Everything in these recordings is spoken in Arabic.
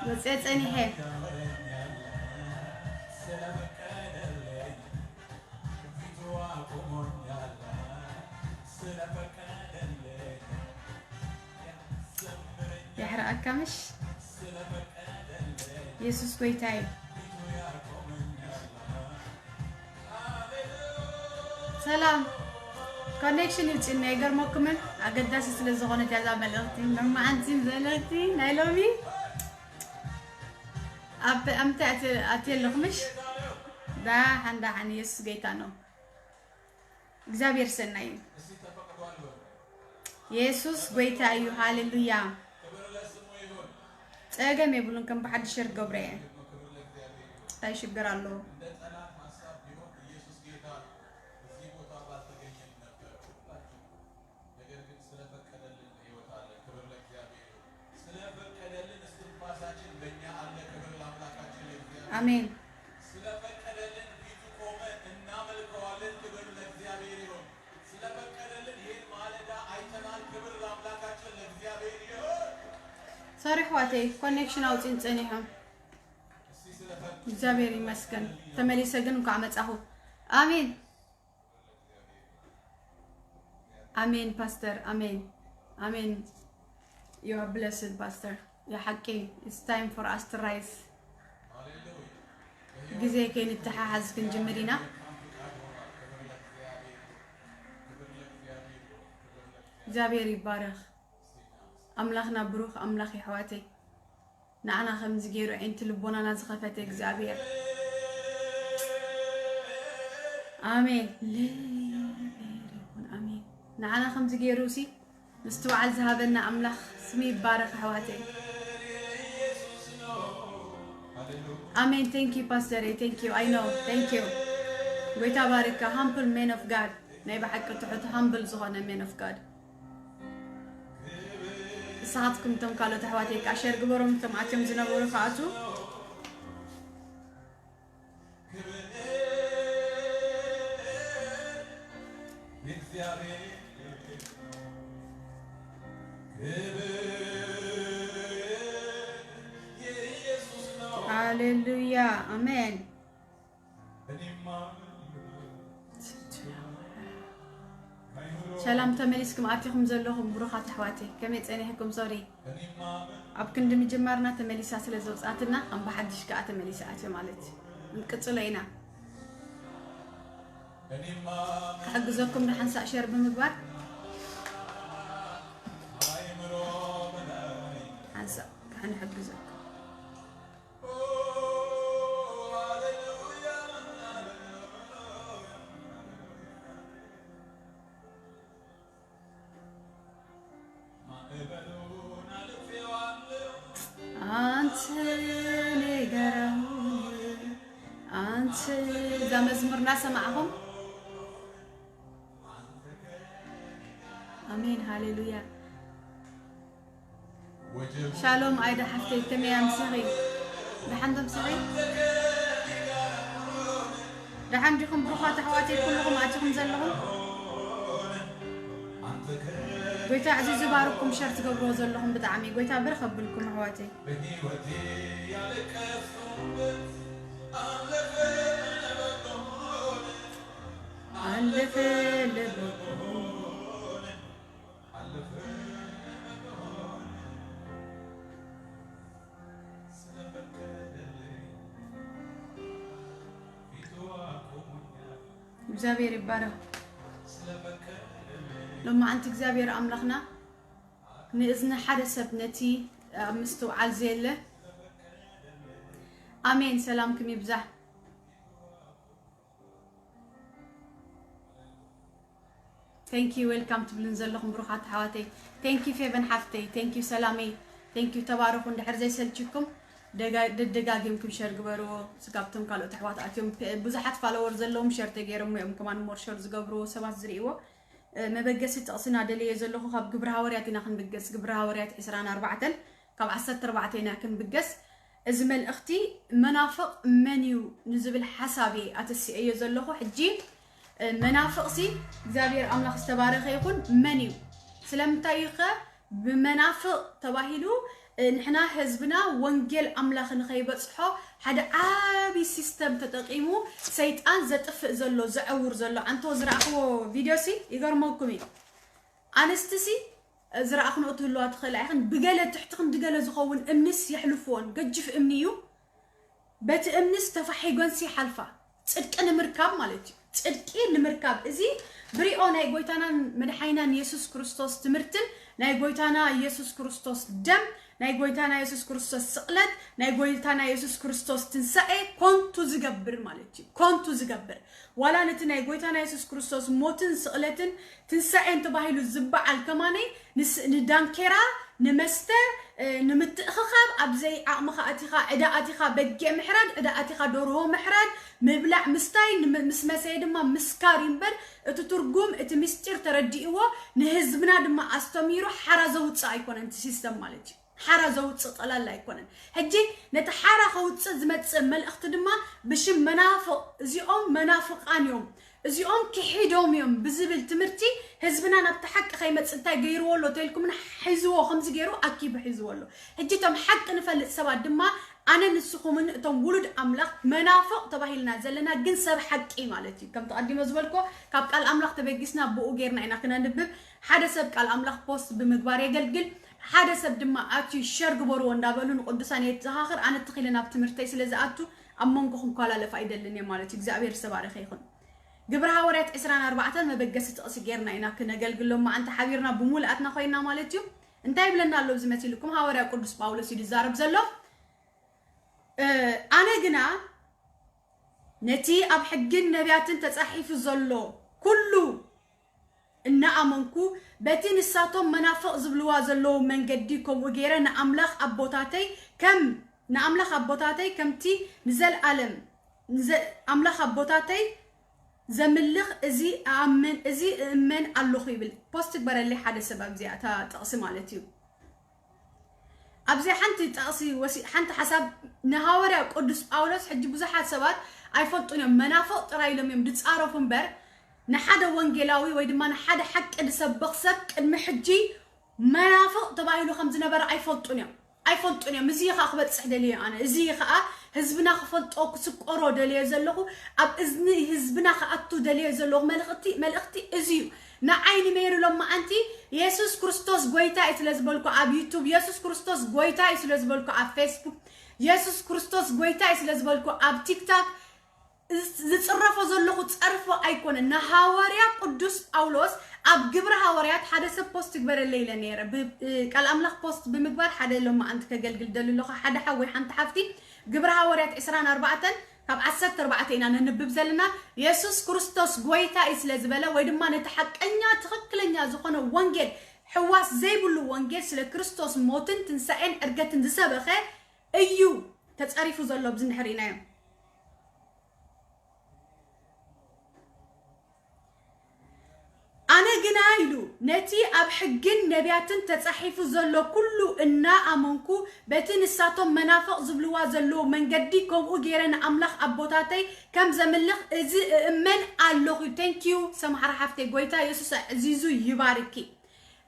وصيتني هي يحرق كمش يسوس ويتاي سلام كونكشن يوتين نيجر مكمل أقدر أسلسل زغونة جزا بلغتي مرمى أنتي بلغتي نايلومي أمتى أتي اللغمش ده عن يسوس جيتانو እግዚአብሔር ሰናይ ኢየሱስ ጎይታ እዩ ሃሌሉያ ጸገም ይብሉን ከም በሐድ ሸር ገብረ አይሽገራሉ አሜን صار إخواتي connection أو تنتنيهم جابيري مسكن تملي سجن وكعمت أهو آمين آمين باستر آمين آمين you are blessed pastor يا حكي it's time for us to rise جزء كين التحاحز كن جمرينا جابيري بارخ أملاخنا بروخ أملاخي حواتي نعنا خمس جيرو عين تلبونا نزخفتي إكزابير آمين آمين نعنا خمس جيروسي نستوعل ذهبنا أملاخ سمي بارك حواتي آمين thank you pastor thank you I know thank you ويتا بارك humble man of God نايبا حق تحط humble زغنا man of God ساعتكم تم قالوا تحواتي كاشير قبرهم تم عتم زنبورو خاطو هاليلويا امين سلام تمليسكم أعطيكم زلهم بروخات حواتي كم يتصنيحكم صوري أبكن دم جمرنا تمليسات لزوج آتنا أم بحدش كأت تمليسات مالت نكتسلينا حجزكم نحن سأشير بمقبر حنسا كحن حجزك إذا مزمرنا سمعهم آمين هاليلويا شالوم أيضا حفتي تميام صغي لحندم صغي لحندكم بروخات حواتي كلكم أعطيكم زلهم قويتا عزيزي باركم شرط قبرو زلهم بدعمي قويتا برخب لكم حواتي እግዚአብሔር ይባረክ لما أنت እግዚአብሔር أملخنا نإذن حدا سبنتي مستوعل زيله آمين سلامكم يبزح thank you welcome to بلنزل لكم بروحات حواتي thank you في بن حفتي thank you سلامي thank you تباركم دحر زي سلتكم دقاقيمكم شير قبرو سقابتم قالوا تحوات أتيهم بزحات فالور زلهم شير تغيرهم يوم كمان مور شير زقبرو سبات زريوه ما بقست أصلا دليل زلهم خاب قبرها ورياتنا خن بقس قبرها وريات إسران 4 كاب 14 كن بقس أزمل أختي منافق منيو نزل حسابي أتسي زلهم حجي منافق سي زابير أملاخ استبارخ يكون منيو سلام تايخة بمنافق تواهلو نحنا حزبنا وانجيل أملاخ نخيبصحو حدا عابي سيستم تتقيمو سيطان زتفق زلو زعور زلو أنتو زرعخو فيديوسي يقرموكمي أنستسي زرعخو نقطلو أتخلع يخن بقالة تحتخن دقالة زخوون أمنس يحلفون قجف أمنيو بات أمنس تفحي قنسي حلفا تصدق أنا مركب مالتي تصدقي نمركب إزي بريئو ناي قويتانا مدحينا يسوس كريستوس تمرتن ناي قويتانا يسوس كريستوس دم ناي قويتانا يسوس كريستوس سقلت ناي قويتانا يسوس كريستوس تنسأي كونتو زقبر مالتي كونتو زقبر ولا نت ناي قويتانا يسوس كريستوس موتن سقلتن تنسأي انتو باهيلو الزبع الكماني ندانكرا نمستر نمتخخب أبزي عمخا أتيخا عداءاتيخا بجي محراد عداءاتيخا دورو محراد مبلع مستاي مسمسي دما مسكارين بر اتترقوم اتمستير تردئوا نهزبنا دما استميرو حرازو تصا يكون انت سيستم مالتي حرازو تصا طلال يكونن هجي نتحرا خوتص زمتص ملأخت دما بشم منافق زيوم منافقان يوم زيوم كحيدوم يوم بزبل تمرتي هزبنا نبتحق خيمت انتاي غيرو ولو تيلكم حيزوو خمس غيرو اكيد بحيزوو ولو هجي تم حق نفلت سبا دما أنا نسخومن تم ولد أملاخ منافق تباهيلنا زلنا جنسر حقي مالتي كم تقدم زبالكو كاب قال أملاخ تبجسنا بقو غيرنا إنا كنا نبب حدا سب قال أملاخ بوست بمقبار يقلقل حدا سب دما أتي شرق برو وندابلون قدسان يتزاخر أنا تخيلنا بتمرتي سلزا أتو أمونكم قالا لفايدة لني مالتي جزابير سباري خيخون قبرها وريت إسران أربعة ما بجست أصي غيرنا إنا كنا قلقل لهم ما أنت حبيرنا بمولاتنا خوينا مالتيو انتاي بلنا اللوز متي لكم هاوريا قدس باولوس يدزارب زلو أنا جنا نتي أبحجن نبياتن تصحيف الزلو كله إن أمنكو بتين الساتم منافق زبلوا زلو من جديكم وغيره نأملاخ أبوتاتي كم نأملاخ أبوتاتي كم تي نزل ألم نزل أملاخ أبوتاتي زملخ إزي من اللخي بال بوستك برا اللي حدا سبب زي تقسم على تيو أبزي حنتي تقصي حنت حسب نهاورة قدس أولس حجي بزحات سبات أيفطون منافق تراي لهم يوم تتعرفون بر نحدا وانجيلاوي ويدما نحدا حق السبق سبك المحجي منافق تباهلو خمس نبر أيفطون يوم مزيخ أخبت سحدلي أنا زيخ هزبنا خفلت أو سكورو دليل زلخو أب إذني هزبنا خأتو دليل زلخو ملختي إزيو نعيني ميرو لما أنتي يسوس كريستوس غويتا إسلازبولكو أب يوتيوب يسوس كريستوس غويتا إسلازبولكو أب فيسبوك يسوس كريستوس غويتا إسلازبولكو أب تيك توك زتصرفو زلخو تصرفو أيكون نهاوريا قدوس أولوس أب جبر هاوريات حدا سب بوست كبر الليلة نيرة قال أملاخ بوست بمقبار حدا لما أنت كقلقل دلو حدا حوي حنت حفتي جبر هاوريات إسران أربعة كاب عسات أربعتين أنا نبب زلنا يسوس كريستوس غويتا إسلازبلا ويدما نتحق أنيا تخكلنيا زخنا وانجيل حواس زي بلو وانجيل سلا كريستوس موتن تنسأين أرجتن دسابخه أيو تتعرفوا زلوا بزن حرينا أنا جنايلو نتي أبحجن نبياتن تتصحيفو زلو كله إنا أمنكو بتن الساتم منافق زبلوا زلو من جديكم وغيرنا أملاخ أبوتاتي كم زملخ من اللغو تانكيو سمح رحفتي قويتا يسوس عزيزو يباركي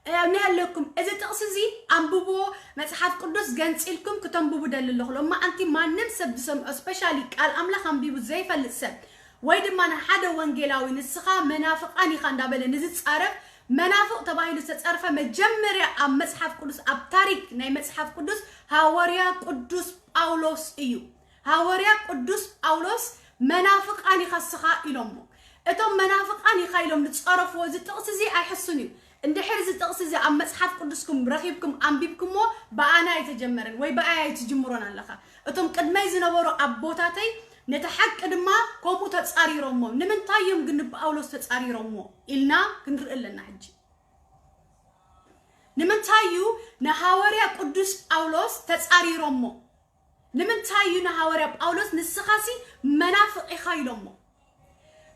نهل لكم إذا تقصزي أنبوبو متحف قدس جنس إلكم كتنبوبو دللوخ لما أنتي ما نمسب بسم اسبيشالي قال أملاخ أنبيبو زي فالسب ويد ما نحدا وانجيلاوي نسخة منافق أني خاندابل نزت عرف منافق طبعاً نستعرف مجمر أم مصحف قدس أب تاريخ ناي مصحف قدس هاوريا قدس أولوس إيو هاوريا قدس أولوس منافق أني خاصها إلهم إتهم منافق أني خايلهم نتعرف وزت تقصزي أيحسوني إن حرز تقصزي أم مصحف قدسكم رخيبكم أم بيبكم بأنا يتجمرن وي بقى يتجمرون اللخا إتهم قد ما يزنوروا أبوتاتي نتحق دما كومو تتصاري رومو نمن تايم جنب أولوس تتصاري رومو إلنا كنرق لنا حجي نمن تايو نهاوريا قدوس أولوس تتصاري رومو نمن تايو نهاوريا أولوس نسخاسي منافق إخاي رومو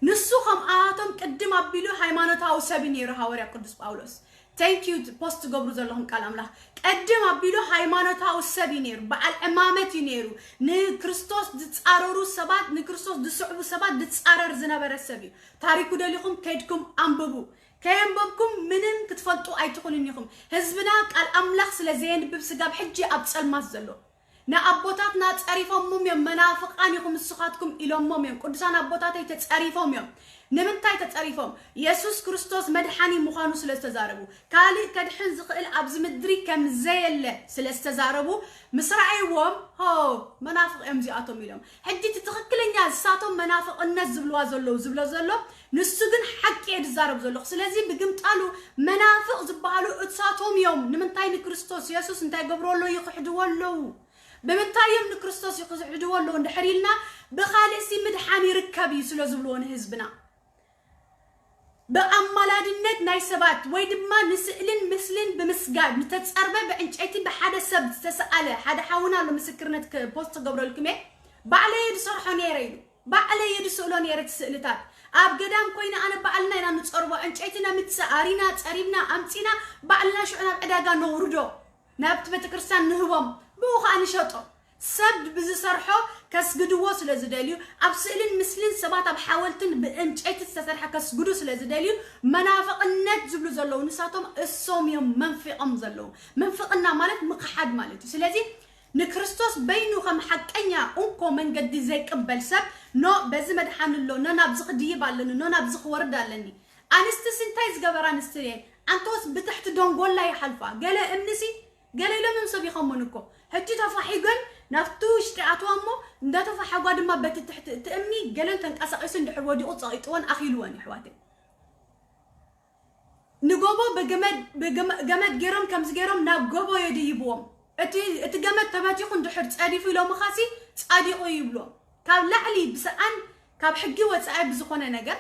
نسوخم آتم قدم أبيلو هايمانوتا وسابيني رهاوريا قدوس أولوس thank you post قبرو زلهم كلام الله قدم أبيلو هايمانوتها والسبينير بعد أمامتي نيرو نكريستوس دتساررو سبات نكريستوس دسعبو سبات دتسارر زنبر السبي تاريخو دليكم كيدكم أنببو كيان بابكم منن كتفلطوا أي تقولنيكم حزبنا قال أملاخ سلازين ببسقاب حجي أبسل مازلو نا أبوتات نا تعرفهم مم منافقان يكم السخاتكم إلى مم قدسان أبوتات يتعرفهم يوم نمنتاي تتعرفهم يسوع كريستوس مدحاني مخانو سلستزاربو كالي كدحن زقل أبز مدري كم زيل سلستزاربو مسرعيهم هو منافق أمزياتهم يلهم حدي تتخكلنيا ساتهم منافق الناس زبلوا زلو نسجن حق يتزارب زلو سلازي بقمتالو منافق زبالو اتساتهم يوم نمنتاي كريستوس يسوع انتاي قبروا له يقحدوا له بمنتايم نكريستوس يقحدوا له ندحريلنا بخالسي مدحاني ركبي سلو زبلون حزبنا بأمالادنت ناي سبات ويدما نسألن مسلن بمسجاد نتتصربه بعنشيتي بحدا سب تسأله حدا حاونا له مسكرنت بوست قبر الكمية بعلي يدصرحون يرينو بعلي يدسولون يريد سئلتات أب قدام كوينا أنا بعلنا إنا نتصربه عنشيتنا متسارينا تقريبنا أمتينا بعلنا شو أنا بعداقا نوردو نابت بتكرسان نهوام بوخ أنا شطو سبد بزسرحو كسجدوا سلازداليو أبسئلن مسلين سبات بحاولتن بإنشأت السرحة كسجدوا سلازداليو منافق النت زبلو زلو نساتهم الصوم يوم منفقم زلو منفقنا مالت مقحد مالتي سلازي نكريستوس بينو خم حقنيا أنكو من قد زي قبل سب نو بزمد حان اللو نو نابزق ديب علنو نو نابزق ورد علني أنستسنتايز قبران استرين أنتوس بتحت دونقول لا يحلفا قال امنسي قال لمن صبي خمونكو هتي تفاحيقن نفتوش تعطوامو نداتو فحقوا دما بت تحت تأمني قالن تنقصقص ندحر ودي قصايطوان أخيلوان حواتي نقوبو بجمد جيرم كمز جيرم نقوبو يديبوم اتي جمد تباتيخون دحر تصاديفو لو مخاسي تصاديقو يبلو كاب لعلي بسأن كاب حقي وتصعب بزخونه نجر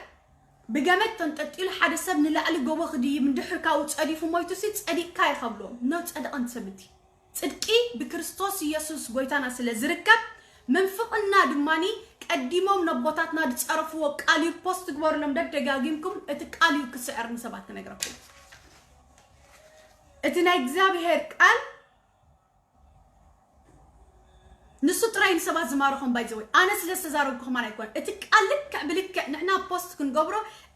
بجمد تنتقل حد سب نلعلي جوبو خدي من دحر كاو تصاديفو مويتوسي تصاديق كاي خبلون نو تصادق أنت سبتي صدقي بكريستوس يسوع غويتانا سلازركب منفقنا دماني قديمهم نبوتاتنا دتصرفوا قالي بوست غبر لم دغاغيمكم اتقاليو كسعر نسبات نغركم اتنا እግዚአብሔር ቃል ንሱ ጥራይ ሰባት ዝማርኹም ባይዘወይ አነ ስለስተዛረብኩም ማለት ይኮን እቲ ቃል ልክ ብልክ ንሕና ፖስት ክንገብሮ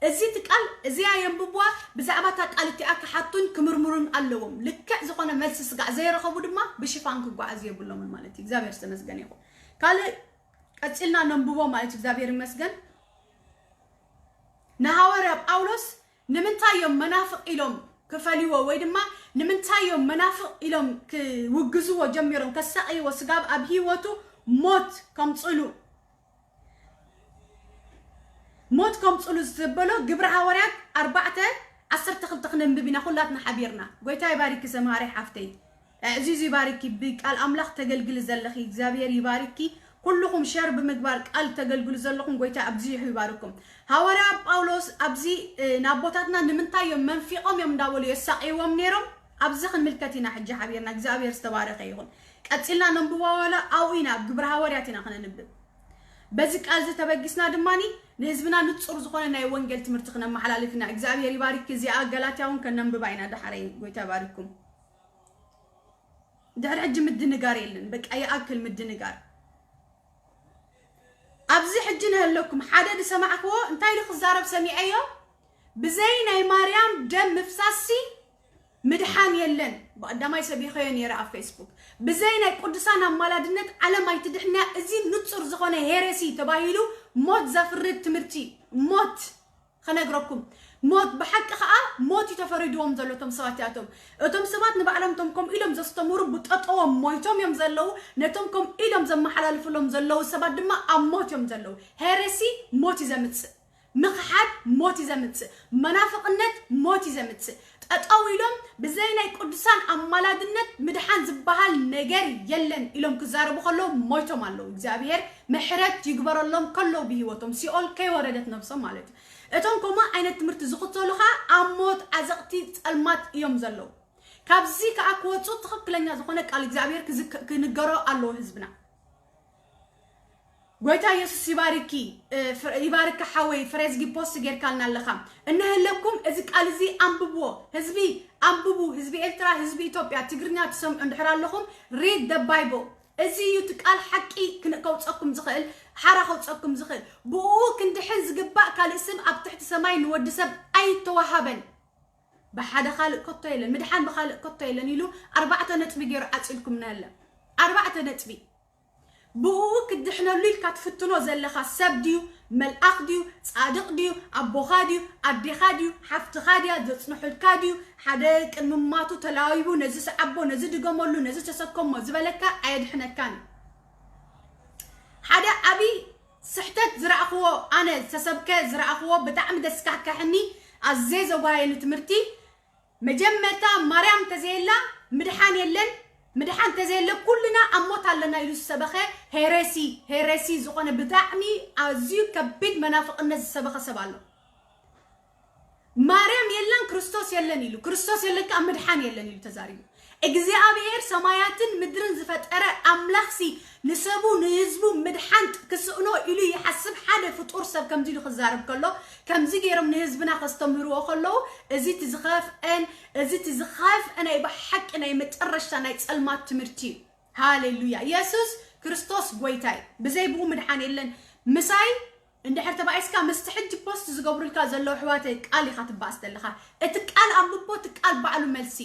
እዚ ትቃል እዚያ የንብዋ ብዛዕባ ቃል እቲ አክሓቱን ክምርምሩን ኣለዎም ልክ ዝኾነ መልስ ስጋዕ ዘይረኸቡ ድማ ብሽፋን ክጓዓዝ የብሎም ማለት እግዚአብሔር ተመስገን ይኹን ካለ ቀጽልና ነንብቦ ማለት እግዚአብሔር ይመስገን ነሐዋርያ ጳውሎስ ንምንታዮም መናፍቅ ኢሎም كفاليو ويدما نمنتايو منافق إلهم كوجزوا جميرهم كسائي وسجاب أبهيوتو موت كم تصلوا موت كم تصلوا زبلوا جبر حواريات 10 تخلنا ببنا خلاتنا حبيرنا قويتا يبارك سماري حفتي عزيزي يباركي بك الأملاخ تقلقل زلخي زابير يباركي كلكم شر بمقبار قال تقلقل زلكم قويتا أبزي يباركم هاورا باولوس أبزي نابوتاتنا نمنتايو منفقهم يوم داولو يساقيوهم نيرهم أبزخن ملكتنا حجي حبيرنا زابير استبارك يهون قتلنا ننبوا ولا أوينا بقبر هاورياتنا خلنا نبدأ بزك ألز تبقسنا دماني نهزبنا نتصور زخونا ناي وانجل تمرتقنا محلالفنا زابير يبارك زي أقلاتيهم كنا نببعينا دحرين قويتا باركم دهر عجم الدنقار يلن بك أي أكل من الدنقار أبزي حجنا لكم حدا سمعكوا انتي لخزارب سميعيو بزينا مريم دم مفساسي مدحان يلن بقدما يسبي خيون يرى على فيسبوك بزينا قدسانا مالادنت على ما يتدحنا ازين نتصر زخونا هيرسي تبايلو موت زفرد تمرتي موت خلنا نقرأكم موت بحق خاء موت يتفردوهم زلوتهم سواتياتهم اتم سوات نبعلمتمكم إلهم زستمروا بتقطعوا مويتهم يوم زلو نتمكم إلهم زم حلال فلهم زلو سبات دما أموت يوم زلو هرسي موت زمتس مقحد موت زمتس منافق النت موت زمتس أتقويلهم بزينا يقدسان أمالاد النت مدحان زبهال نجار يلن إلهم كزاربو خلو مويتهم علو زابير محرات يقبر اللهم كله بهوتهم سيقول كي وردت نفسهم مالتي اتون كما عينت تمرت زقطو لها اموت ازقتي المات يوم زلو كابزي كاكوتو تخكلنا زخونه قال እግዚአብሔር كنغرو الله حزبنا قويتا يسوس يباركي يبارك حوي فريزجي بوست غير كالنا لخام إنه لكم إذا قال زي أمببو هزبي إلترا هزبي إثيوبيا تقرنيا تسم عند حرال لكم read the Bible إزي يتقال حكي كن كوتصقكم زخيل حرا كوتصقكم زخيل بو كنت حز جباء قال اسم أب تحت سماي نود سب أي توهبن بحدا خالق قطيلن مدحان بخالق قطيلن يلو 4 نتبي غير أسألكم نالا 4 نتبي بوك دحنا ليل كتفتنو زلخا سبديو ملأخ ديو صادق ديو أبو خاديو أدي خاديو حفت خاديا دصنحو الكاديو حداك المماتو تلاويبو نزيس عبو نزي دقمولو نزي تسكمو زبالكا عيد حنا كان حدا أبي سحتت زرعخو أنا تسبكا زرعخو بتعم دسكاكا حني عزيزة وهاي نتمرتي مجمتا مريم تزيلا مدحان يلن مدحان تزيل كلنا أموت على يلو السبخة هيرسي زقنا بتعمي عزيو كبيد منافق الناس السبخة سبالو مريم يلن كريستوس يلن يلو كريستوس يلن كمدحان يلن يلو تزاريو እግዚአብሔር ሰማያትን ምድርን ዝፈጠረ አምላኽሲ ንሰቡ ንህዝቡ መድሓንት ክስእኖ ኢሉ ይሓስብ ሓደ ፍጡር ሰብ ከምዚ ኢሉ ክዛረብ ከሎ ከምዚ ገይሮም ንህዝብና ከስተምህርዎ ከለዉ እዚ ትዝኻፍ ናይ ብሓቂ ናይ መጨረሻ ናይ ጸልማት ትምህርቲ ሃሌሉያ ኢየሱስ ክርስቶስ ጎይታይ ብዘይ ብኡ መድሓን የለን ምሳይ እንድሕር ተባይስካ መስተሕጅ ፖስት ዝገብሩልካ ዘሎ ሕዋተይ ቃል ኢኻ ትባኣስ ዘለኻ እቲ ቃል ኣምቦ እቲ ቃል ባዕሉ መልሲ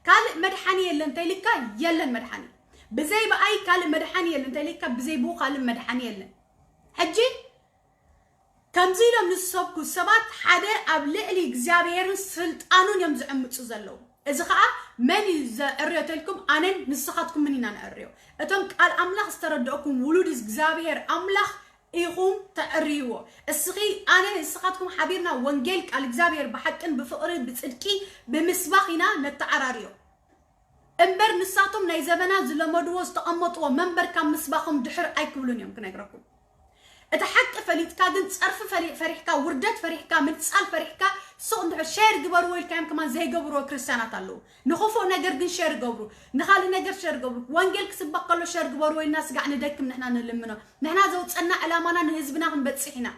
قال مدحاني يلن تليكا يلن مدحاني بزي بأي قال مدحاني يلن تليكا بزي بو قال مدحاني يلن حجي كم زيلا من الصبكو سبات حدا أبلعلي إجزابيرن سلطانون يمزعم متزلو إذا خا من أريو تلكم أنا نسخاتكم منين أنا أريو أتم قال أملاخ استردعكم ولود إجزابير أملاخ إيهم تأريوه السخي أنا نسخاتكم حبيرنا وانجيلك على إجزابير بحكن بفقرة بتصدقي بمسباخنا نتعراريو امبر نساتهم ناي زبنات زلمدوز تقمطوا منبر كان مسباخهم دحر أي كلون يمكن أقرأكم اتحق فليت كادن تصرف فريحكا وردت فريحكا من تسأل فريحكا سوق ندحر شير قبروا الكلام كمان زي قبروا كريستيانات اللو نخوفوا نقر دين شير قبروا نخالي نقر شير قبروا وانجيل كسبق له شير قبروا الناس قاعد ندكم نحنا نلمنا نحنا زوج أنا علامنا نهزبناهم بتصحنا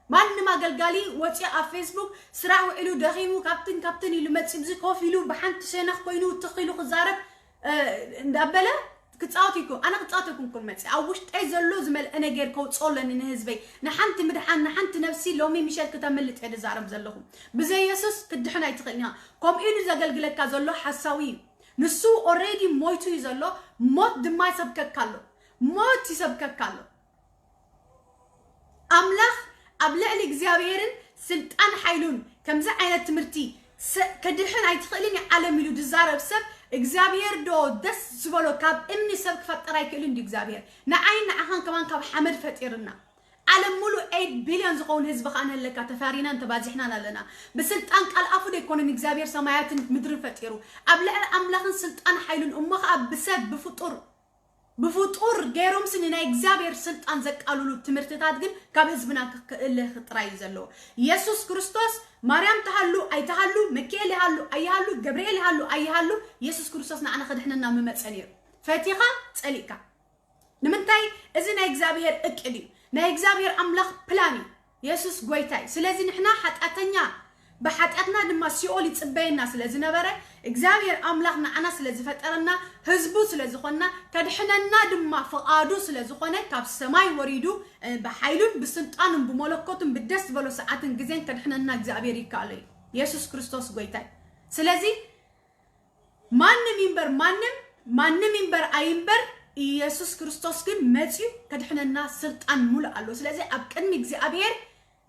ما لنا قالي واتي على فيسبوك سرعوا إلو دخيمو كابتن إلو ما تسيبزي كوفي إلو بحنت شينخ كوينو تخيلو خزارب ندبله كتصاوتيكو أنا كتصاوتيكم كل متى أوش تأذلو زمل أنا غير كوت صولن نهزبي نحنت مدحان نحنت نفسي لو مي مشاركة تملت عند زارب زلهم بزي يسوس كدحنا يتقنها كم إلو زقلقلك كازلو حساوي نسو already مويتو يزلو موت دماي سبكك كالو موت يسبكك كالو أملاخ أبلع لك زيابيرن سلطان حيلون كم زي عينة تمرتي كدحنا يتقلني على ميلو دزارب سب إجزابير دو دس زبالو كاب إمني سبك فترة يكلون دي إجزابير نعين نعهان كمان كاب حمد فتيرنا على مولو 8 بليون زقون هزبخ أنا اللي كتفارينا انت بازحنا لنا بسلطان قال أفو دي كونن إجزابير سمايات مدر فتيرو قبل أملاخن سلطان حيلون أمخ أب بسب بفطور غيروم سننا إجزابير سلطان زك قالوا له تمرتات جن كاب هزبنا اللي خطراي زلو يسوع كريستوس مريم تهلو أي تهلو مكيل هلو أي هلو جبريل هلو أي هلو يسوع كريستوس نعنا خدحنا نام متسنير فاتيخا تسأليكا نمنتاي إذن إجزابير أكيد نا إجزابير أملاخ بلاني يسوع قويتاي سلازي نحنا حتى أتنيا بحاتنا دما سيولي تصبينا سلازي نبره إجزابير أملاخنا أنا سلازي فترنا هزبو سلازي خلنا كدحنا دما فقادو سلازي خلنا كاب السماي وريدو بحيلون بسلطانهم بملكوتهم بالدست بلو ساعتن جزين كدحنا إجزابير يكالي يسوع كريستوس قويتاي سلازي مانم ينبر أينبر يسوع كريستوس كن ماتيو كدحنا سلطان مولا قالو سلازي أبكن إجزابير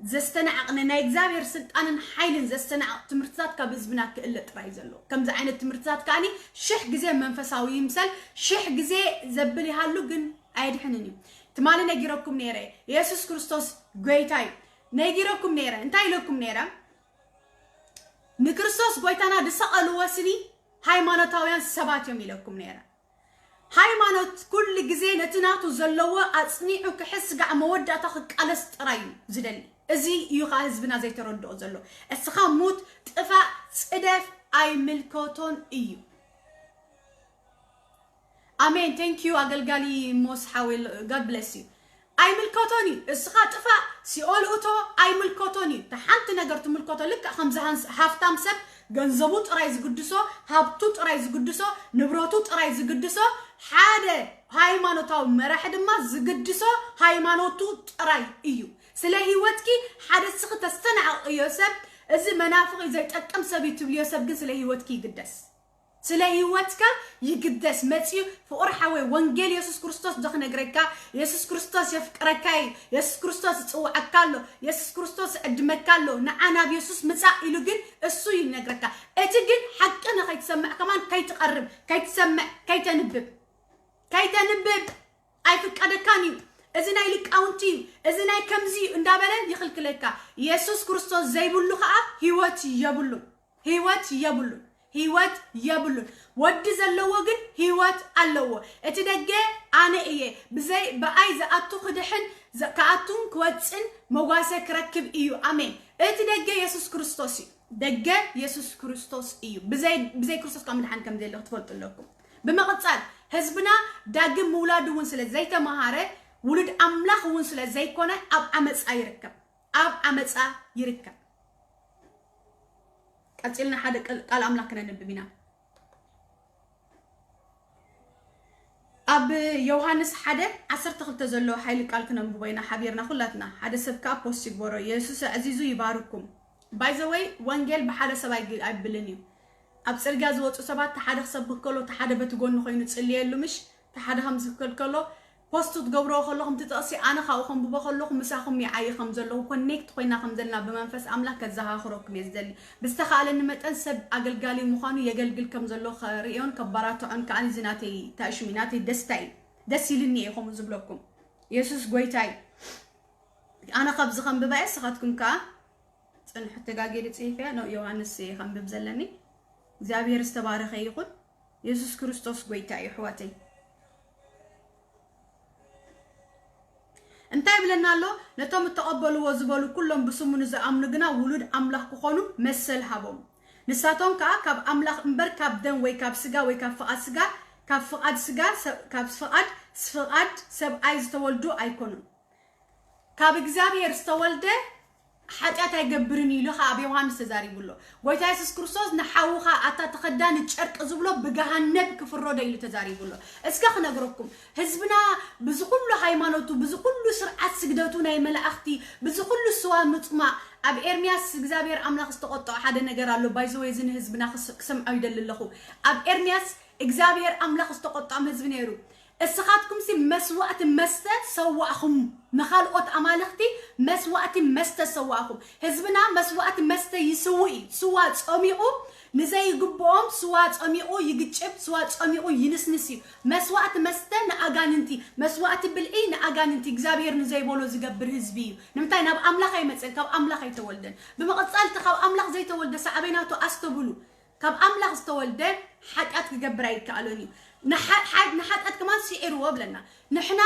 زستنعقنا نا إجزابير سلطانن حيلن زستنعق تمرتات كبزبنا كقلة رايزلو كم زعين التمرتات كاني شح جزء منفساوي يمثل شح جزء زبلي هالو جن عيد حنني تمالي نجيركم نيرة يسوع كريستوس قويتاي نجيركم نيرة انتاي لكم نيرة نكريستوس قويتانا دسقلو وسني هاي مانوتاويان سبات يوم لكم نيرة هاي مانوت كل جزء نتناتو زلوا أصنيعو كحس قاع مودة تاخد قلست رايو زدلي إزي يوخا هزبنا زي تردو زلو السخا موت تقفا صدف أي ملكوتون إيو آمين thank you أقلقالي موس حاول God bless you أي ملكوتوني اسخا طفا سيول أوتو أي ملكوتوني تحنت نجرت ملكوتو لك خمسة هافتام سب ገንዘቡ ጥራይ ዝግድሶ ሀብቱ ጥራይ ዝግድሶ ንብረቱ ጥራይ ዝግድሶ ሓደ ሃይማኖታዊ መራሒ ድማ ዝግድሶ ሃይማኖቱ ጥራይ እዩ ስለ ህይወትኪ ሓደ ስኽ ተስተናዕዮ ሰብ እዚ መናፍቅ ዘይጠቅም ሰብ ይትብልዮ ሰብ ግን ስለ ህይወትኪ ይግደስ ስለ ህይወትካ ይግደስ መጽዩ ፍቅር ሓወይ ወንጌል ኢየሱስ ክርስቶስ ዝኽነግረካ ኢየሱስ ክርስቶስ የፍቅረካይ ኢየሱስ ክርስቶስ ጽዋዕካሎ ኢየሱስ ክርስቶስ ዕድመካሎ ንዓና ኢየሱስ ምጻ ኢሉ ግን እሱ ይነግረካ እቲ ግን ሐቅን ከይትሰማዕ ከማን ከይትቀርብ ከይትሰማዕ ከይተንብብ ኣይፍቀደካኒ እዚ ናይ ልቃውንቲ እዚ ናይ ከምዚ እንዳበለ ይኽልክለካ ኢየሱስ ክርስቶስ ዘይብሉ ከዓ ህይወት የብሉ ህይወት የብሉን ወድ ዘለዎ ግን ህይወት አለዎ እቲ ደገ አነ እየ ብዘይ በአይ ዘአቱ ክድሕን ከአቱን ክወፅን መጓሰ ክረክብ እዩ አሜን እቲ ደገ ኢየሱስ ክርስቶስ እዩ ብዘይ ክርስቶስ ከምድሓን ከም ዘለ ትፈልጡለኩም ብመቀጻል ህዝብና ዳግም ምውላድ እውን ስለ ዘይተማሃረ ውሉድ አምላኽ እውን ስለ ዘይኮነ ኣብ ዓመፃ ይርከብ قتلنا حدا قال أملاكنا نبينا أب يوحنس حدا عصر تخلت زلوا حيل قال كنا مبينا حبيرنا خلاتنا حدا سبكا بوست يبورو يسوع عزيزو يبارككم باي ذا واي وانجيل بحدا سباي قبلني أب سرقاز وصو سبات تحدا خسبك كله تحدا بتقول نخوينو تسليه مش تحدا خمس كله بوستو تقبروا خلوهم تتقصي أنا خاوخم بابا خلوهم مساخم يعي خمزلو كونيكت خوينا خمزلنا بمنفس أملاك الزهاخروكم يزدلي بستخال إن متنسب أقلقالي مخانو يقلقل كمزلو خريون كباراتو عن كأني زناتي تأشميناتي دستي لني يخم زبلوكم يسوس قويتاي أنا خبز خم ببايس خاتكم كا حتى قاقيرت إيه فيها نو يوهانس خم ببزلني زابير استبارخ يقول يسوس كريستوس قويتاي حواتي انتي بلنا له نتوم تقبلوا وزبلوا كلهم بسمون زامنو غنا ولود املاح كخونو مسل هابم نساتهم كاب املاح امبر كاب دم وي كاب سغا وي كاب فقاد سغا كاب فقاد سغا كاب فقاد سب ايز تولدو ايكونو كاب اغزابير استولده حاجات يغبرني له ابي يوحنس تزاري بلو غويتا يسوس كريستوس نحوخا اتا تخدان ጨርቅ ዝብሎ በገሃነብ ክፍሮደ ኢሉ ተዛሪ ብሎ እስከ خنغركم ህዝብና ብዙ ሁሉ ሃይማኖቱ ብዙ ሁሉ ስርዓት ስግደቱ ናይ መላእክቲ ብዙ ሁሉ ስዋ ምጥማ ኣብ ኤርሚያስ እግዚአብሔር አምላክ ዝተቆጣው ሓደ ነገር አሎ ባይዘው የዝን ህዝብና ክሰምዓው ይደልልኹ ኣብ ኤርሚያስ እግዚአብሔር አምላክ ዝተቆጣው ህዝብ ነይሩ እስኻትኩም ሲ መስዋዕት መስተ ሰዋኹም نخالقت أمالختي مسوات مستسواكم هزبنا مسوات مست يسوي سوات أميو نزاي جبوم سوات أميو يجتشب سوات أميو ينسنسي مسوات مست نأجاننتي مسوات بالإيه نأجاننتي جزابير نزاي بولو زجبر هزبي نمتى نب أملاخ يمتسل كاب أملاخ يتولدن بما قد سألت كاب أملاخ زي تولد سعبيناتو أستبلو كاب أملاخ استولدن حاجات جبراي كالوني نحات كمان سعر وبلنا نحنا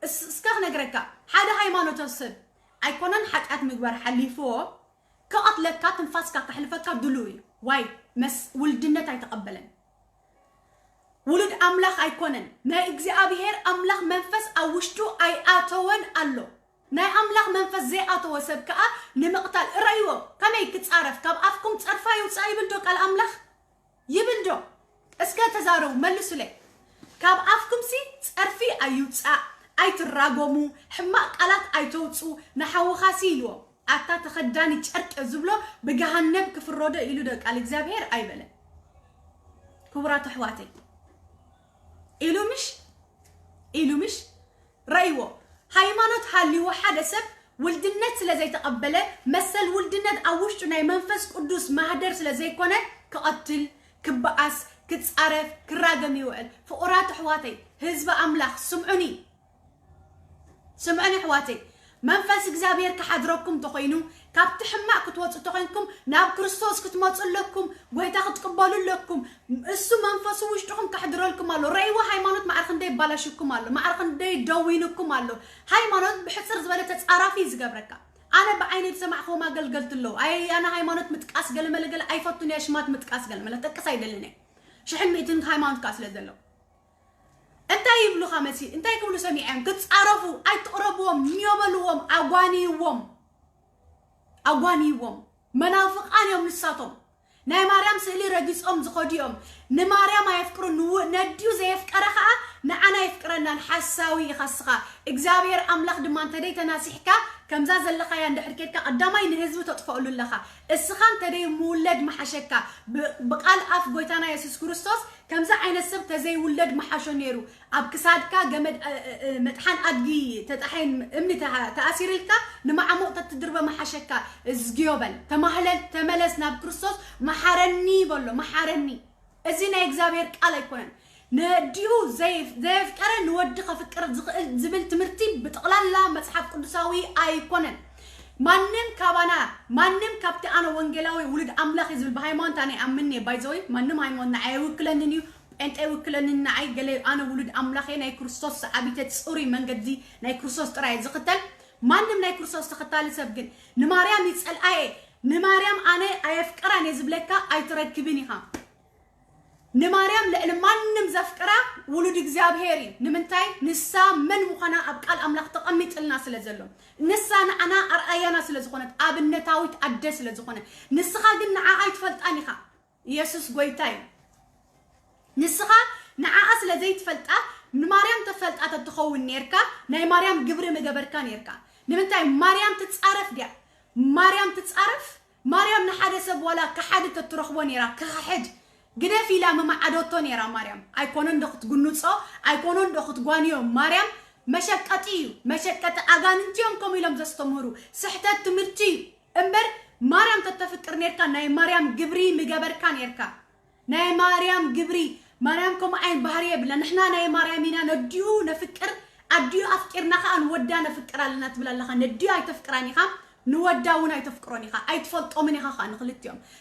اسكخ نغركا حدا هايمانوت السب ايكونن حقات مغبر حليفو كقتلك تنفاسكا تحلفكا دلوي واي مس ولدنت يتقبلن ولد املاح ايكونن ما اغزابير املاح منفس اوشتو اي اتون الله نا املاح منفس زي اتو سبكا نمقتل رايو كما يكتصرف كاب افكم تصرفا يوصاي بلدو قال املاح يبلدو اسكا تزارو ملسو لي كاب افكم سي تصرفي ايوصا أي تراجمو حما قالت أي توصو نحو خاسيلو أتا تخداني تشرك زبلو بجهنم كفرودة إلو دك على إكزابير أي بلا كبرات حواتي إلو مش رأيو هايمانوت حالي واحد سب ولدنت لزي تقبله مثل ولدنت أوشتو ناي منفس قدوس مهدر لزي كونه كقتل كبأس كتصرف كراجم يوعد فقرات حواتي هزب أملاخ سمعني حواتي منفس إغزابير كحضركم تخينو كاب تحماق كتوصل تخينكم ناب كريستوس كتمصل لكم ويتا تقبلوا لكم اسو منفس وشتكم كحضر لكم الله ريوا هايمانوت ما عرفن دي بلاشكم الله ما عرفن دي دوينكم الله هايمانوت بحصر زباله تصرافي زغبركا انا بعيني سمعخو ما قلقلت له اي انا هايمانوت متقاس قلملقل اي فطني اشمات متقاس قلمل تقص ايدلني شحن ميتن هايمانوت كاس لزلو انت يبلو خمسي انت يكبلو سميعهم كتصعرفوا اي تقربوهم يوملوهم اغوانيوم منافقان يوم نساتهم ناي مريم سهلي رجيسهم زخديهم نماريم ما يفكروا نديو زي يفكرها نعنا يفكرنا الحساوي خاصها اغزابير املاخ دمان تدي تناسحكا كمزا زلخا يا اندحركيتكا قداماي نهزو تطفؤلو لخا اسخان تدي مولد محشكا بقال اف غويتانا يسوس كريستوس كمزا عين سب تزي ولد محشو نيرو اب كسادكا جمد متحان ادغي تطحين امني تاثيرلكا نمعمو تتدرب محشكا زغيوبل تمهلل تملسنا بكريستوس محرني بولو محرني ازينا اغزابير قال يكون نديو زيف قرن نودخ فكر زبل تمرتي بتقلالا مصحف قدساوي ايكونن مانم كابانا مانم كابتي انا وانجيلاوي ولد املاخ يزبل بهايمون تاني امني بايزوي مانم هايمون نعي وكلنني انت وكلنني نعي قال انا ولد املاخ ناي كريستوس عبيته تصوري منقدي ناي كريستوس طراي زقتل مانم ناي كريستوس تختال سبغن نماريام يصل اي نماريام انا ايفقراني زبلكا ايتركبني ها نماريام لأن مانم زفكرا ولد إغزابيري نمنتاي نسا من مخنا أبقال أملاك تقميت الناس لزلو نسا أنا أرأينا سلزخونت أبنتاويت أدس لزخونت نسخا قلنا عايت فلتانيخا يسوس قويتاي نسخا نعاس لزيت فلتا نماريام تفلت أتتخون نيركا ناي ماريام قبري مقبركا نيركا نمنتاي ماريام تتصعرف ديا ماريام تتصعرف ماريام نحادث ولا كحادث تترخبو نيرا كحد قد في لا مما عدوتون يا مريم ايكونن دخت غنوصو ايكونن دخت غوانيو مريم مشقت اغاننتيون كوم يلم زستمرو سحتت تمرتي امبر مريم تتفكر نيركا ناي مريم جبري مجبر كان يركا ناي مريم جبري مريم كوم عين بحريه بلا نحنا ناي مريمينا نديو نفكر اديو افكرنا خان ودا نفكر لنا تبلا لخا نديو اي تفكراني خا نوداونا يتفكروني خا اي تفلطومني خا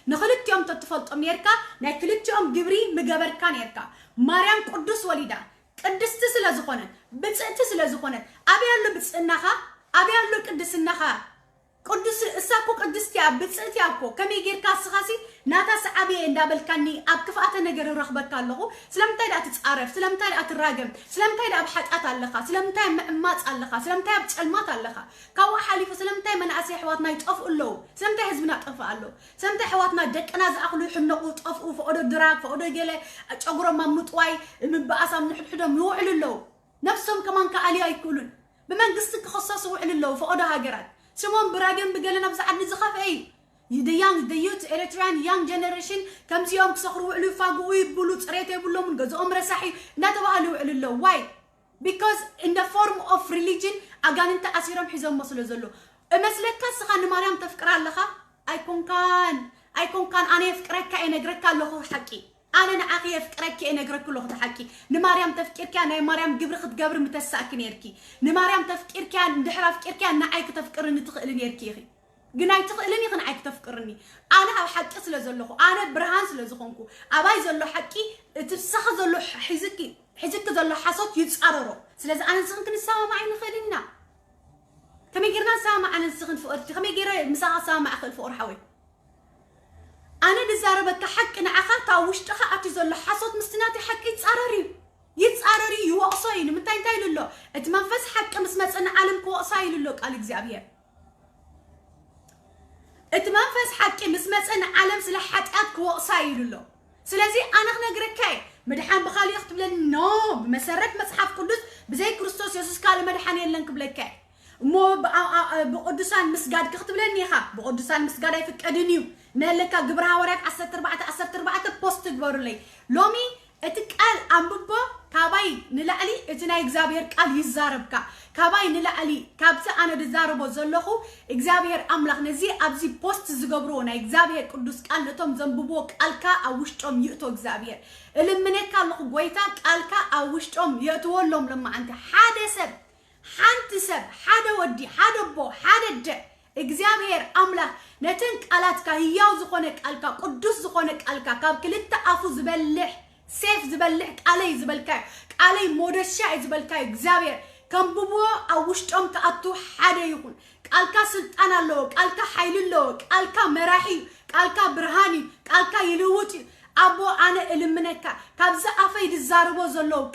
نخلتيوم تتفلطوم يركا ناي كلتيوم جبري مجبر كان يركا مريم قدوس وليدا قدست سلازخونه بصت سلازخونه ابي يالو بصناخا ابي يالو قدسناخا قدس اساكو قدستيا بصتياكو كمي غيركا سخاسي ناتا سعابي اندابلكاني اب كفاته نجر رخبك الله سلامتاي دا تتصارف سلامتاي دا تراغم سلامتاي دا بحقات اللخا سلامتاي مأمات اللخا سلامتاي بصلمات اللخا كوا حليف سلامتاي مناسي حواتنا يطفؤلو سلامتاي حزبنا طفؤلو سلامتاي حواتنا دقنا زاخلو يحنقو طفؤ فودو دراك فودو جيله اچغرو مامطواي مباسام نحدحدم يوعللو نفسهم كمان كالي يكونون بمنقستك خصاص وعللو فودو هاجرات سمون براغن بقلنا بزعد نزخاف اي the youth Eritrean young generation كم زيوم كسخروا علو فاقوا يبلو تريت يبلو من قزوم رساحي ناتبهالو علو why because in the form of religion اغان انت اسيرم حزم مصلو زلو امسلك كسخان مريم تفكر لها ايكون كان انا يفكرك اي نغرك له حقي انا نعاقي يفكرك اي نغرك له حقي نماريم تفكرك انا مريم جبر خد متساكن يركي نماريم تفكرك اندحرا فكرك نعايك تفكرني تخيلني يركي جناي تخيلني خنعايك تفكرني انا او حقي سلازلخو انا برهان سلازخونكو اباي زلو حقي تفسخ زلو حزك زلو حصوت يتصاررو سلاز انا سخن نساوى معي نخيلنا كمي غيرنا سامع انا سخن فورتي كمي غير مسا سامع اخل فور حوي انا دزاربك حق نعخا تاوشتخا اتي زلو حصوت مستناتي حقي يتصارري يوقصين متاي للو اتمنفس حق مسمصنا عالم كوقصاي للو قال اغزابير اتمنفس حق مسمصنا عالم سلا حقات كوقصاي للو سلازي انا خنغركاي مدحان بخالي يختب لنا نو بمسرت مصحف قدس بزي كريستوس يسوس قال مدحان يلن كبلكاي مو بقدسان مسجد كختب لني خا بقدسان مسجد يفقدنيو نلكا غبرها ورات 14 بوست تبروا لي لومي اتقال امببو كاباي نلعلي اتنا اغزابير قال يزاربكا كاباي نلعلي كابس انا دزاربو زلخو اغزابير املاخ نزي ابزي بوست زغبرونا اغزابير قدس قال لتم زنببو قالكا اوشطوم يؤتو اغزابير المنك الله غويتا قالكا اوشطوم يؤتولهم لما انت حادثب حانتسب حدا ودي حدا بو حدا د اغزابير املاخ نتن قالاتكا هياو زخونك قالكا قدس زخونك قالكا كاب كلتا افو زبلح سيف زبلح قالي زبلكاي قالي مودشا زبلكاي اغزابير كم ببو اوشطوم تاتو حدا يكون قالكا سلطان الله قالكا حيل الله قالكا مراحي قالكا برهاني قالكا يلوتي أبو أنا إلمنك كابزا أفيد الزاربو زلو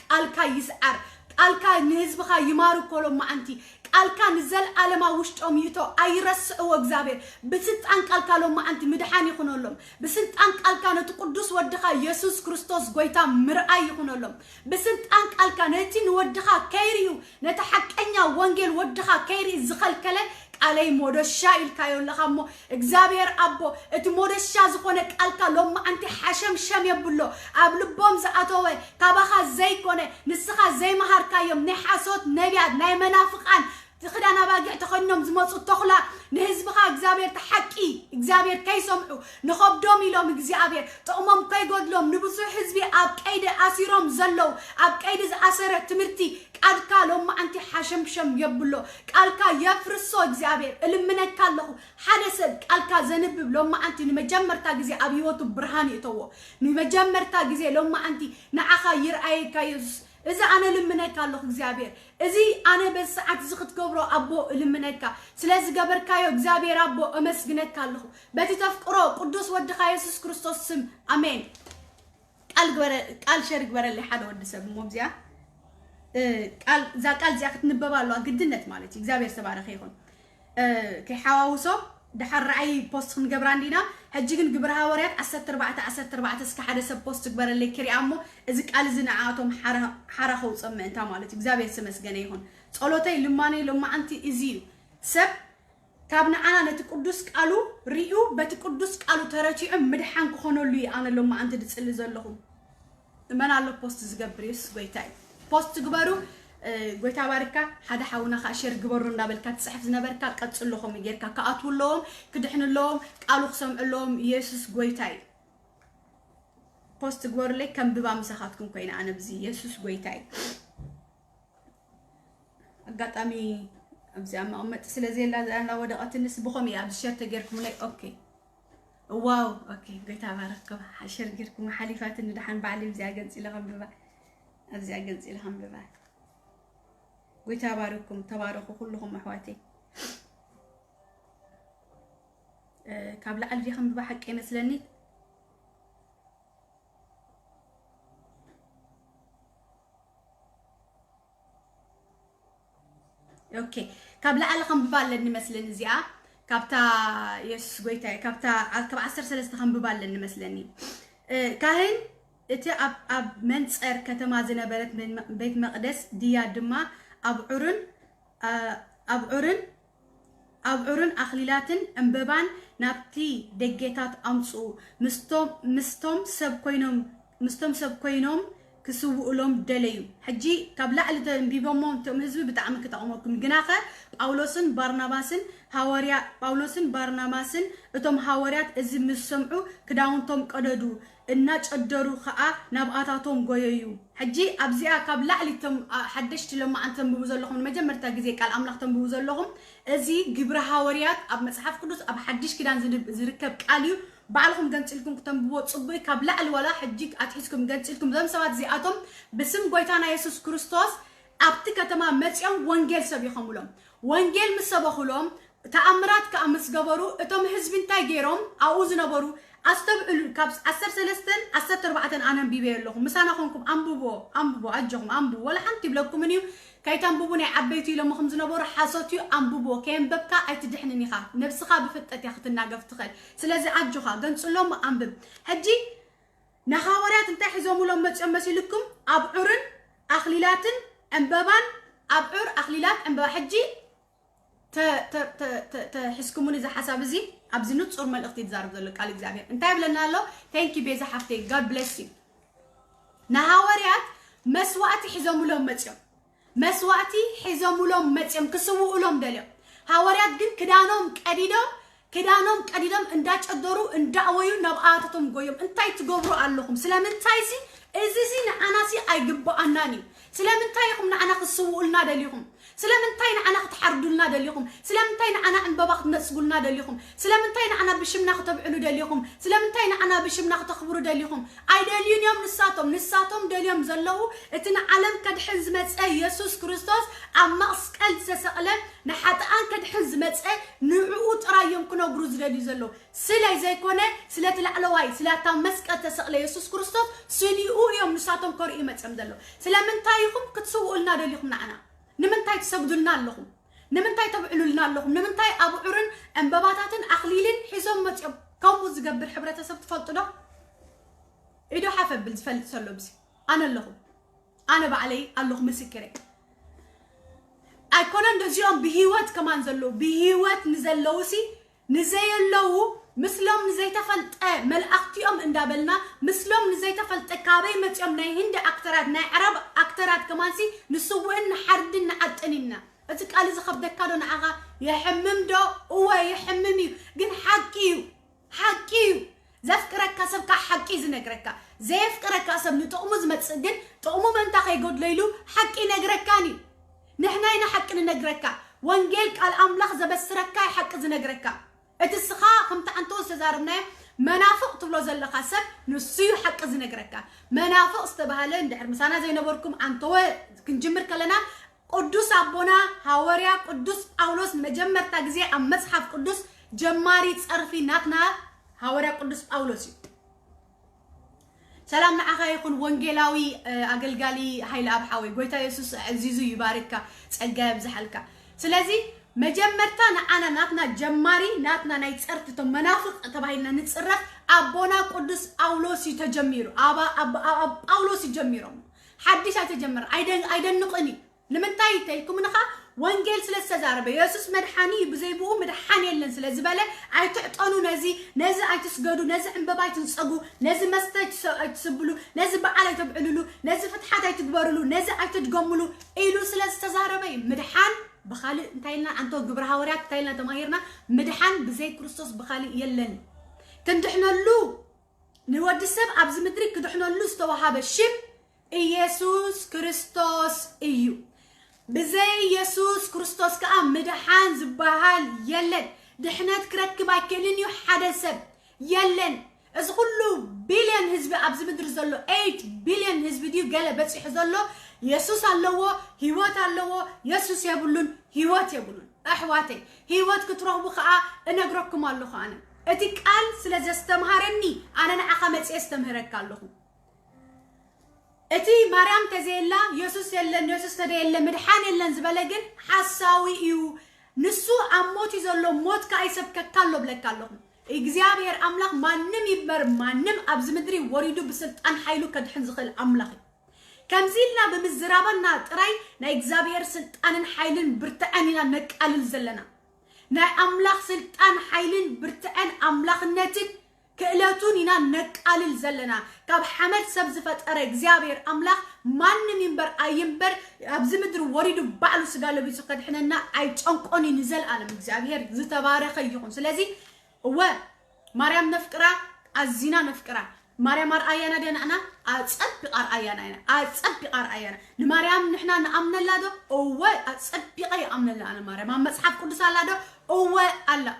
قالك يسعر قالك نهزبخا يمارو كولو ما أنتي قالك نزل علما وشتهم يتو أيرسعوا إغزابير بسنتان قالك لهم ما أنتي مدحان يخونوا لهم بسنتان قالك نتقدس ودخا يسوس كريستوس قويتا مرأي يخونوا لهم بسنتان قالك نتين ودخا كيريو نتحكينا وانجيل ودخا كيري زخل كله علي مودشا الكايو لخمو إغزابير أبو إت مودشا زخونك قالك لهم ما أنتي حشم شم يبلو أبلبوم زعتوه كابخا زي كونه نسخا زي مهار كايوم نحاسوت نبيات ناي منافقان تخدانا باقي تخنم زمصو تخلا نهزبخا إغزابير تحكي إغزابير كي سمعو نخب دومي لهم إغزابير تأمم كي قد لهم نبسو حزبي أب كيد أسيرهم زلو أب كيد أسير تمرتي قالكا لهم ما أنتي حشم شم يبلو قالكا يفرسو إغزابير إلمنك كالله حدثت قالكا زنبب لهم ما أنتي نمجمر تاقزي أبيوتو برهاني توو نمجمر تاقزي لهم ما أنتي نعخا يرأي كايوس إذا أنا لمنك الله إغزابير إذا أنا بس عكسخت كبرو أبو لمنك سلاز جبر كايو إغزابير أبو أمسجنك الله بتتفكروا قدوس ودخا يسوع كريستوس سم آمين قال شرق برا اللي حدا ود سب مو بزيا قال زي نببا له قدنت مالتي إغزابير تبارك يكون كي حواوسو دحر رأي بوست نجبر عندنا هجيجن جبرها وريات عسر تربعة سك حدا سب بوست جبر اللي كري عمو إذا قال زنعاتهم حرا خوص أم أنت مالتي إغزابير سمس جنيهون صلوتي لما أنت إزيو سب كابنا أنا نتقدس قالوا ريو بتقدس قالوا ترى مدحان كخونوا لي أنا لما أنت تسأل زلهم من على بوست زجبريس ويتاي بوست جبرو قويتا باركا حدا حاونا خاشير قبرو نابلكا تسحف زنابركا قدسل لهم يجيركا كأطول لهم كدحن لهم قالوا خصم لهم يسوس قويتاي بوست قبر لك كم ببا مساخاتكم كوينا أنا بزي يسوس قويتاي قطامي أبزي أما أمت سلازي أنا ودقات الناس بخمي أبزي شرط جيركم لي أوكي واو أوكي قويتا باركا حاشير جيركم حليفات الندحن بعلي بزي أجنسي لهم ببا أبزي أجنسي لهم ببا ويتبارككم تباركوا كلهم أخواتي قبل ألفي خم بحق مثلني أوكي قبل ألفي خم ببالني مثلني زيا كابتا يس قويتا كابتا كاب 10 سلسلة خم ببالني مثلني كاهن إتي أب منصر كتما زنبرت من بيت مقدس ديا دما أبعرن أخليلاتن أمببان نبتي دقيتات أمسو مستم سب كوينوم كسو لهم دليو حجي قبل على بيبومون تم حزب بتعمل كتعمركم جناخه باولوسن بارناباسن هاوريا باولوسن بارناباسن اتم هاوريات از مسمعو كداونتم قددو الناج قدرو خا نباتاتهم غييو حجي ابزيا قبل على تم حدشت لما انتم بوزلهم مجمرتا غزي قال املاختم بوزلهم ازي غبر هاوريات اب مصحف قدس اب حدش كدان زركب قاليو بعلهم جنتلكم كتنبو صبي قبل الولا حجيك اتحسكم جنتلكم زم سبات زياتهم بسم غويتانا يسوع كريستوس ابتي كتما مصيام وانجيل سبيخمولم وانجيل مسبخولم تأمرات كأمس جبرو اتم حزبين تاجيرهم أوز نبرو أستبعلوا كابس 10 أنا بيبيع لهم مسانا خونكم أمبوبو أجهم أمبو ولا حنتي بلوكم منيو كي تنبوبوني عبيتي لما خمس نبور حاسوتيو أمبوبو كين ببكا أتدحنني خا نفسخا بفتت ياخت الناقة فتخل سلازي أجوخا قنص لهم أمبب هجي نخاوريات انتا حزومو لهم متشمسي لكم أبعرن أخليلاتن أمبابان أبعر أخليلات أمبابا حجي تحسكموني إذا حساب زي أبزي نتصور من الاختي تزارب ذلك قال إكزابير انتهي بلنا له thank you بيزا حفتي God bless you نهاوريات مسواتي حزومو لهم متيم مسواتي حزومو لهم متيم كسوو لهم دليم هاوريات جن كدانهم قديدم انداج أدورو اندعويو نبعاتهم قويم انتاي تقبرو اللهم سلام انتايسي إزيزي نعناسي أيقبو أناني سلام انتايكم نعنا خسوو لنا دليهم ስለምንታይ ንዓና ክትሓርዱልና ደሊኹም ስለምንታይ ንዓና ዕንበባ ክትነጽጉልና ደሊኹም ስለምንታይ ንዓና ብሽምና ክትብዕሉ ደሊኹም ስለምንታይ ንዓና ብሽምና ክትኽብሩ ደሊኹም ኣይደልዩን እዮም ንሳቶም ደልዮም ዘለዉ እቲ ንዓለም ከድሕን ዝመጸ ኢየሱስ ክርስቶስ ኣብ መስቀል ዝተሰቕለ ንሓጥኣን ከድሕን ዝመጸ ንዕኡ ጥራዮም ክነብሩ ዝደልዩ ዘለዉ ስለይ ዘይኮነ ስለቲ ላዕለዋይ ስለታ መስቀል ተሰቕለ ኢየሱስ ክርስቶስ ስሊኡ እዮም ንሳቶም ከርእዩ መጽም ዘለዉ ስለምንታይ ኢኹም ክትስውኡልና ደሊኹም ንዓና ንምንታይ ትሰግዱልና ኣለኹም ንምንታይ ተብዕሉልና ኣለኹም ንምንታይ ኣብዑርን ዕንበባታትን ኣኽሊልን ሒዞም መጽኦም ከምኡ ዝገብር ሕብረተሰብ ትፈልጡ ዶ ኢዶ ሓፈብል ዝፈልጥ ዘሎ ብዚ ኣነ ኣለኹ ኣነ ባዕለይ ኣለኹ ምስክሬ ኣይኮነ እንደዚኦም ብሂወት ከማን ዘለዉ ብሂወት ንዘለውሲ ንዘየለዉ ምስሎም ንዘይተፈልጠ መልእኽቲኦም እንዳበልና ምስሎም ንዘይተፈልጠ ካበይ መጽኦም ናይ ህንዲ ኣክተራት ናይ ዓረብ ኣክተራት ከማንሲ ንስውዕን ንሓርድን ንዓጥንና እቲ ቃል ዝኸብደካ ዶ ንዓኻ የሕምም ዶ እወ የሕምም እዩ ግን ሓቂ እዩ ዘፍቅረካ ሰብካ ሓቂ ዝነግረካ ዘየፍቅረካ ሰብ ንጥቕሙ ዝመጽእ ግን ጥቕሙ መንታ ከይጎድለይሉ ሓቂ ነግረካኒ ንሕና ኢና ሓቂ ንነግረካ ወንጌል ቃል ኣምላኽ ዘበስረካ ሓቂ ዝነግረካ እቲ ስኻ ከምቲ ኣንተ ዝተዛረብናዮ መናፍቕ ትብሎ ዘለኻ ሰብ ንስዩ ሓቂ ዝነግረካ መናፍቕ ዝተባሃለ እንድሕር ምሳና ዘይነበርኩም ኣንተወ ክንጅምር ከለና ቅዱስ ኣቦና ሐዋርያ ቅዱስ ጳውሎስ መጀመርታ ግዜ ኣብ መጽሓፍ ቅዱስ ጀማሪ ጸርፊ ናትና ሐዋርያ ቅዱስ ጳውሎስ እዩ ሰላም ንዓኻ ይኹን ወንጌላዊ ኣገልጋሊ ሃይለ ኣብ ሓወይ ጎይታ ኢየሱስ ዕዚዙ ይባርካ ጸጋ ይብዛሓልካ ስለዚ መጀመርታ ንዓና ናትና ጀማሪ ናትና ናይ ጸርፍቶም መናፍቕ ተባሂልና ንጽረፍ ኣቦና ቅዱስ ጳውሎስ ተጀሚሩ ኣብ ጳውሎስ ጀሚሮም ሓዲስ ኣይተጀመረ ኣይደንቕኒ ንምንታይ ይተይኩም ንኻ ወንጌል ስለተዛረበ ኢየሱስ መድሓኒ ብዘይብኡ መድሓኒ የለን ስለዝበለ ኣይትዕጠኑ ነዚ ኣይትስገዱ ነዚ ዕንበባ ኣይትንጸጉ ነዚ መስተ ኣይትስብሉ ነዚ በዓል ኣይተብዕልሉ ነዚ ፍትሓት ኣይትግበርሉ ነዚ ኣይትድገምሉ ኢሉ ስለዝተዛረበ እዩ ምድሓን بخالي انتايلنا عنتو قبر هاوريات انتايلنا تماهيرنا مدحان بزي كريستوس بخالي يلن كندحنا اللو نود السب عبز مدري كدحنا اللو استوهاب الشب إيسوس كريستوس إيو بزي يسوس كريستوس كأم مدحان زبهال يلن دحنات كركبا كلينيو حدثب يلن إذا كله بليون حزب عبز مدري زلو 8 بليون حزب ديو قال بس يحزلو يسوس اللو هيوات اللو يسوس يبلون هيوات يبلون أحواتي هيوات كتروه بخاء أنا أقرأكم الله خانا أتيك قال سلازي استمهرني أنا أقامت استمهرك الله أتي مريم تزيلا يسوس يلن يسوس تديلا مدحان يلن زبالجن حساوي يو نسو أموتي زلو موت كايسب كالو بلك الله إجزابير أملاك ما نم يبر ما نم أبز مدري وريدو بسلطان حيلو كدحن زخل أملاك كم زيلنا بمزرابنا تراي نا إجزابير سلطان حيلن برتقاننا نكال الزلنا نا أملاك سلطان حيلن برتقان أملاك نتن كألاتوننا نكال الزلنا كاب حمد سبزفت أرى إجزابير أملاك ما نم يبر أيمبر أبز مدري وريدو بعلو سقالو بيسو كدحننا أي تشانقوني نزل أنا إجزابير زتبارك يخون سلازي و مريم نفكرة الزنا نفكرة مريم أرأينا دينا أنا أتصدق أرأينا أتصدق أرأينا لمريم نحنا نأمن الله ده أو أتصدق أي أمن الله أنا مريم ما مسحب قدس الله ده أو الله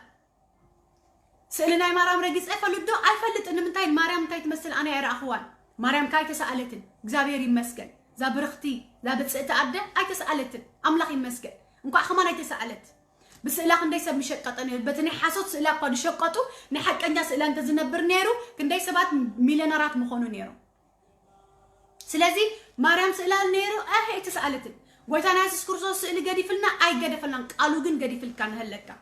سألنا مريم رجس أفلت ده أفلت إن منتين مريم تاي تمثل أنا يا أخوان مريم كاي تسألتن زابير يمسكن زابرختي زابت سأتعدى أي تسألتن أملاخ يمسكن نكو أخمان أي تسألت بس إلا كندي سب مشقط أنا بتني حاسوت إلا قد شقطو نحك الناس إلا أنت زنبر نيرو كندي سبات مليونيرات مخونو نيرو سلازي مريم سئلا نيرو هي تسألتن قلت أنا أساس كرسوس اللي قادي فلنا أي قادي فلنا قالوا جن قادي فل كان هلكا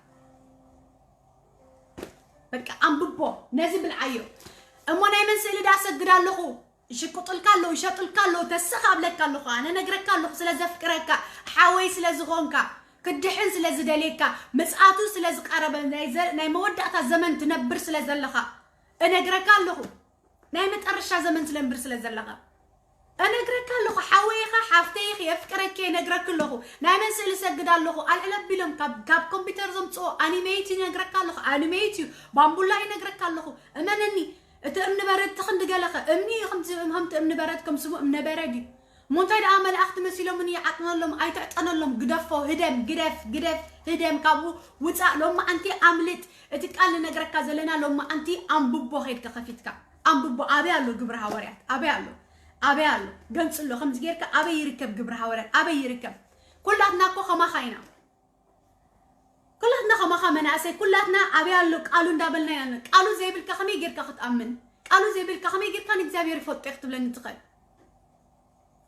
بك أم ببو نازل بالعيو أما نايمن سئلي دا سجد اللخو شقط الكالو شط الكالو تسخب لك اللخو أنا نقرأ كالو سلازي فكرك حاوي سلازي غونكا كدحن سلازي دليكا مسعاتو سلازي قرب ناي مودعتا زمن تنبر سلازي اللخا أنا قرأ اللخو ناي متقرشا زمن تنبر سلازي اللخا أنا قرأ اللخو حاويخا حافتيخي يفكرك نقرأ اللخو ناي من سلي سجد اللخو العلب بلهم كاب كمبيوتر زمتو أنيميتي نقرأ اللخو أنيميتي بامبولاي نقرأ اللخو أمانني أنت أمن برد تخند قالخا أمني خمت أمن بردكم سمو أمن بردي مونتاي عمل أخت مسيلهم مني عطنا لهم أي تعطنا لهم قدفوا هدم قدف هدم كابو وتسأل لهم أنتي عملت تتقال نجرك كذلنا لهم أنتي أمبوبو هيد كخفتك أمبوبو أبي الله جبر هوريات أبي الله جنس له خمس جيرك أبي يركب جبر هوريات أبي يركب كلنا كو خما خاينا كلنا خما خمنا أسي كلنا أبي الله قالوا دابلنا يعني قالوا زي بالكخمي جيرك خد أمن قالوا زي بالكخمي جيرك كان إجابير فوت يختب لنا تقل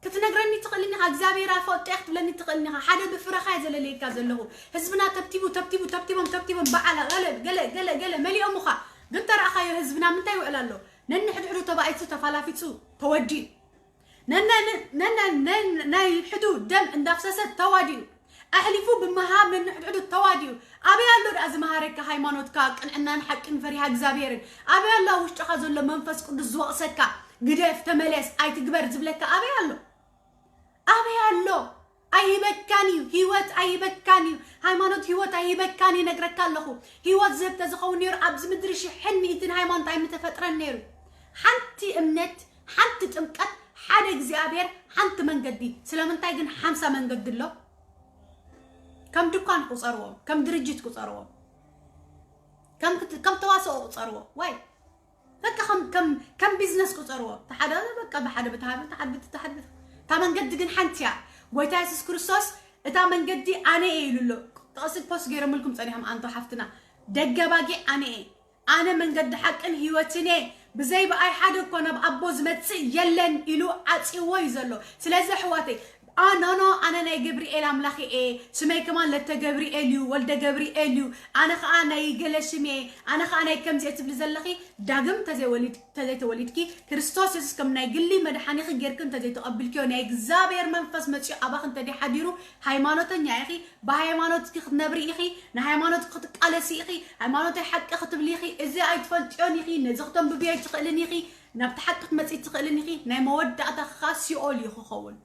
كتنقرني تقلني ها إجابير فوت يختب لنا تقلني ها حدا بفرخة زي اللي كذله حزبنا تبتيبو بعلا قال ملي أمخا قلت ترى أخايو حزبنا من تايو إلى له نن حدو تبعيتو تفلافيتو توجي نن حدود دم اندفسست تواديو أحلفوا بمهاب من حدود التواديو أبي الله أز مهارك هايمانوت كاك إن حق فريها إجابير أبي الله وش تخزن لمنفس كل الزواق سكا قديف تملس أي تكبر زبلك أبي الله أي بكانيو هيوت أي بكانيو هايمانوت هيوت أي بكاني نقرك الله هيوت زبت زخون نير أبز مدريش حني إتن هايمانوت أي متفترن نيرو حنتي أمنت حنتي تمكت حدا إجابير حنت من قدي سلام تايجن حمسة من قد الله كم دكان قصروه كم درجة قصروه كم تواصل قصروه واي فك كم بيزنس قصروه تحدى بقى بحدا تحدى تامن قد جن حنتيا ويتاسس كريستوس تامن قدي أنا إيه لولو قصد بوس غير ملكم صريحة أنتو حفتنا دقة باقي أنا من قد حق إن هيوتني بزي بأي حدا كنا بأبوز متسي يلن إلو عطي ويزلو سلازة حواتي أنا ناي جبريل أملاخي إيه سمي كمان لتا جبريليو ولدا جبريليو أنا خانا يجلشمي أنا خانا يكم زي تبلي زلخي داقم تزي توليدكي كريستوس يسوس كم ناي قلي مدحاني خي جيركن تزي تقبلكيو ناي زابير منفس متشي أباخ انت دي حديرو هايمانوتا نياخي بهايمانوتكي خد نبري إخي نهايمانوتك خد قلسي إخي هايمانوتا حق خد بليخي إزي أي تفلتيون إخي نزغتن ببيع تقلني إخي نبتحقق متسي تقلني إخي ناي مودة خاصي أولي خون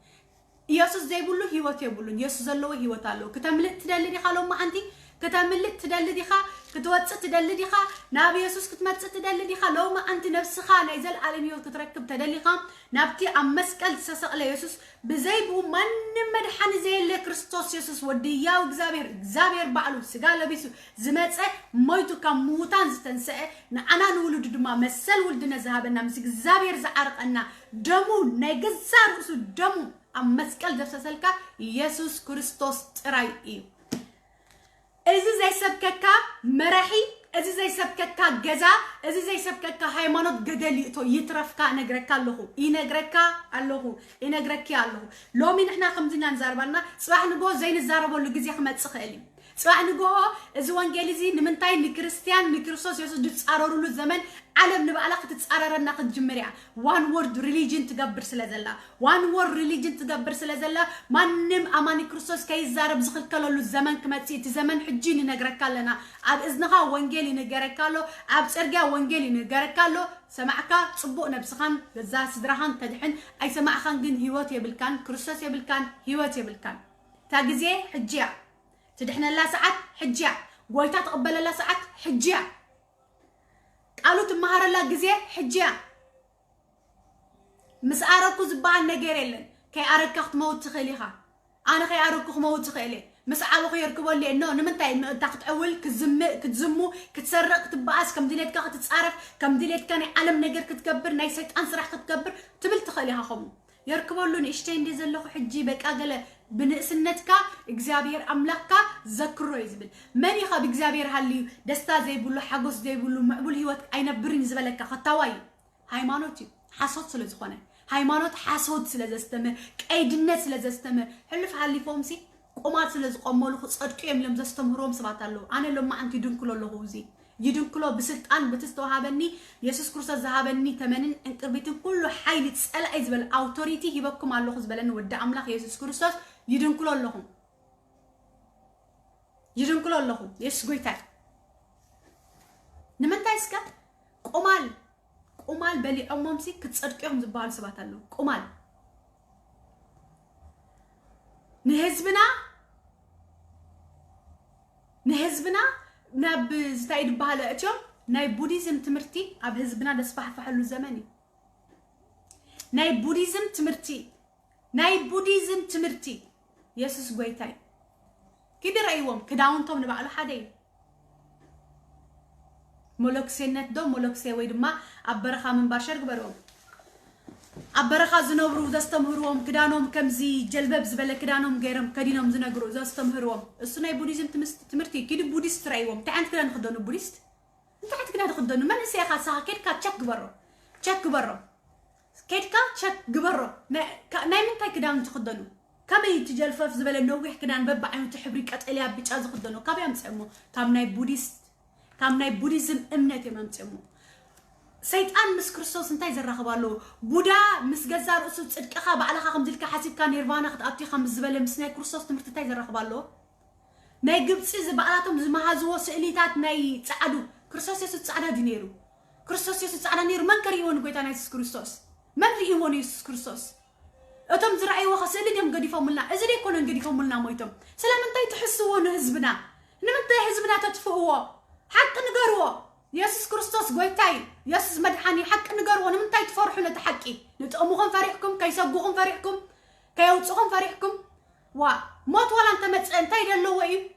يسوع زي بقوله هيوت يقولون يسوع زلوا هيوت علو كتملت تدلدي خالو ما عندي كتملت تدلدي خا كتوصل تدلدي خا نبي يسوع كتمت تدلدي خالو ما أنت نفس خا نيزل عالم يوت كتركب تدلدي خا نبتي أمسك السسق ليسوع بزي بو من مدحن زي اللي كريستوس يسوع وديا وإجابير بعلو سجال بيسو زمات ميتو كموتان زتنسى أنا نولد دما مسل ولدنا ذهبنا مسك إجابير زعرق أنا دمو نجزار وسو دمو أمسكال درس سلكا يسوع كريستوس تراي إذا زي سبككا مرحي إذا زي سبككا جزا إذا زي سبككا هايمانوت جدلي تو يترفكا نجركا له ينجركا الله ينجركي الله لو من إحنا خمسين نزاربنا صباح نجوا زين الزاربو اللي جزي خمات سخالي صباح نجوا إذا وانجيليزي نمنتاي نكريستيان نكريستوس يسوع تسعرروا له الزمن عالم نبقى علاقة تسعرر الناقد جمريع one word religion تقبر سلازلا one word religion تقبر سلازلا ما نم أماني كريستوس كي زارب زخل كله الزمن كما تيجي زمن حجيني نجرك لنا عب إذنها وانجيلي نجرك له عب سرجع وانجيلي نجرك له سمعك صبونا بسخان جزاء صدرهان تدحن أي سمع خان جن هيوت يبلكان كريستوس يبلكان هيوت يبلكان تاجزيه حجيع تدحنا الله ساعات حجيع ويتا تقبل الله ساعات حجيع قالوا تمهر الله جزيه حجيا مس أركو زبان نجارلن كي أركخت موت تخليها أنا كي أركخ موت تخلي مس عالو يركبوا لي إنه نمنتاي تاخد أول كتزمو كتسرق تبعاس كم ديلت كاخد تتعرف كم ديلت كان علم نجار كتكبر نايسيت أنصرح كتكبر تبل تخليها خمو يركبوا لون إشتين دي زلخ حجي بك أجله بنقسنتك إجابير أملاكك ذكروا يزبل من يخاب إجابير هاللي دستا زي بقوله حجوس زي بقوله مقبول هيوت أين برين زبالك خطاوي هايمانوتي حاسوت سلزخانة هايمانوت حاسوت سلزستمر كأيد الناس سلزستمر حلف هاللي فهمسي قمات سلزقملو خصدق يملم زستمرهم سباتالو أنا لما أنت دنكلو لهوزي يدنكلو بسلطان بتستوهابني يسوع كريستوس ذهبني تمنن انقربيتن كله حيل تسأل أيزبل أوتوريتي هيبكم على لغز بلن ودع أملاك يسوع كريستوس يدنكلو لهم يسوع قيتار نمنتا يسكا قمال بلي أمامسي كتصدقهم زبال سباتالو قمال نهزبنا ناب زتايد بحاله أتيوم ناي بوديزم تمرتي أب هزبنا دسبح فحلو زماني ناي بوديزم تمرتي ناي بوديزم تمرتي يسوس غويتاي كده رأيهم كداونتهم نبعلو حدين مولوكسينت دو مولوكسي ويدما أبرخا من باشر قبرهم أبرخا زنوبرو زستمهروهم كدانهم كمزي جلبب زبالة كدانهم غيرهم كدينهم زنقرو زستمهروهم السنة بوديزم تمرتي كده بوديست رأيهم تعال كده نخدونو بوديست تعال كده نخدونو ما نسي خاصها كده تشك قبرو تشك قبرو كيدكا تشك قبرو ناي من تاي كدان تخدونو كما يتجلفف زبالة نوح كدان ببعين تحبري كاتليها بيتشاز خدونو كابي أمسعمو كام ناي بوديست كام ناي بوديزم امنتي مامسعمو سيطان مس كريستوس انتاي زرخبالو بودا مس غزا رؤسو صدقخا بعلخا خمزلكا حسيبكا نيرفانا خطابتي خمس زبالة مس ناي كريستوس تمرت انتاي زرخبالو ناي قبصي زبالاتهم زمهازو سئليتات ناي تصعدو كريستوس يسو تصعدا دينيرو كريستوس يسو تصعدا نيرو من كريون قويتا نايس كريستوس من ريون يسوس كريستوس اتم زرعي وخسلين يم قديفو ملنا اذا لي يكونن قديفو ملنا مويتم سلام انتي تحسوون حزبنا نمنتي حزبنا تطفئوا حق نقروا يسوس كريستوس قويتاي يسوس مدحاني حق نقروا نمنتي تفرحوا نتحقي نتأموكم فريحكم كيسبوكم فريحكم كيوصوكم فريحكم موت ولا انت انتي دلو وي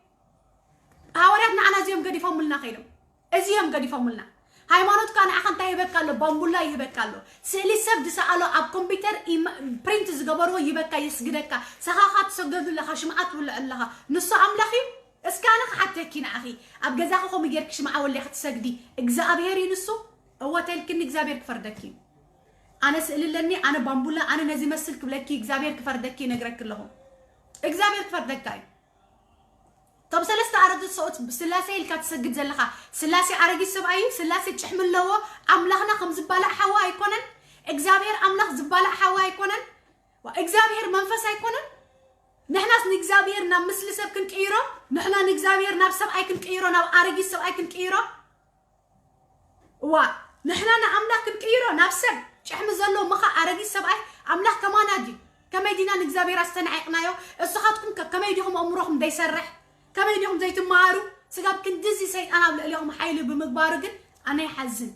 هاورياتنا انا زيهم قديفو ملنا خيرم ازيهم قديفو ملنا هايمانوت كان أخن تاي يبكالو بامبولا يبكالو سيلي سب دسالو أب كمبيوتر برينت زغبرو يبكا يسجدكا سخاخات سجد لها شمعات ولا لها نص أملاخي اسكانك حتى كين أخي أب جزاخو خو ميجرك شمعة ولا حتسجدي إجزابيري نصو هو تلكن إجزابير كفردكي أنا سأل لني أنا بامبولا أنا نزي مسلك بلاكي إجزابير كفردكي نجرك لهم إجزابير كفردكاي طب سلسة عرض الصوت سلاسة اللي كانت تسجد زلخا سلاسة عرقي السبعين سلاسة تحمل لوا أملاخنا خمس زبالة حوا يكونن إجزابير أملاخ زبالة حوا يكونن وإجزابير منفس يكونن نحنا نجزابير نام مثل سب كن كيرو نحنا نجزابير ناب سبعي كن كيرو ناب عرقي السبعي كن كيرو نحنا أملاخ كن كيرو ناب سب تحمل زلوا مخا عرقي السبعي أملاخ كمان نادي كما يدينا نجزابير استنعقنايو الصخاتكم كما يديهم أمرهم دا يسرح كما يديهم زي تمارو سقاب كندزي سيد أنا بلقيهم حيلو بمقبارو قل أنا يحزن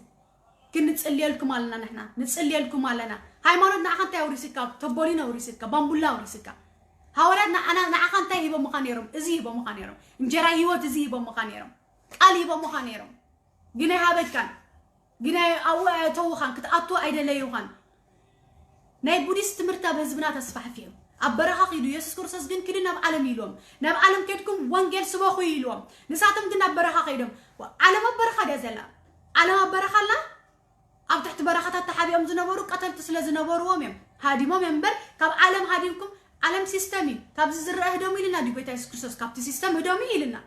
كن نتسألي لكم علينا نحنا نتسألي لكم علينا هاي مرضنا عخان تاي وريسكا تبولينا وريسكا بامبولا وريسكا هاولادنا أنا عخان تاي هبا مخانيرهم إزي هبا مخانيرهم انجرا هيوت إزي هبا مخانيرهم قال هبا مخانيرهم جينا هابت كان جينا أو توخان كتأتو أيدا ليوخان ناي بوديست مرتا بهزبنا تسفح فيهم أبرها قيدو يسوس كريستوس جن كلنا بعالم يلوم نب عالم كدكم وانجيل سباخو يلوم نساتم جن أبرها قيدهم وعالم أبرها ده زلا عالم أبرها لا أب تحت بركات التحابي أم زنبورو قتل تسلا زنبورو وميم هادي ما ممبر كاب عالم هاديكم عالم سيستمي كاب زرع هدومي لنا دي بيت يسوس كريستوس كاب سيستم هدومي لنا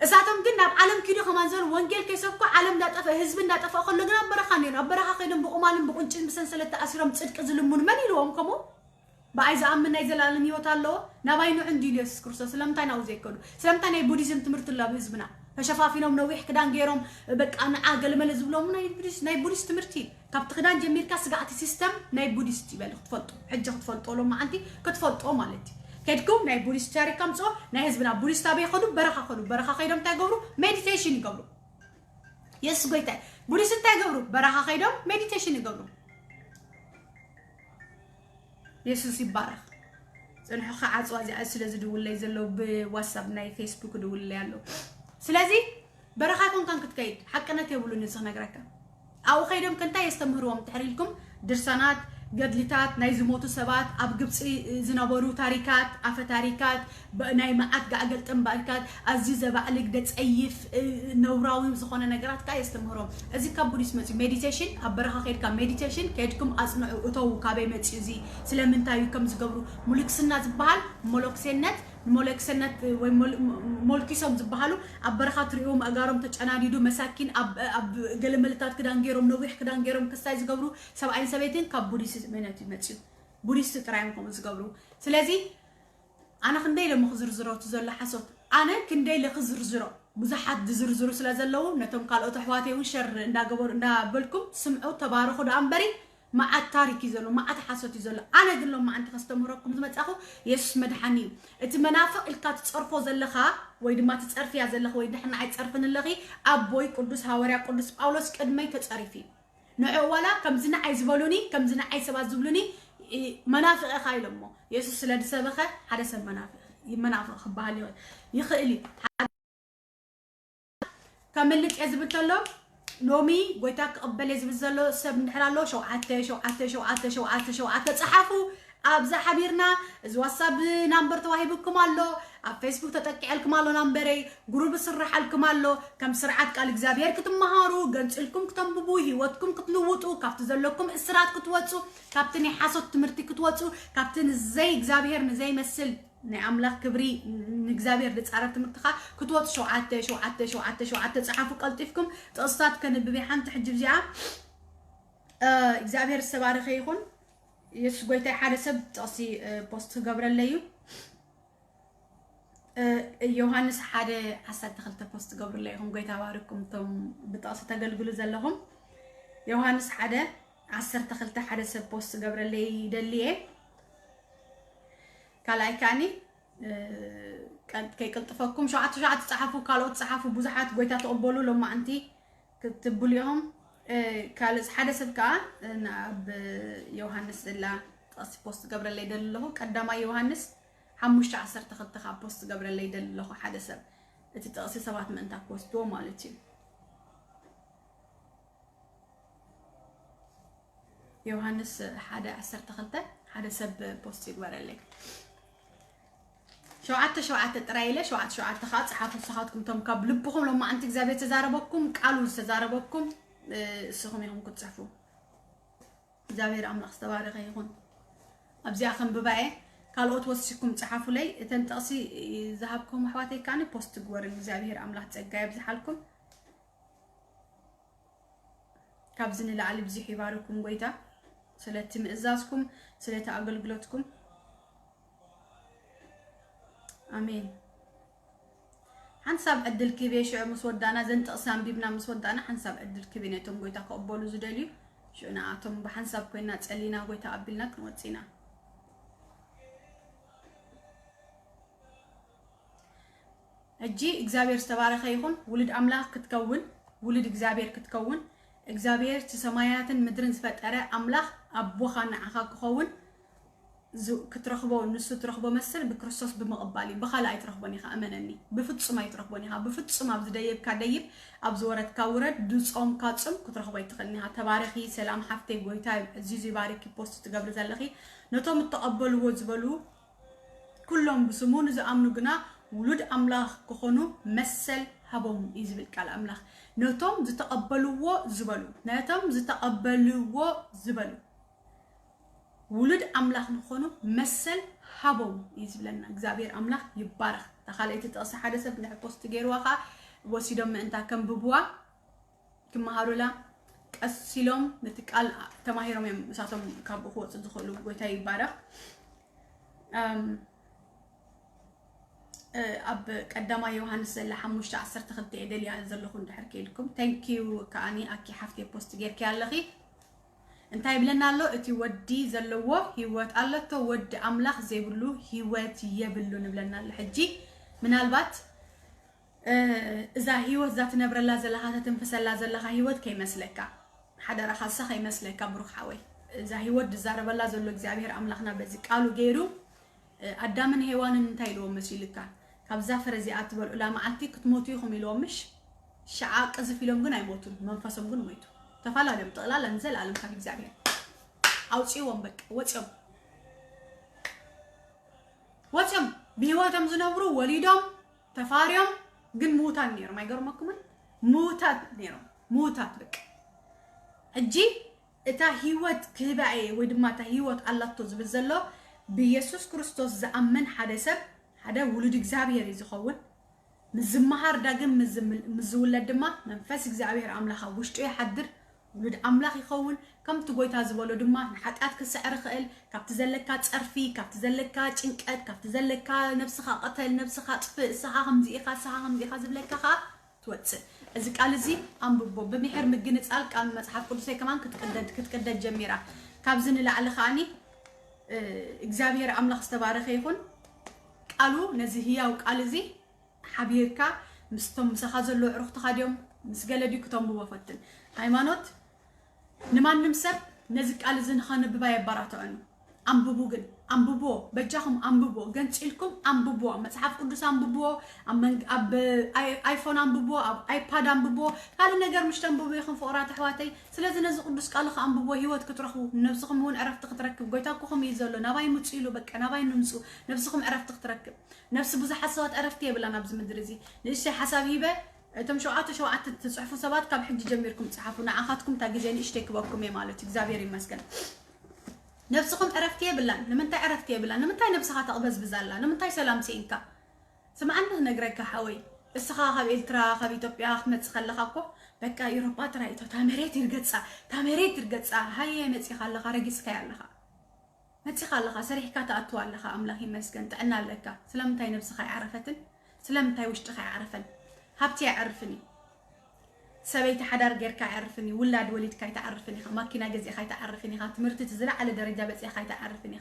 نساتم جن بعالم كيدو كمان زل وانجيل كيسوكو عالم ده تفا حزب ده تفا خلنا أبرها نير أبرها قيدهم بقمالهم بقنشن بسنسلة تأثيرهم تصدق زلمون من يلوم كمو بعايز أمن نايزل العالم يوتالو نباينو عندي يسوس كريستوس سلامتنا وزيكونو سلامتنا بوديزم تمرت الله بحزبنا فشفافينا منويح كدان غيرهم بك أنا عاقل ملز بلوم ناي بوديست تمرتين كاب تخدان جميل كاس قاعتي سيستم ناي بوديست يبل تفلطو حجه تفلطو لو ما عندي كتفلطو مالتي كدكم ناي بوديست تاري كامصو ناي حزبنا بوديست تابي خدو برخه خيدم تاغورو مديتيشن يغبرو يس غويتا بوديست تاغورو برخه خيدم مديتيشن يغبرو يسوس يبارك صنحو خاص وازي اسلازي دول لي زلو بواتساب ناي فيسبوك دول لي يالو سلازي برخاكم كان كتكيد حقنا تيبلو نسخ نغركا او خيدم كنتا يستمهروم تحريلكم درسانات قدلتات ناي زموتو سبات اب قبصي زنبرو تاريخات اف تاريخات ناي معات قاقل تنبالكات ازيزه بعلك دتصيف نوراوي زخونه نغرات كا يستمهروم ازي كابوديس متي مديتيشن ابرخا خيد كا مديتيشن كيدكم اصنعو اتو كابي متي زي سلامنتايو كم زغبرو ملكسنا زبال ملكسنت مولكسنت ወይ ሞልኪሶም ዝባሃሉ ኣብ በረኻ ትሪኦም ኣጋሮም ተጨናዲዱ መሳኪን ኣብ ገለመልታት ክዳን ገይሮም ነዊሕ ክዳን ገይሮም ክስታይ ዝገብሩ ሰብኣይን ሰበይትን ካብ ቡዲስት መነት ይመጽኡ ቡዲስት ጥራይም ከም ዝገብሩ ስለዚ ኣነ ክንደይ ደሞ ክዝርዝሮት ዘሎ ሓሶት ኣነ ክንደይ ለክዝርዝሮ ብዙሓት ዝዝርዝሩ ስለ ዘለው ነቶም ካልኦት ኣሕዋተይ እውን ሸር እንዳገበሩ እንዳበልኩም ስምዑ ተባረኹ ዳንበሪ معات تاريخي زلوا معات حاسوتي زلوا أنا أقول لهم ما أنت خستمركم زي ما تأخذ يسوع مدحني أنت منافق الكات تصرفوا زلخا ويد ما تتصرفي يا زلخ ويد إحنا عايز تصرفن اللغي أبوي قدوس هاوريا قدوس باولوس قد ما يتصرفي نوع ولا كم زنا عايز بولوني كم زنا عايز سباز زبلوني منافق خايلمو يسوع سلاد سبخه حدا سب منافق خبالي يخيلي كملت يزبطلو لومي ويتاك قبل يزبزلو سب نحرالو شوعته صحافو ابزا حبيرنا از واتساب نمبر تواهبكم الله اب فيسبوك تتقعلكم الله نمبري جروب سرحلكم الله كم سرعات قال اغزابير كتمهارو غنصلكم كتنببو هيوتكم كتلوطو كابت زلكم اسرات كتوصو كابتني حاسوت تمرتي كتوصو كابتن زي اغزابير زي مسل نعملك كبري نغزابير لصارت تمرتخا كتوط شوعته صحافو قلطفكم تقصات كنببي حنت حجب زيا اغزابير السبارخ يكون يس قويتي حدا سب تقصي بوست قبرليو يوحنس حدا حسد دخلت بوست قبرليهم قويتا باركم توم بتقصي تقلقلو زلهم يوحنس حدا عسر دخلت حدا سب بوست قبرلي دليه كالاي كاني كي قلطفكم شوعات تصحفوا كالوت تصحفوا بزحات قويتا تقبلوا لما انتي كتبوا ليهم كالز حدا سبكا ناب يوحنس لا قص بوست قبر اللي دلله قدما يوحنس 15 تخطخ بوست قبر اللي دلله حدا سب انت تقصي 7 من انت بوستو مالتي يوحنس حدا 10 تخطه حدا سب بوست قبر اللي شوعات ترايله شوعات خاص صحافو صحاتكم تم كبلبكم لما انت اغزابير تزاربكم قالوا تزاربكم سخم يهم كتصحفوا زابير أملاخ استبارك يكون أبزي أخم بباعي قالوا توصيكم تصحفوا لي تنتقصي ذهبكم حواتي كاني بوست جوار زابير أملاخ تسجاي بزي حالكم كابزن العلي بزي حباركم قويتا سلات مئزازكم سلات أقلقلتكم آمين حنساب عدل كبير شو مسودانا زنت أقسام بيبنا مسودانا حنساب عدل كبير نتوم قويتا كقبولو زدليو شو نعاتهم بحنساب كوينا تسألينا قويتا قبلنا كنوتسينا اجي اغزابير استبارخ يكون ولد أملاك كتكون ولد اغزابير كتكون اغزابير تسماياتن مدرن زفطره أملاك أبوخا نعخا كخون كترخبو نسو ترخبو مسل بكريستوس بمقبالي بخلا يترخبوني خا امنني بفصم يترخبوني ها بفصم ابز ديب كديب ابز ورد كورد دوصوم كاصم كترخبو يتخلني ها تبارخي سلام حفتي غويتا زيزي باركي بوست تقبل زلخي نتوم تقبلوا وزبلوا كلهم بسمون زامنو غنا ولد املاح كخونو مسل هبوم يزبل قال املاح نتوم زتقبلوا زبلوا نتوم زتقبلوا زبلوا ولد أملاخ نخونو مسل حبوم يزبلنا إغزابير أملاخ يبارخ تخاليتي تقصي حدثة بنحب بوست جيروها وسيدهم من انتا كم ببوا كما هارولا قسيلهم نتقال تماهيرهم مساتهم كابوخو تدخلوا ويتا يبارخ أب قدما يوحنس لا 15 تخلتي إدل يعزلكم دحركي لكم ثانك يو كاني أكي حفتي بوست جير كيالخي انتي بلنا له اتي ودي زلوه هيوت قالته ود املاح زيبلو هيوت يبلو نبلنا الحجي من البات اذا هيوت ذات نبر لا زلها تنفسل لا زلها هيوت كي مسلكا حدا راح خاصه مسلكا بروح حوي اذا هيوت زارب لا زلو እግዚአብሔር املاحنا بزي قالو غيرو ادمن هيوانن انتي لو مسيلكا كابزا فرزي اتبل لا معلتي كتموتو يخم يلومش شعاق زفيلهم غن ايموتون منفسهم غن مويتو تفعلوا لهم طلال نزل على مكان እግዚአብሔር አውጪውም በቃ ወጭም ቢወተም ዝነብሩ ወሊዶም ተፋሪዮም ግን ሞታን ነር ማይገርመኩም ሞታት ነር ሞታት በቃ እጂ እታ ህይወት ክባኤ ወድማታ ህይወት አላቶ ዝብዘሎ በኢየሱስ ክርስቶስ ዘአመን ሓደ ሰብ ሓደ ውሉድ እግዚአብሔር ይዝኸውን ምዝማሃር ዳግም ምዝውለድ ድማ መንፈስ እግዚአብሔር አምላኻ ውሽጡ ይሐድር ولد أملاخ يخون كم تقولي زبالو دما حتى كسعر خيل كابت زلكا تصرفي كابت زلكا تشنكات كابت زلكا نفسها قتل نفسها طفئ ساعة هم زيخا زبلكا خا توتس إذا قال زي أم بمحر مجنت سأل قال مصحف قدسي كمان كتقدد جميرة كابزن لعل خاني إغزابير أملاخ استبارخ يكون قالوا نزهيا وقال زي حبيركا مستم مسخازلو عرخت خاديوم مسجلدي كتم بوفتن هايمانوت نمان نمسب نزك على زن خان بباي براتو عنو أنببوغن أنببو بجاهم أنببو جنتيلكم أنببو مصحف قدس أنببو أب آيفون أنببو أب آيباد أنببو قال نجار مش تنببو يخن فقرات حواتي سلازم نزق قدس قال خ أنببو هيوت كترخو نفسكم هون عرفت تركب قويتاكم يزلو نباي متشيلو بك نباي نمسو نفسكم عرفت تركب نفس بوز حسوات عرفتي بلا نبز مدرزي ليش حسابي به تم شوعات تصحفوا سبات كاب حج جميركم تصحفوا نعاخاتكم تاجزين اشتك بكم يا مالتي اغزابير يمسكن نفسكم عرفتي بلا لمن تاي عرفتي بلا لمن تاي نفسها تقبز بزالا لمن تاي سلامتي انك سمعنا نغرك حوي اسخا خب الترا خب ايثيوبيا خمت خلخاكو بقى اوروبا ترايتو تامريت يرغصا هاي مصي خلخا رغيسكا يالخا مصي خلخا سريحكا تاتوالخا املاخي مسكن تعنا لك سلامتاي نفسها عرفتن سلامتاي وشتخا عرفن هبتي يعرفني سبيت حدار غيرك يعرفني ولاد وليدك يتعرفني ماكينه غزي خاي تعرفني تمرت تزرع على درجه بصي خاي تعرفني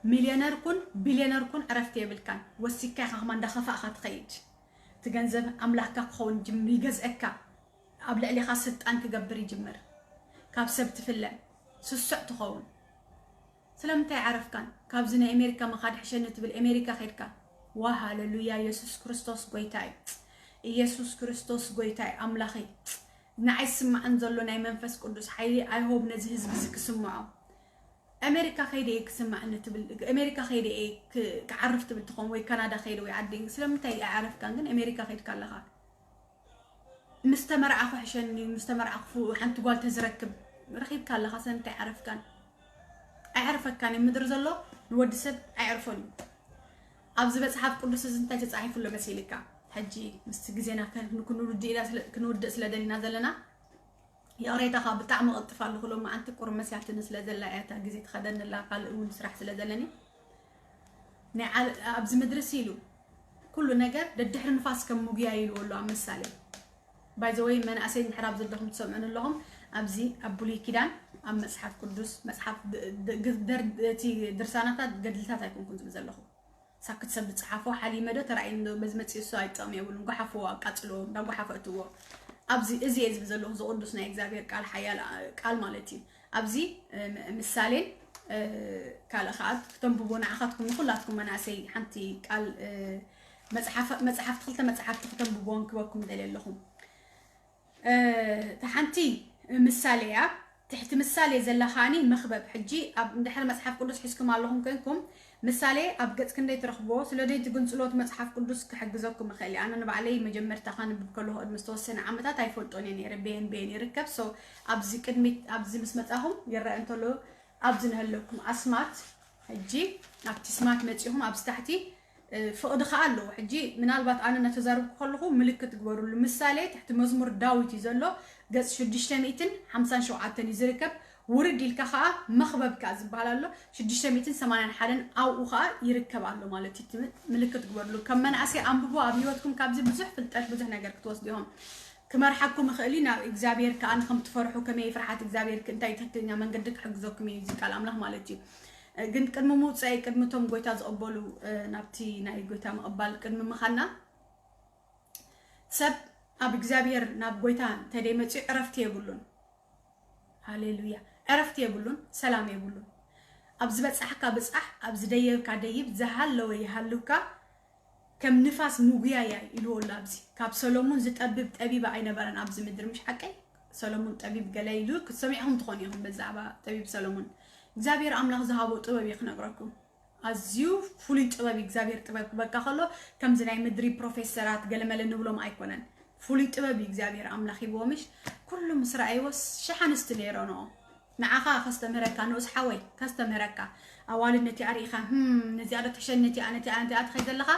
مليونير كون بليونير كون عرفتي بالكان وسيكا خما اندخفا خاطخيد تجنزب املاحك خون جم يغزك ابلع لي خاصت انك غبر يجمر كاب سبت فلان سسع تخون سلامتي عرف كان كاب زنا امريكا ما خاد حشنت بالامريكا خيركا وهاللويا يسوع كريستوس غويتاي يسوع كريستوس غويتاي املاخي نعي سمع انزلو ناي منفس قدوس حيلي اي هوب نزي حزب زك سمعو امريكا خيدي كسمع ان تبل امريكا خيدي كعرفت بالتخون وي كندا خيدي وي عدين سلامتي اعرف كان امريكا خيد كلها مستمر اخو حشني مستمر اخو حنت قال تزركب رخيب كلها سنتي عرف كان اعرفك كان مدر زلو نود سب اعرفوني ابز بصحاب قدوس انت تصحيفو لمسيلكا حجي مستغزينا كنود سلدلنا زلنا يا ريتها بتعم اطفال كلهم ما انت قرمس ياتن سلازلاياتا غزي تخدن لا قال اون سرح سلازلني نعال ابز مدرسيلو كل ነገር ددحر نفاس كم مغيا يلولو امثالي باي ذا واي من اسين حراب زلهم تسمعن لهم ابزي ابولي كيدان ام مصحف قدوس مصحف درتي درسانات قدلتات يكون كنت زلهم ساكت سب تصحفو حالي مدو تراي انه بزمصي سو ايطم يبلو غحفو اقاصلو دغ حفتو ابزي ازي بزلو زقدسنا اغزابير قال حيال قال مالتي ابزي مثالين كالخات تنببونا عخاتكم كلاتكم مناسي حنتي قال مصحف خلته مصحف تنببون كبكم دليلهم تحنتي مثاليا تحت مثالي زلخاني مخبب حجي اب ندحر مصحف قدوس حسكم اللهم كنكم مثالي اب قص كندي ترخبو سلودي تقنصلوت مصحف قدوس كحجزكم خلي انا نبعلي مجمر تخان بكله قد مستوسن عمتات ايفولطوني ني ربين بين يركب سو ابزي قدمي ابزي مسمطاهم يرا انتلو ابزن هلكم اسمات حجي ابتي سمات مصيهم ابز تحتي فقد خالو حجي منالبات انا نتزارب كلكم ملكت تغبروا المثالي تحت مزمور داوود يزلو قص 657 يزركب ورد الكخا مخبب كاز بالالو 681 او خا يركبالو مالتي ملكت تغبرلو كمن اسي انببو ابيوتكم كابزي بزح فلطات بزح نجر كتوسديهم كمرحكم خلينا اغزابير كان خم تفرحوا كما يفرحات اغزابير كنتاي تحتنيا منقدك حجزكم يزي قال املاح مالتي ግን ቅድም ሙጻይ ቅድምቶም ጎይታ ዝቀበሉ ናብቲ ናይ ጎይታ መቀበል ቅድም መخنا ሰብ ኣብ እግዚአብሔር ናብ ጎይታ ተደመጽ ዕረፍት ይብሉን ሃሌሉያ ዕረፍት ይብሉን ሰላም ይብሉን ኣብ ዝበጽሐካ በጽሕ ኣብ ዝደየብካ ደይብ ዘሃለው ይሃሉካ ከም ንፋስ ሙግያ ይልወላ ኣብዚ ካብ ሰሎሞን ዝጠብብ ጠቢብ ኣይነበረን ኣብዚ ምድር ምሽ ሓቀይ ሰሎሞን ጠቢብ ገለይሉ ክሰሚዕሁም ትኾን ይኹም በዛዕባ ጠቢብ ሰሎሞን እግዚአብሔር አምላክ ዘሃቦ ጥበብ ይخنግረኩም አዝዩ ፉሊ ጥበብ እግዚአብሔር ጥበብ በቃ خلو ከም ዝናይ ምድሪ ፕሮፌሰራት ገለመለ ንብሎም አይኮነን ፉሊ ጥበብ እግዚአብሔር አምላክ ይቦምሽ ኩሉም እስራኤልስ ሸሓንስት ነይሮኖ ንዓኻ ከስተምህረካ ንስ ሓወይ ከስተምህረካ ኣዋልነቲ አሪኻ ነዚያለ ተሸነቲ ኣነቲ ኣትኸይዘለኻ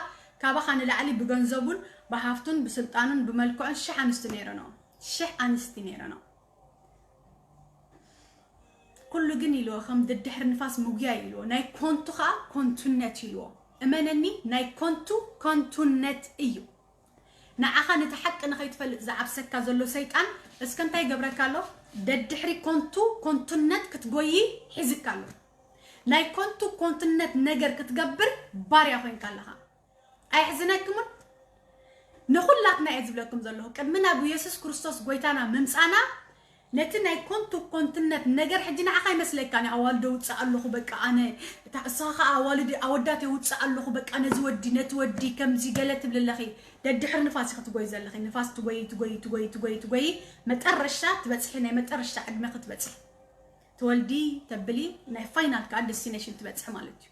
ካባኻ ንላዕሊ ብገንዘቡን በሃፍቱን በስልጣኑን በመልክዑን ሸሓንስት ነይሮኖ ሸሓንስት ነይሮኖ كل جني لو خم ددحر نفاس مجيء لو ناي كونتو خا كونتونت لو امنني ناي كونتونت ايو نعخا نتحق ان خيت فل زعب سكا زلو سيطان اسكنتاي غبركالو ددحري كونتونت كتغوي حزكالو ناي كونتونت نجر كتغبر باريا خوين كالها اي حزنكم نخلاتنا يعذب لكم زلو قدمنا ابو يسوع كريستوس غويتانا ممصانا نتنا كنتنت نجر حدنا عخاي مسلك أنا أوالده وتسأله بك أنا تأسخ أوالدي أوداته وتسأله بك أنا زودي نتودي كم زي قالت بالله دحر نفاسي تقوي زلخي نفاس تقوي ما تقرشات بس حين ما تقرش عد ما بتصح تولدي تبلي نا فاينال كاد ديستنيشن تبصح مالتي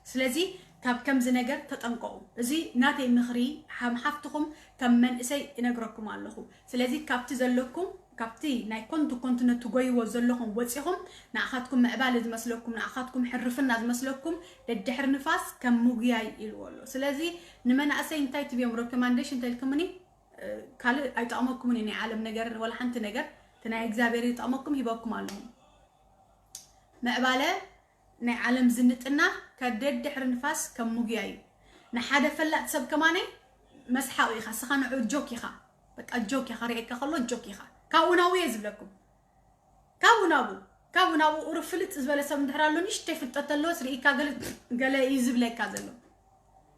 سلازي كاب كم زنجر تطنقوا زي ناتي مخري حفتكم كم من اسي ينغركم الله سلازي كابت زلكم كابتي ناي كنت نتغوي وزلهم وصيهم ناخاتكم معبال زمسلكم ناخاتكم حرفنا زمسلكم للدحر نفاس كم مغياي يلولو سلازي نمنا اسي انتي تبيهم ريكومانديشن تلكمني قال ايطعمكم اني عالم نجر ولا حنت نجر تناي اغزابير يطعمكم يباكم عليهم معباله ناي عالم زنتنا كدد دحر نفاس كم مغياي نحاده فلات سب كماني مسحاوي خاصه نعو جوكيخا بقى جوكيخا ريك خلو جوكيخا كاوناوي يزبلكم كاوناو ورفلت زبل سب ندحرالو نشتي فطتلو سريكا قال يزبلك كازلو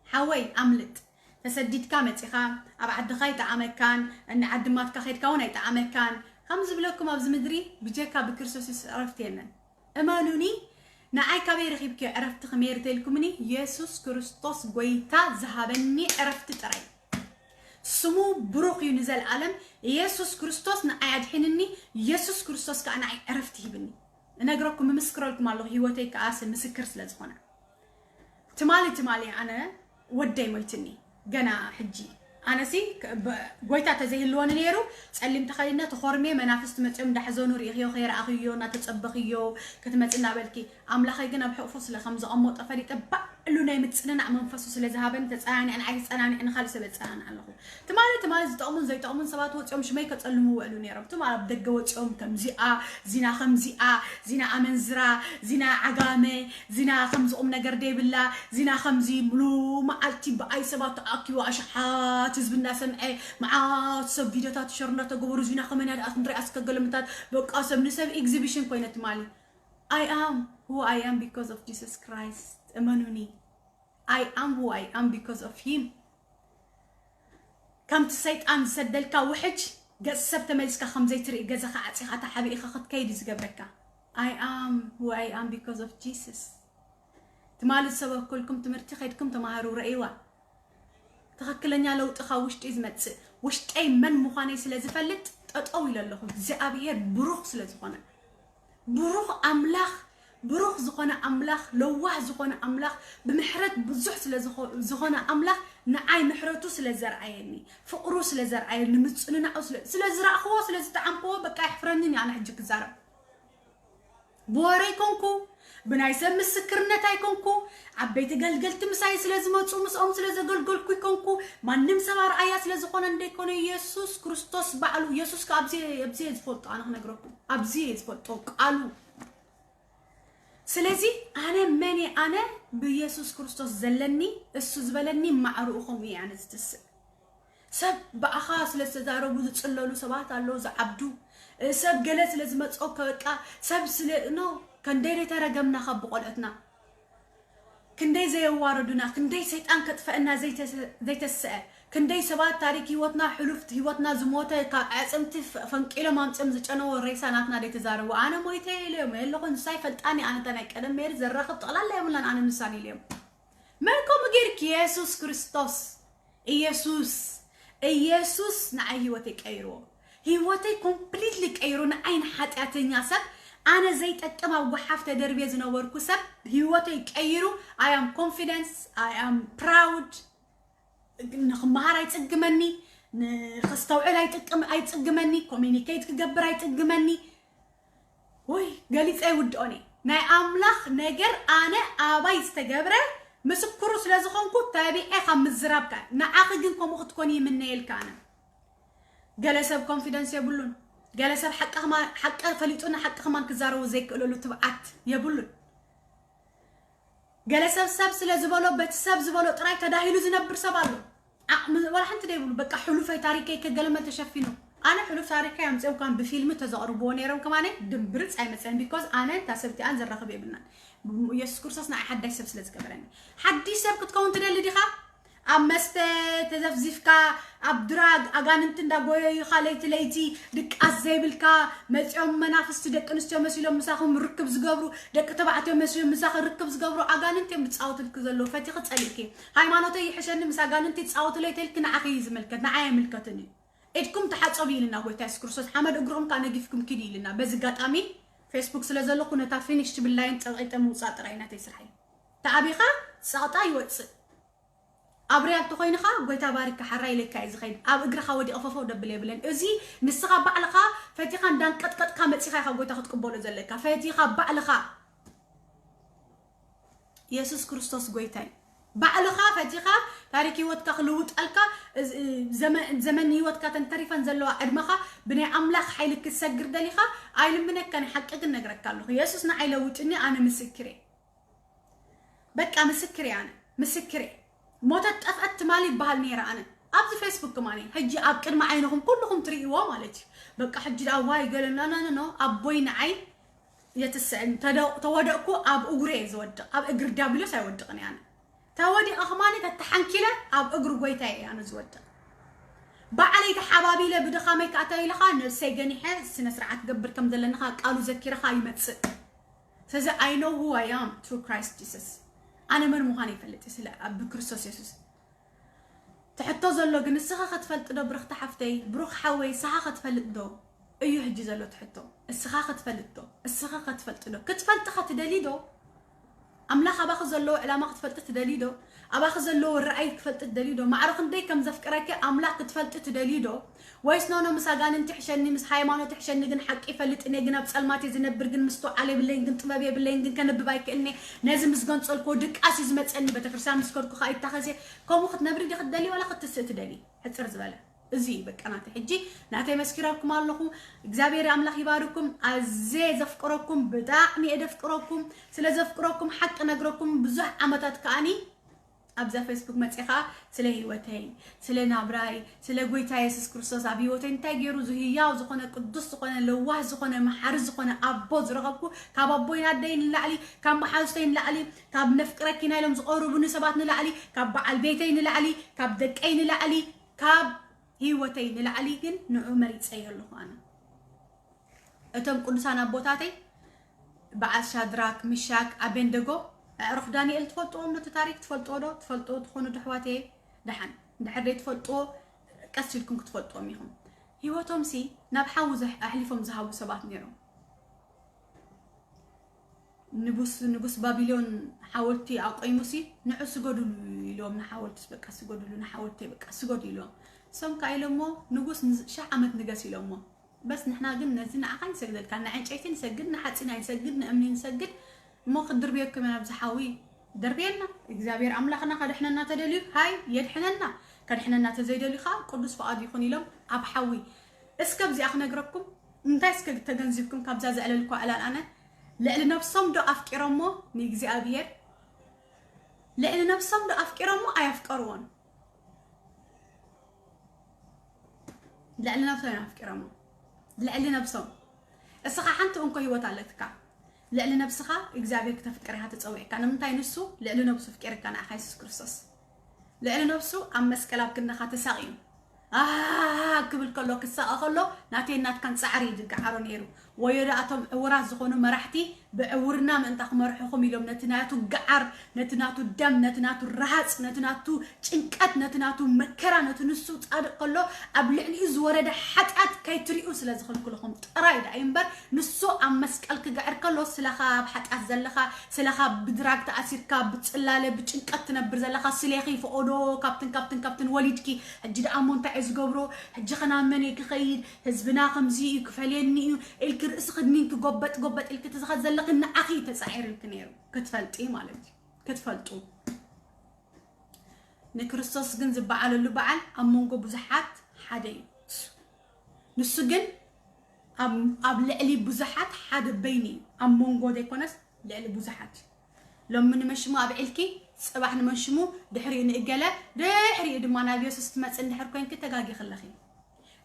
حوي عملت تسديد كامتيخا ابعد خايت عمكان ان عد ما تكخيت كوناي تعمكان خمس بلكم ابز مدري بجيكا بكريستوس عرفتينا امانوني نعي كبير خيبك عرفت خمير تلكمني يسوع كريستوس غويتا ذهبني عرفت تراي سمو بروخ ينزل عالم يسوع كريستوس نعي ادحنني يسوع كريستوس كانا عرفت يبني نغركم مسكرلكم الله هيوتي كاس مسكر سلازخنا تمالي انا ودي ملتني جنا حجي أنا سي قويتا تزيه اللون نيرو سألم تخيلنا تخورمي منافست متعم دحزونو ريخيو خير أخيو ناتتصبخيو كتمتنا بالكي عملا خيجنا بحقفص لخمسة أموت أفري تبع لنا يمتسننا عم نفسس لذهابن تسألني أنا عايز أنا إن خالص بتسألني على الله تمالي زي تأمن سبات وتأم شمي كتسألمو وقالوا نيرو تمالي بدقة وتأم كم زنا خمزئة زنا أمنزرة زنا عقامة زنا خمس أمنا قردي بالله زنا خمزي ملو معلتي بأي سبات أكيو أشحات تزبنا سمعي مع سب فيديوهات شرنا تقبروا زينا خمن هذا أخندري أسكت قلمتات بقى سب نسب exhibition كوينة مالي I am who I am because of Jesus Christ أمانوني I am who I am because of him كم تسيت أن سدلك وحج قصبت ميسك خمزة تري جزخ عتي خط حبي خط كيد زجبرك I am who I am because of Jesus تمال السبب كلكم تمرتي خيدكم تمهروا رأيوا تخكلني لو تخاوشت إزمت وشت أي من مخاني سلازي فلت أطول اللهم زابير بروخ سلازي خنا بروخ بروخ زخنا أملاخ لوح زخنا أملاخ بمحرت بزح سلازي زخنا أملاخ نعاي محرتو سلازر عيني فقرو سلازر عيني متصلنا أصل سلازر أخوه سلازي تعمقوه بكا يحفرني أنا حجك الزرب بوريكمكو بنايسم مسكرنا تايكمكو عبيت قلقلت مساي سلازم تصوم صوم سلازم قلقلكو يكمكو ما نمسبار آيات سلازم قونا نديكونا يسوع كريستوس بعلو يسوع كأبزي يزفلت أنا هنا قرقو أبزي يزفلت قالو سلازي أنا ماني أنا بيسوع كريستوس زلني السوز بلني معروخهم يعني تتسق سب بأخاص لسه بوزو تسللو سبات الله زعبدو سب جلس لازم تسوق سب سل نو كان دايرة ترجمنا خب قلتنا كان داي زي واردنا كان داي سيتان كتفقنا زي تسأ كان داي سبات تاريخ هوتنا حلفت هوتنا زموته كعصمت فنكيلو ما نتمزج أنا والرئيساناتنا دي تزاروا وأنا مويتي اليوم اللي كنت سايفلت أنا تناك أنا مير زرخت طلع لي ولا أنا مساني اليوم مالكم غيرك يسوع كريستوس يسوع نعي هوتك أيرو هوتي كومبليتلي كأيرو نعين حتى أتنيا سب أنا زيت أتما وحفت دربي زنور كسب هوتي كأيرو I am confident I am proud نخمار يتقمني نخستوعل يتقمني communicate كجبر يتقمني وي قالت أي ودوني ناي أملاخ نجر أنا أبا يستجبره مسكرو سلازخونكو تابي خمس زرابك نعاقدينكم وقت كوني من نيل كان جلسة بconfidence يبلون جلسة حق فليتونا حق خمان كزارو زيك قولوا تبعت يبلون جلسة سب سلازبالو بتسب زبالو تراي تداهلو زنبر سبالو ولا حنت ده يقولوا بقى حلوفة تاريخية كجلمة تشوفينه أنا حلوف تاريخية عم تسوي كان بفيلم تزاربوني رم كمان دمبرت أي مثلاً because أنا تسبتي أنزل رخبي ابننا يسوع كرسنا حد يسب سلز كبرني حد يسب كتكون تدل دي خا أمست تزفزفكا أبدراج أجاننت دعوي خالي تلاقي دك أزيبلكا مسيوم منافس دك نستيوم مسيوم مساخم ركب زجبرو دك تبعتيوم مسيوم مساخ ركب زجبرو أجاننت بتصوت الكذلو فتيخ تسألكي هاي ما نوتي يحشني مس أجاننت تصوت لي تلك نعخيز ملكت نعاي ملكتني إدكم تحت صبيلنا هو تاسكرسوس حمد أجرهم كان يجيفكم كدي لنا بزقات أمي فيسبوك سلازلو كنا تعرفين إيش بالله أنت موصات رأينا تسرحي تعبيخا ساطاي واتس أبريات تخين خا قوي تبارك حراي لك عايز خير أب إجر خوادي أفافو دبلي بلن أزي نسخة بعلخا فتيخا دان قط كامل سخة خا قوي تاخد قبول زلك فتيخا بعلخا يسوع كريستوس قوي تاي بعلخا فتيخا تاريخي واتك خلوت ألكا زمن يواتك تنترفن زلوا أدمخا بني أملاخ حيلك السجر دليخا عيل منك كان حقق النجرك كله يسوع نعيلوت إني أنا مسكري بك مسكري أنا مسكري موتت أفقت مالي بهالنيرة أنا أبز فيسبوك كماني هجي أبكر معينهم كلهم تريقوا مالتي بقى حجي أواي قال لا أبوي نعي يتسأل تودقكو أب أجري زود أب أجر دابلو سيودقني أنا تودي أخماني تتحنكله أب أجر قويتاي أنا زود بعلي حبابي له بدخامي كأتاي لخان سيجني حس سنسرعة قبر كم دلنا خا قالوا ذكر خاي متس says I know who I am through Christ Jesus أنا من مهاني فلتي سلا بكريستوس يسوع تحطو زلو جن السخا خطفلت دو برخ تحفتي بروخ حوي سخا خطفلت دو أيو هجي زلو تحطو السخا خطفلت دو السخا خطفلت دو كتفلت خط دلي دو أملاخ أباخذ زلو على ما خطفلت تدلي دو أباخذ زلو الرأي كفلت تدلي دو معرخ ندي كم زفكرك أملاخ كتفلت تدلي دو ويس نونو مساجان انت حشني مس هايمانو تحشني جن حق يفلت إني جن بسلماتي زنبر جن مستو علي باللين جن طبابي باللين جن كان ببايك إني نازم مسجون تصل كودك أسيز متسألني بتكرسان مسكوركو خايت تخزي كم وقت نبرد ياخد دلي ولا خد تست دلي حتر زبالة زي بك أنا تحجي نعطي مسكركم الله إجزابير أملاخ يباركم عزيز أفكركم بدأني أدفكركم سلا زفكركم حق نجركم بزح عمتات كأني أبزا فيسبوك متسخا سلا هيوتين سلا نابراي سلا قويتا يسوس كريستوس أبيوتين تاجرو زهيا وزخنا قدس زخنا لواه زخنا محرز زخنا أبوز رغبكو كاب أبوين هدين لعلي كاب محاوستين لعلي كاب نفكرك هنا لهم زقربوا نسباتنا لعلي كاب على البيتين لعلي كاب دكين لعلي كاب هيوتين لعلي جن نعمري تسير له أنا أتم قدسان أبوتاتي بعد شادراك مشاك أبندقو عرف دانيال تفلطو من التاريخ تفلطو دو تفلطو تخونو دحواتي دحن دحري تفلطو كسلكم تفلطو ميهم هيوتهم سي نبحاو أحلفهم زهاو سبات نيرو نبوس بابليون حاولتي أقيموسي نعو سجودو لهم نحاولت بقى سجودو نحاولتي بقى سجودو لهم سم كايلمو نبوس شح عمت نجاسي لهم بس نحنا قلنا زين عقل نسجد كان عين شايفين نسجدنا حتى نسجد نأمنين نسجد ما خد دربيك كمان بزحاوي دربينا إجزابير أملاخنا قد إحنا نتدلي هاي يدحنا قد إحنا نتزيدلي خا قدس فؤاد يخون لهم أبحوي اسكب زي أخنا جربكم انتي اسكب تجنزبكم كابزاز على الكوا على أنا لأن نفسهم دو أفكرهم نيجزي أبير لأن نفسهم دو أفكرهم أيفكرون لأن نفسهم أفكرهم لأن نفسهم الصحة حنت أنكو هي وتعلتك لأن نفسها إجزابير كتفكرها تتصوي كان من تاينسو لأن نفسه فكرك كان أحيس كريستوس لأن نفسه أم مسكلاب كنا خاتساقيم قبل كله كساق خلو ناتي نات كان سعري دق عرونيرو ويرأتهم وراس زخونو مرحتي بعورنا من تخ مرحكم يلوم نتناتو قعر نتناتو دم نتناتو الرهاص نتناتو چنقات نتناتو مكرا نتنسو تصادق كله ابلعني از ورده حطات كاي تريو سلا زخل كلهم طرايد ايمبر نسو ام مسقل كقعر كله سلاخا بحطات زلخا سلاخا بدراك تاثيركا بتصلاله بچنقات تنبر زلخا سليخي فودو كابتن وليدكي حجي امون تعز قبرو حجي خنا مني كخيد حزبنا خمزي كفليني الكرس خدنين كقبت الك تزخد زلق إن أخي تسحر الكنيرو كتفلت إيه مالتي كتفلتو نكريستوس جنز بعل اللي بعل أمونجو بزحات حدين نسجن أبلعلي بزحات حد بيني أمونجو ديكونس لعلي بزحات لما نمشمو أبعلكي صباح نمشمو دحري نقلة دحري دمانا بيسوس تمثل دحر كوين كتجاجي خلخي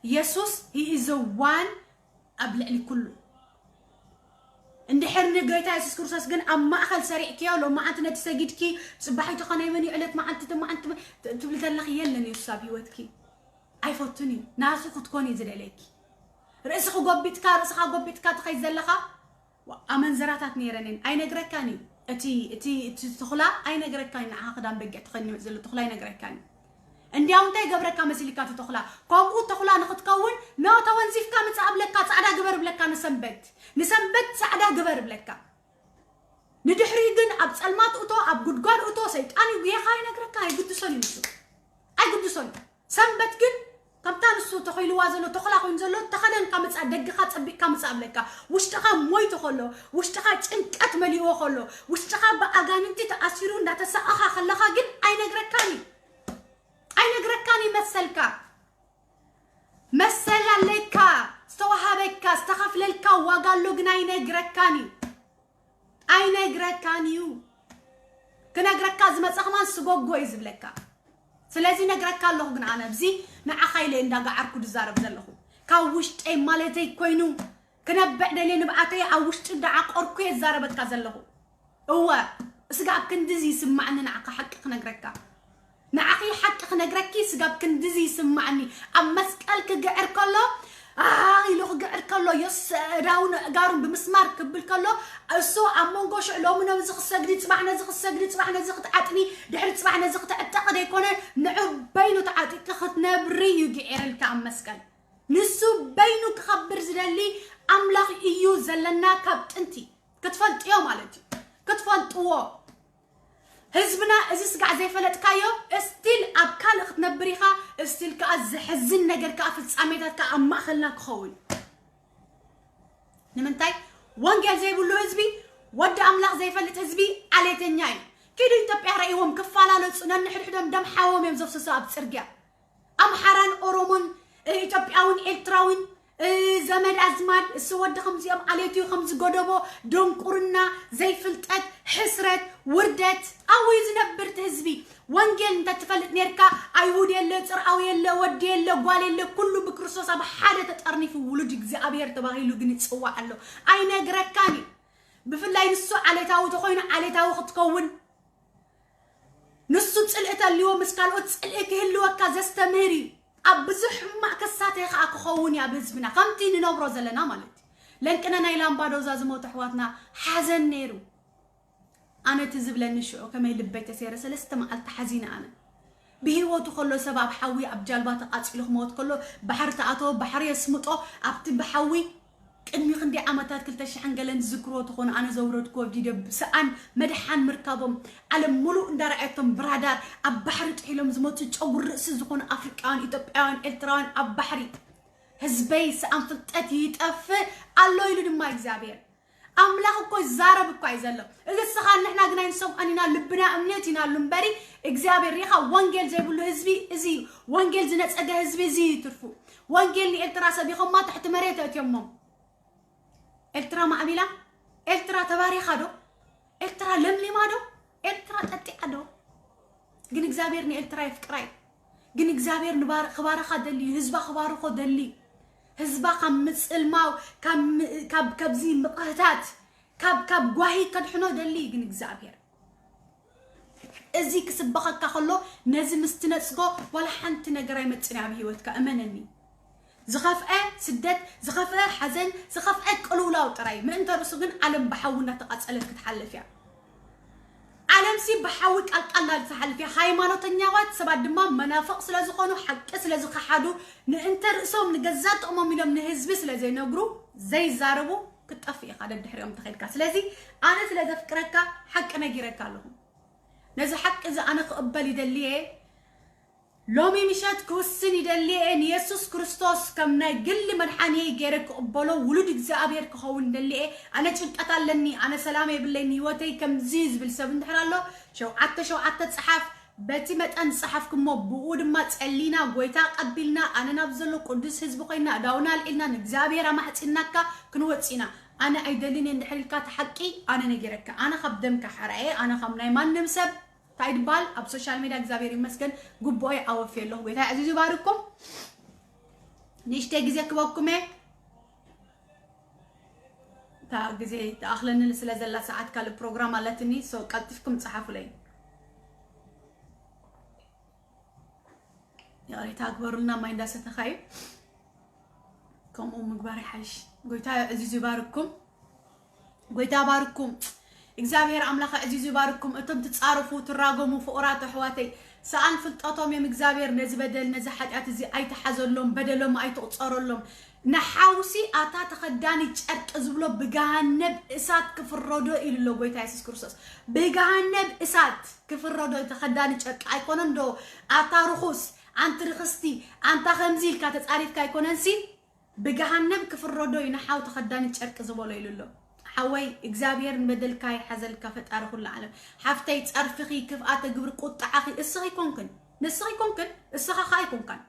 يسوس he is the one أبلعلي كله عند حرنا جيتا يسوع كرساس جن أما أخل سريع كيا لو ما أنت نتسجد كي صباحي تقنا يمني علت ما أنت تبي تلاقي يلا نيوسابي وتكي أي فوتني ناس تكوني زي عليك رئيسك قبيتك تخيل زلخا وأمن زراتات نيرانين أي نجركاني أتي تخلا أي نجركاني عقدان بقى تخلني زل تخلا أي نجركاني عندي أنت جبرك كمسيلكات تخلا كم تخلا نخد كون نا توانزيف كم تعبلك سعدا جبر بلك نسبت سعدا جبر بلك ندحري جن أب سلمات أوتو أب جودجار أوتو سيد أنا ويا خاين نجركاني قد سوني مسو أي قد سوني سنبت جن كم تانسو تخيلوا وازلو تخلا خوين زلو تخلن كم تصدق خات أبي كم صابلك وش تخا موي تخلو وش تخا تنكت مليو خلو وش تخا بأغانيتي تأثيرون ده تسأخا خلها جن أي نجركاني مثل لك استوهبك استخف لك وقال له جن أي نجركانيو كنجرك زما تخمان سجوج جويز بلك سلازي نجرك الله جن أنا بزي نعخيل إن دقا عركو دزارب زلهم كاوشت أي مالتي كوينو كنبع دلين بعتي عوشت دعق أركو يزاربت كزلهم هو سجاب كندزي سمعنا نعق حق نجرك نعقي حق نجركي سجاب كندزي سمعني أما سكالك جعر كله يلوخ جعر كله يس راون قارن بمسمار كبل كله السو أمون قش علومنا زخ السجد تسمعنا زخ تعتني دحر تسمعنا زخ تعتقد يكون نعب بينو تعاتي كختنا بريو جعر الكعم مسكال نسو بينو كخبر زلالي أملاخ إيو زلنا كبت انتي كتفنت يوم علتي كتفنت وو حزبنا إذا سقع زي فلت كايو استيل أبكال أختنا بريخا استيل كأز حزن نجر كأفل ساميتات كأما خلنا كخول نمنتاي وانجل زي بقول له حزبي ود أملاخ زي فلت حزبي على تنياي كده يتبع رأيهم كفالا لتصنن حدهم دم حوام يمزف سساب ترجع أم حران أورومون يتبعون إلتراون زمن أزمان السود خمس يوم عليتي خمس قدبو دون قرنا زي فلتات حسرت وردت أو يزنبرت حزبي وانجل انت تفلت نيركا أيهود يلا ترعو يلا ودي يلا قوال يلا كله بكرسوس بحالة تتقرني في ولود إجزاء تباغي له جنت سوا له أي نجركاني بفلاي نسو على تاو تخوين على تاو خطكون نسو تسألت اليوم مسكال تسألك هلو كازستمري أبزح ما كساتي خاك خوني أبزبنا خمتي ننبرو زلنا مالتي لأننا نايلان بادو زازمو تحواتنا حزن نيرو أنا تزبلني شو كما يلبيت سيرة سلسة ما قلت حزينة أنا بهيوتو خلو سبب حوي أبجال باتقات إلو موت كله بحر تقاطو بحر يسمطو أبت بحوي كأني خندي عمتات كلتا شحن قلن ذكرو تخون أنا زورت كوف جديد بسأن مدحان مركبهم على ملو اندرعتهم برادار أب بحر تحيلهم زموت تشور رأس زخون أفريقيان إثيوبيان إلتران أب بحري هزبي سأن فلتات يتأفى الله يلو ما يزابير أملاك كوي زارب كوي زلو إذا سخان نحنا قنا نسوم أننا لبنا أمنيتنا لنبري إجزابير ريخا وانجل زي بقولو هزبي زي وانجل زنات أجا هزبي زي ترفو وانجل ني إلتراسا بيخم ما تحت مريتها يمم إلترا ما عميلا إلترا تباريخ هادو إلترا لملي مادو إلترا تأتي عدو جن إجزابير ني إلترا يفكراي جن إجزابير نبار خبارة خدلي هزبا خبارة خدلي هزبا كم مسئل ماو كاب زي مقهتات كاب قواهي كد حنو دلي جن إجزابير إزي كسبخك كخلو نازم استنسقو ولا حنت نجراي متسنع بهيوتك أمانني زخافة سدت زخافة حزن زخافة قلولا وطراي من انت رسولن علم بحاولنا تقاتلت كتحلف يا علم سي بحاول قلقلا تحلف يا هايمانوتنياوات سبا دما منافق سلازخونو حق سلازخ حدو انت رسوم نجزات امم من حزب سلازي نغرو زي زاربو كطفي قاده دحريوم تخيلكا سلازي انا سلاذا فكركا حق نغيركا لهم نزا حق اذا انا قبل يدليه لومي مشات كوسن يدلي ان يسوس كريستوس كم نقل منحاني غيرك قبلو ولد اغزابير كخون دلي انا چنقت علني انا سلامي بلني وتي كم زيز بالسب انحرالو شو عت صحاف بتي متن صحافكم بقود ما تصلينا غويتا قبلنا انا نبزلو قدس حزب قينا داونا لنا اغزابير ما حصيناكا كنوصينا انا ايدلين اندحلكا تحقي انا نغيرك انا خبدمك حرعي انا خمناي ما نمسب تايد بال اب سوشيال ميديا اغزابير يمسكن غبوي اوفي الله بيتا عزيزي باركم نيشتي غزي كبكم تا غزي تاخلن سلازلا ساعات كال بروجرام علتني سو قلطفكم صحافوا لي يا ريت اكبرنا ما ينداس تخايب كم مغباري حش غويتا عزيز يبارككم غويتا بارككم እግዚአብሔር አምላክ عزيز يبارككم እቶም ትጻረፉ ትራገሙ ፍቅራት አሕዋተይ ሰአን ፍልጠቶም የም እግዚአብሔር ነዚ በደል ነዚ ኃጢአት እዚ አይተሐዘሎም በደሎም አይተቆጸረሎም ነሐውሲ አታ ተኸዳኒ ጨርቅ ዝብሎ በገሃነብ እሳት ክፍረዶ ኢልሎ ጎይታ ኢየሱስ ክርስቶስ በገሃነብ እሳት ክፍረዶ ተኸዳኒ ጨርቅ አይኮነን ዶ አታ ርኹስ አንተ ርኽስቲ አንተ ከምዚ ካተጻሪፍካ አይኮነንሲ በገሃነብ ክፍረዶ ይነሐው ተኸዳኒ ጨርቅ ዝብሎ ኢልሎ حوي إجزابير بدل كاي حزل كفت أرخو العالم حفتي تصرفخي كيف أتجبر قطع أخي الصغي كونكن نصغي كونكن الصغا خاي كونكن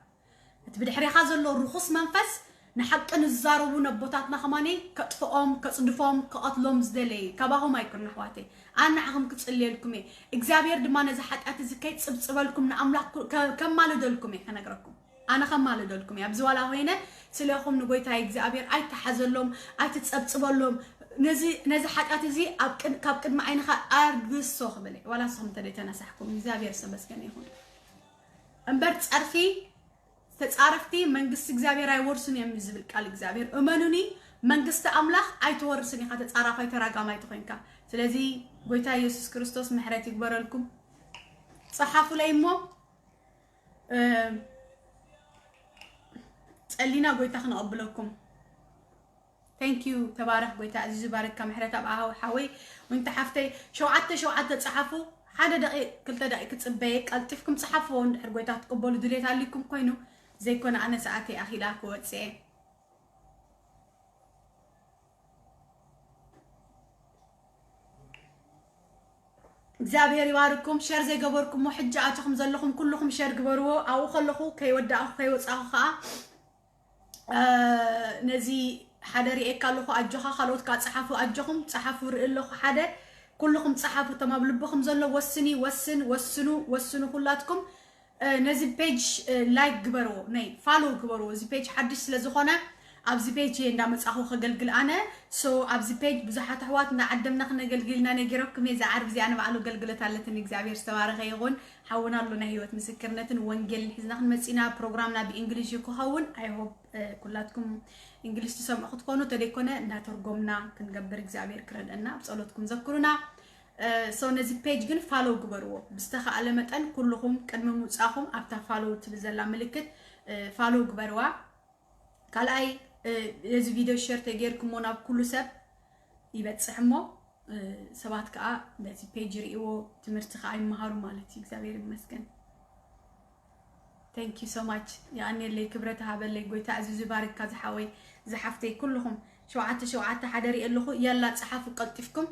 تبدي حري خازل له رخص منفس نحق أن الزارو نبوتاتنا خماني كطفقهم كصدفهم كأطلهم زدلي كباهم ما يكون نحواتي أنا عهم كتصلي لكم إجزابير دمانة زحت أتزكيت صبلكم نعملك كم مالو دولكم أنا أقرأكم أنا خم مالو دولكم يا بزوالا هنا سليهم نقولتها إجزابير أي تحزلهم أي تصبلهم نزي حاجات زي كابكد معين خا أرجس صخ بلي ولا صهم تري تناسحكم إجزابير سبس كان يهون أمبرت تعرفي تتعرفتي من قص إجزابير أي ورسني أم يزبل قال إجزابير أمانوني من قص أملاخ أي تورسني خا تتعرف أي تراجع ما يتخينك سلذي قويتا يسوع كريستوس محرات يكبر لكم صحافوا ليمو تقلينا قويتا خنا قبلكم thank you تبارك قويتا عزيز بارك كم حرت أبعها وحوي وانت حفتي شو عدت صحفوا حدا دقيق كل دقيق تصبيك ألتفكم صحفوا ونحر قويتا تقبلوا دليت عليكم كوينو زي كنا أنا ساعتي أخي لاكو واتسي እግዚአብሔር ይባርኩም ሼር ዘይ ገበርኩም ወሕጃአትኩም ዘለኹም ኩልኩም ሼር ግበርዎ አው خلخو كي وداخ كي وصاخ خا نزي حدري اكالخو اجخا خلوت كصحفوا اجخم صحفوا رئلخو حدا كلكم صحفوا تمام لبكم زلو وسني وسنو كلاتكم نزي بيج لايك ግበርዎ ነይ ፋሎ ግበርዎ እዚ ፔጅ حدش ስለዝኾነ ኣብዚ ፔጅ እንዳመጻኹ ከገልግል ኣነ ሶ ኣብዚ ፔጅ ብዙሓት ኣሕዋት እናዓደምና ክነገልግልና ነጊረኩም የዛ ዓርብ እዚ ኣነ ባዕሉ ገልግለት ኣለትን እግዚአብሔር ዝተባረኸ ይኹን ሓውናሉ ናይ ህይወት ምስክርነትን ወንጌልን ሒዝና ክንመጺና ፕሮግራምና ብእንግሊዝ ይክኸውን አይ ሆፕ ኩላትኩም እንግሊዝ ትሰምዑ ትኮኑ ተደይኮነ እንዳተርጎምና ክንገብር እግዚአብሔር ክረድአና በጸሎትኩም ዘክሩና ሶ ነዚ ፔጅ ግን ፋሎ ግበርዎ ብስተኻለ መጠን ኩልኩም ቅድሚ ሙጻኹም ኣብታ ፋሎ ትብዘላ ምልክት ፋሎ ግበርዋ ካልኣይ እዚ ቪዲዮ ሼር ተገይርኩም ናብ ኩሉ ሰብ ይበጽሕሞ ሰባት ከዓ ነዚ ፔጅ ሪእዎ ትምህርቲ ከዓ ይመሃሩ ማለት እዩ እግዚአብሔር ይመስገን thank you so much يعني اللي كبرتها هبلي قويتا عزيز يبارك كذا حوي زحفتي كلهم شوعات حدري اللخو يلا تصحفوا قلطفكم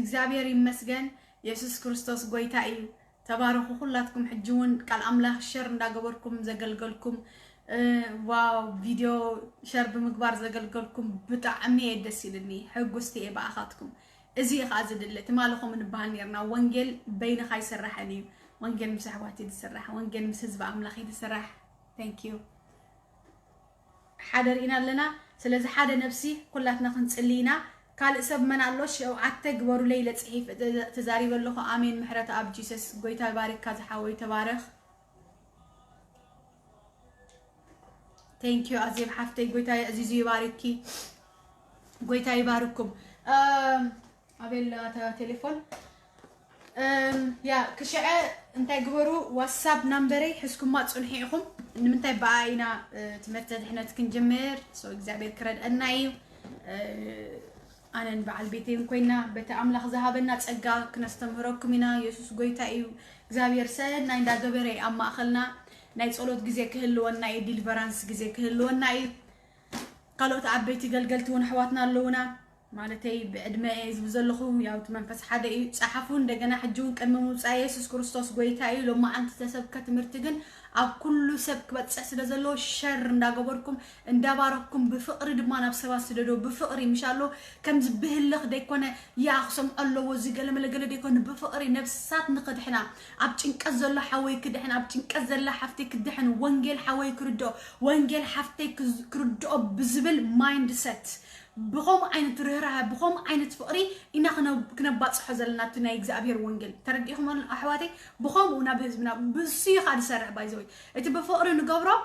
እግዚአብሔር ይመስገን ኢየሱስ ክርስቶስ قويتا اي تباركوا كلاتكم حجون قال املاح شر እንዳገበርኩም ዘገልገልኩም واو فيديو شر بمغبار ዘገልገልኩም بጣዕሚ ደስ ይልኒ ሕጉስቲ ባኣኻትኩም ازي خازدلت مالكم من بانيرنا وانجيل بين خاي سرحني وانجيل مسحواتي تسرح وانجيل مسحب املاخي تسرح ثانك يو حاضرين لنا سلازي حدا نفسي كلاتنا خنصلينا قال سب من الله او عتغبروا ليله صحيف تزاري بلخو امين محرت اب جيسس غويتا بارك كذا حوي تبارك ثانك يو عزيز حفتي غويتا عزيز يباركي غويتا يبارككم قبل تليفون يا كشعة انت جبروا واتساب نمبري حسكم ما تصنحيكم ان من تبعينا تمرتد احنا تكنجمر سو اكزابير كرد اناي انا نبع البيتين كوينا بتعمل ذهبنا تصقا كنستمركم هنا يسوس غويتا ايو اكزابير سد ناي دا جبري اما اخلنا ناي صلوت غزي كهلونا اي ديليفرانس غزي كهلونا اي قالوت عبيتي قلقلتون حواتنا لونا مالتي بعدما يزبزلخو ياو تمنفس حدا صحفون دغنا حجون قدم موصا يسوع كريستوس غويتا اي لما انت تسبك تمرتغن اب كل سب كبصح سلازلو شر እንዳገበርኩም እንዳባረኩም بفقر ድማ ናብ ሰባ ስደዶ بفقر مشالو كم زبهلخ ديكونه يا خصم الله وزي ገለመለገለ ديكونه بفقر نفسات نقدحنا اب ጭንቀት ዘሎ حوي كدحنا اب ጭንቀት ዘላ حفتي كدحن ወንጌል حوي كردو ወንጌል حفتي كردو بزبل مايند سيت بخوم عينت رهرها بخوم عينت فقري إنا كنا باصحو زلنا تنا إغزابير وانجل ترديهم أحواتي بخوم ونابهزمنا بسيخ على سرح بايزوي إتي بفقري نقبرو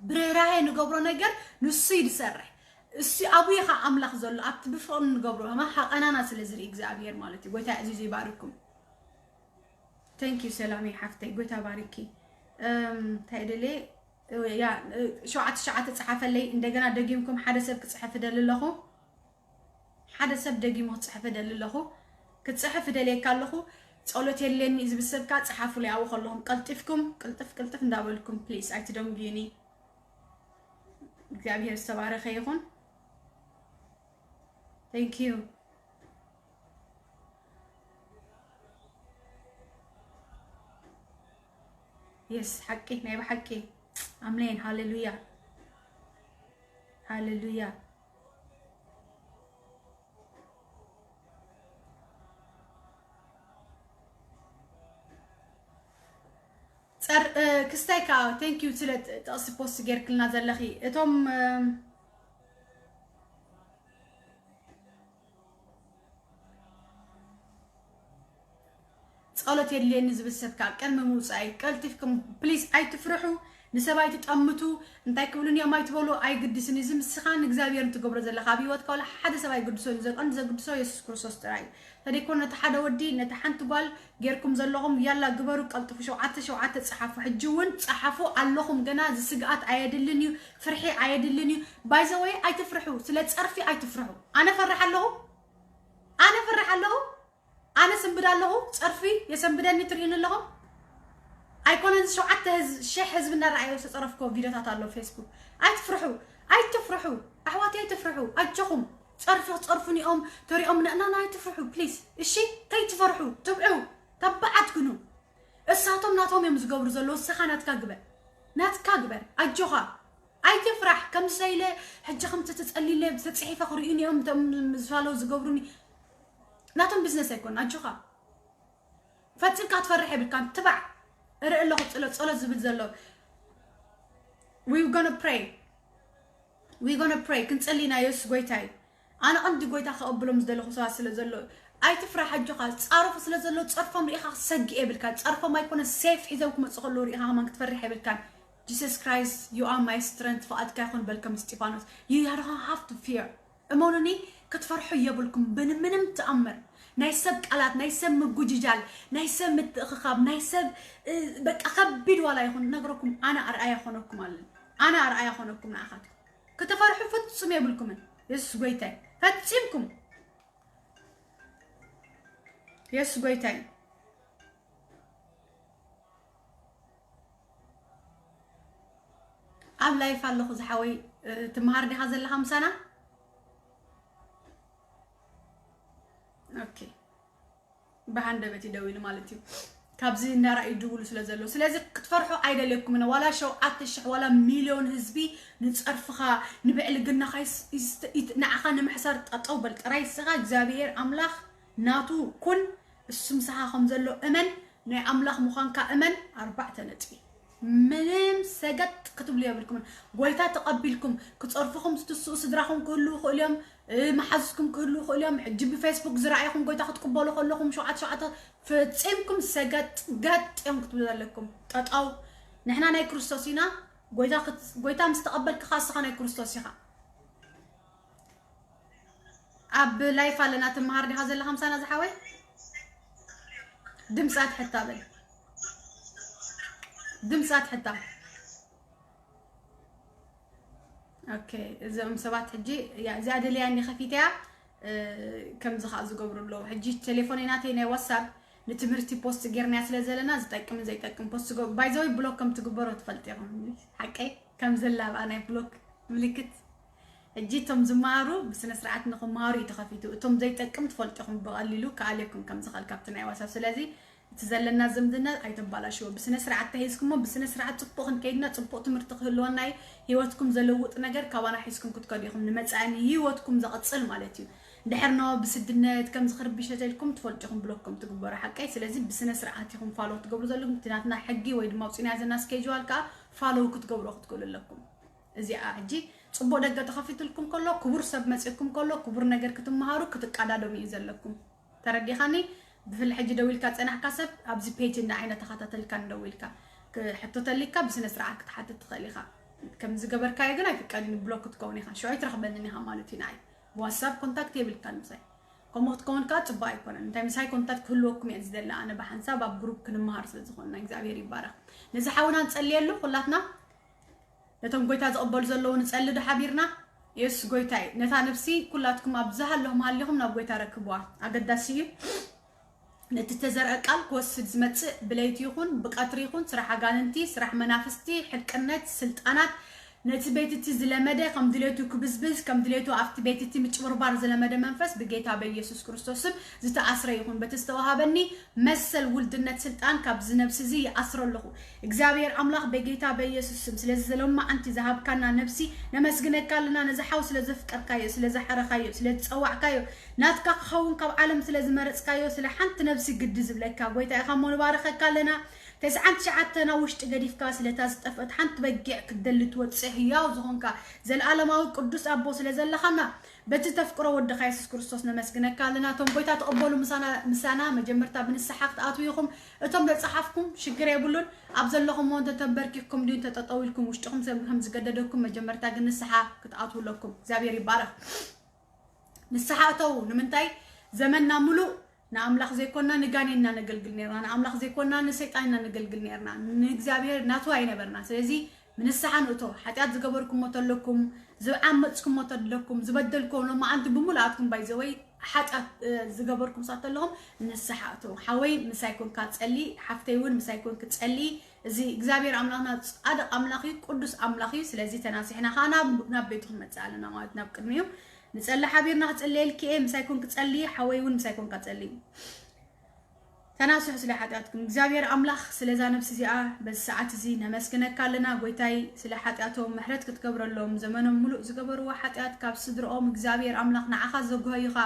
برهرها نقبرو نقر نصيد سرح السي أبويخا أملاخ زلو أبت بفقري نقبرو ما حق أنا ناس لزري إغزابير مالتي قويتا عزيزي باركم thank you سلامي حفتي قويتا باركي تايدلي يا شعات تصحف لي عندنا دقيمكم حدا سب كتصحف دللخو حدا سب دقيمو تصحف دللخو كتصحف دلي كالخو ጸሎት የለኒ እዚ በሰብካ ጻሐፉ ላይ አውኸለሁም ቀልጥፍኩም ቀልጥፍ እንዳበልኩም ፕሊዝ አይትደንግዩኒ እግዚአብሔር ተባረከ ይሁን thank you yes حقي ናይ بحقي አሜን ሃሌሉያ ሃሌሉያ صار كستايكا thank you سلت تقصي بوست جيركلنا زلخي اتم ጸሎት የለኒ ዝብሰብካ ቀን መሙጻይ ቀልጥፍኩም ፕሊዝ አይትፍርሑ ንሰባይ ተጣምቱ እንታይ ክብሉን የማይ ትበሉ አይግድስኒ ዝምስኻን እግዚአብሔር እንትገብሮ ዘለኻ ቢወት ካላ ሓደ ሰባይ ግድሶ ዘቀን ዘግድሶ ኢየሱስ ክርስቶስ ጥራይ ተዲኮነ ተሓደ ወዲ ነተ ሓንቲ ጓል ጌርኩም ዘለኹም ያላ ግበሩ ቀልጥፉ ሸውዓተ ጻሓፉ ሕጅውን ጻሓፉ ኣለኹም ገና ዝስግኣት አይደልኒ ፍርሒ አይደልኒ ባይ ዘ ወይ አይትፍርሑ ስለ ጸርፊ አይትፍርሑ አነ ፈርሓለሁ أنا سنبدالله صرفي يسنبدني ترين لهم أيكون شو عته شيء حزب النار عيو تصرفكم فيديو تطلعوا فيسبوك أي تفرحوا أحواتي أي تفرحوا أجهم صرفوني تري أنا أي تفرحوا بليز الشيء كي تفرحوا تبعوا تبعتكنوا الساعتهم ناتهم يمزقوا برزلوا السخانات كاجبر أجها أي تفرح كم سيلة حجة خمسة تسألي لي بتتصحي فخريني يوم مزفالو زقبروني ناتم بزنس يكون أجوها فتيل كاتفرحي بالكان تبع رأي الله صلاة زبد زلو we're gonna pray كنت سألينا يوس قويتاي أنا عندي قويتا خقبلهم زدلو خصوصا سلا زلو أي تفرح أجوها تعرفوا سلا زلو تعرفوا مريخا سجئ بالكان تعرفوا ما يكون سيف إذا وكم تقولوا ريخا ما كتفرحي بالكان Jesus Christ you are my strength فأدك يكون بالكم ستيفانوس you don't have to fear أمونني كتفرحوا يبلكم بنمنم تأمر نايسب قالات نايسب مجوججال نايسب متخخاب نايسب بك أخبيد ولا يخون نقركم أنا أرأي خونكم أنا أرأي خونكم نأخذ كتفرحوا فتسمي يبلكم يس قويتاي فتسمكم يس قويتاي أب لا يفعل زحوي تمهرني هذا اللي 5 سنة اوكي بهندبتي دويل مالتي كابزي نرى يدول سلازلو سلازي كتفرحوا ايدلكم من ولا شو اتشح ولا مليون حزبي نصرفخا نبعل قلنا خايس نعخا نمحسر تطوبل قرايسخا እግዚአብሔር አምላኽ ናቱ ኩን እስምሳኻም ዘሎ እመን ናይ አምላኽ ሙኻንካ እመን 4 ነጥቢ ምንም ሰገጥ ክትብሉ ይብልኩም ጎይታ ተቀቢልኩም ክጽርፍኩም ስትስኡ ስድራኩም ኩሉ ኹልዮም محزكم كله خليهم حجب فيسبوك زراعيكم قوي تاخد قبالو خلوكم شعات فتسيبكم سجت قد يوم كتبوا لكم تطاو نحنا ناي كريستوسينا قوي تا مستقبل خاصة ناي كريستوسيها اب لايف لنا تمهرني هذا اللي 5 سنة زحوي دمسات حتى بل دمسات حتى اوكي اذا مسبات حجي يا زياده لي اني خفيتها كم زخاز قبر له حجي تليفوني ناتي ني واتساب لتمرتي بوست غيرنا سلازلنا زي تقم بوست باي زوي بلوك كم تقبروا تفلتيهم حقي كم زلاب انا بلوك ملكت حجيتهم زمارو بسنه سرعه نخمارو يتخفيتو تم زي تقم تفلتيهم بقليلو كعليكم كم زخال كابتن اي واتساب سلازي تزلنا زمدنا أي تبالا شو بس نسرع تهيزكم بس نسرع تطبخن كيدنا تطبخ تمرتخ اللون هيوتكم زلوت نجر كوانا حيسكم كنت كديهم نمتعني هيوتكم زقتصل مالتي دحرنا بسدنا كم زخرب بشتلكم تفرجكم بلوكم تقبروا حقي سلازم بس نسرع تيهم فالو تقبلوا زلكم تناتنا حقي ويد ما وصينا عايزنا سكيجوال كا فالو كتقبلوا تقول لكم زي أجي صبوا دقة تخفيت لكم كله كبر سب مسككم كله كبر نجر كتمهارو كتقعدوا ميزل لكم تردي خاني في الحج دويلكا أنا حكسب أبزي بيج إن عينه تخطط لك دويلكا حتى تليكا بس نسرع حتى تخليها كم زجبر كاي جنا كان بلوك تكوني خان شوي ترخب إني همالتي ناي واتساب كونتاكت يبلكان مساي كم تكون كات باي كون أنت مساي كونتاكت كلكم يزدل لا أنا بحنساب بجروب كنمهار سلزخون نجزابير يبارك نزحونا نسألي له خلاتنا نتم قويتا تقبل زلو نسأل ده حبيرنا يس قويتاي نتا نفسي كلاتكم أبزها لهم هالهم نبغيتا ركبوا أقداسي نتتزرع قال كوسد زمت بلايت يخون بقطر يخون سرح غاننتي سرح منافستي حقنت سلطانات نت بيتتي زلمده كم دليتو كبزبز كم دليتو افت بيتتي مچبربار زلمده منفس بጌታ በኢየሱስ ክርስቶስ ዝተአስረ ይሁን በተስተዋሃበኒ መሰል ውልድነት ስልጣን ካብ ዝነብስ እዚ ያስረለኹ እግዚአብሔር አምላክ በጌታ በኢየሱስ ስለዚህ ዘለማ አንተ ዘሃብካና ነፍሲ ነመስግነካልና ነዘሐው ስለዘፍቀርካዮ ስለዘሐረካዮ ስለጸዋዕካዮ ናትካ ኸውን ካብ ዓለም ስለዝመረጽካዮ ስለ ሓንቲ ነፍሲ ግድዝ ብለካ ጎይታ ይኻሞን ባረኸካለና تسعة شعتنا وشت قديف كاس لتازطفت حنت بقع كدلت وتصح يا وزهونكا زي العالم او قدوس ابو سلازل خنا بتتفكروا ود خيسوس كريستوس نمسكنا كالنا توم بيتا تقبلوا مسانا مجمرتا بنسحق تاطويكم اتم بصحفكم شكر يبلون ابزلكم وانت تبرككم دين تطاويلكم وشتكم هم زقددكم مجمرتا نسحا كتاطو لكم እግዚአብሔር ይባረክ نسحاتو نمنتاي زمننا ملو نعملخ زي كنا نجانينا نقلقل نيرنا نعملخ زي كنا نسيطاننا نقلقل نيرنا نجزابير ناتو أي نبرنا سلزي من السحن أتو حتى أتزقبركم مطلكم زعمتكم مطلكم زبدلكم لما أنت بمولاتكم بايزوي حتى زقبركم صارت لهم من السحاتو حوي مسايكون كاتسألي حفتيون مسايكون كتسألي زي جزابير عملنا أد أملاخي قدس أملاخي سلزي تناسحنا خانا نبيتهم متسألنا ما نبكرنيهم نسأل حبيرنا تسألي الكي مسايكون كتسألي حويون مسايكون كتسألي تناسح سلاحاتكم እግዚአብሔር አምላክ ስለዛ ነፍስ እዚኣ በሰዓት እዚ ነመስግነካ ኣለና ጎይታይ ስላሓጢያቶም ምሕረት ክትገብረሎም ዘመኖም ሙሉእ ዝገበርዎ ሓጢያት ካብ ስድሮኦም እግዚአብሔር አምላክ ንዓኻ ዘጓይኻ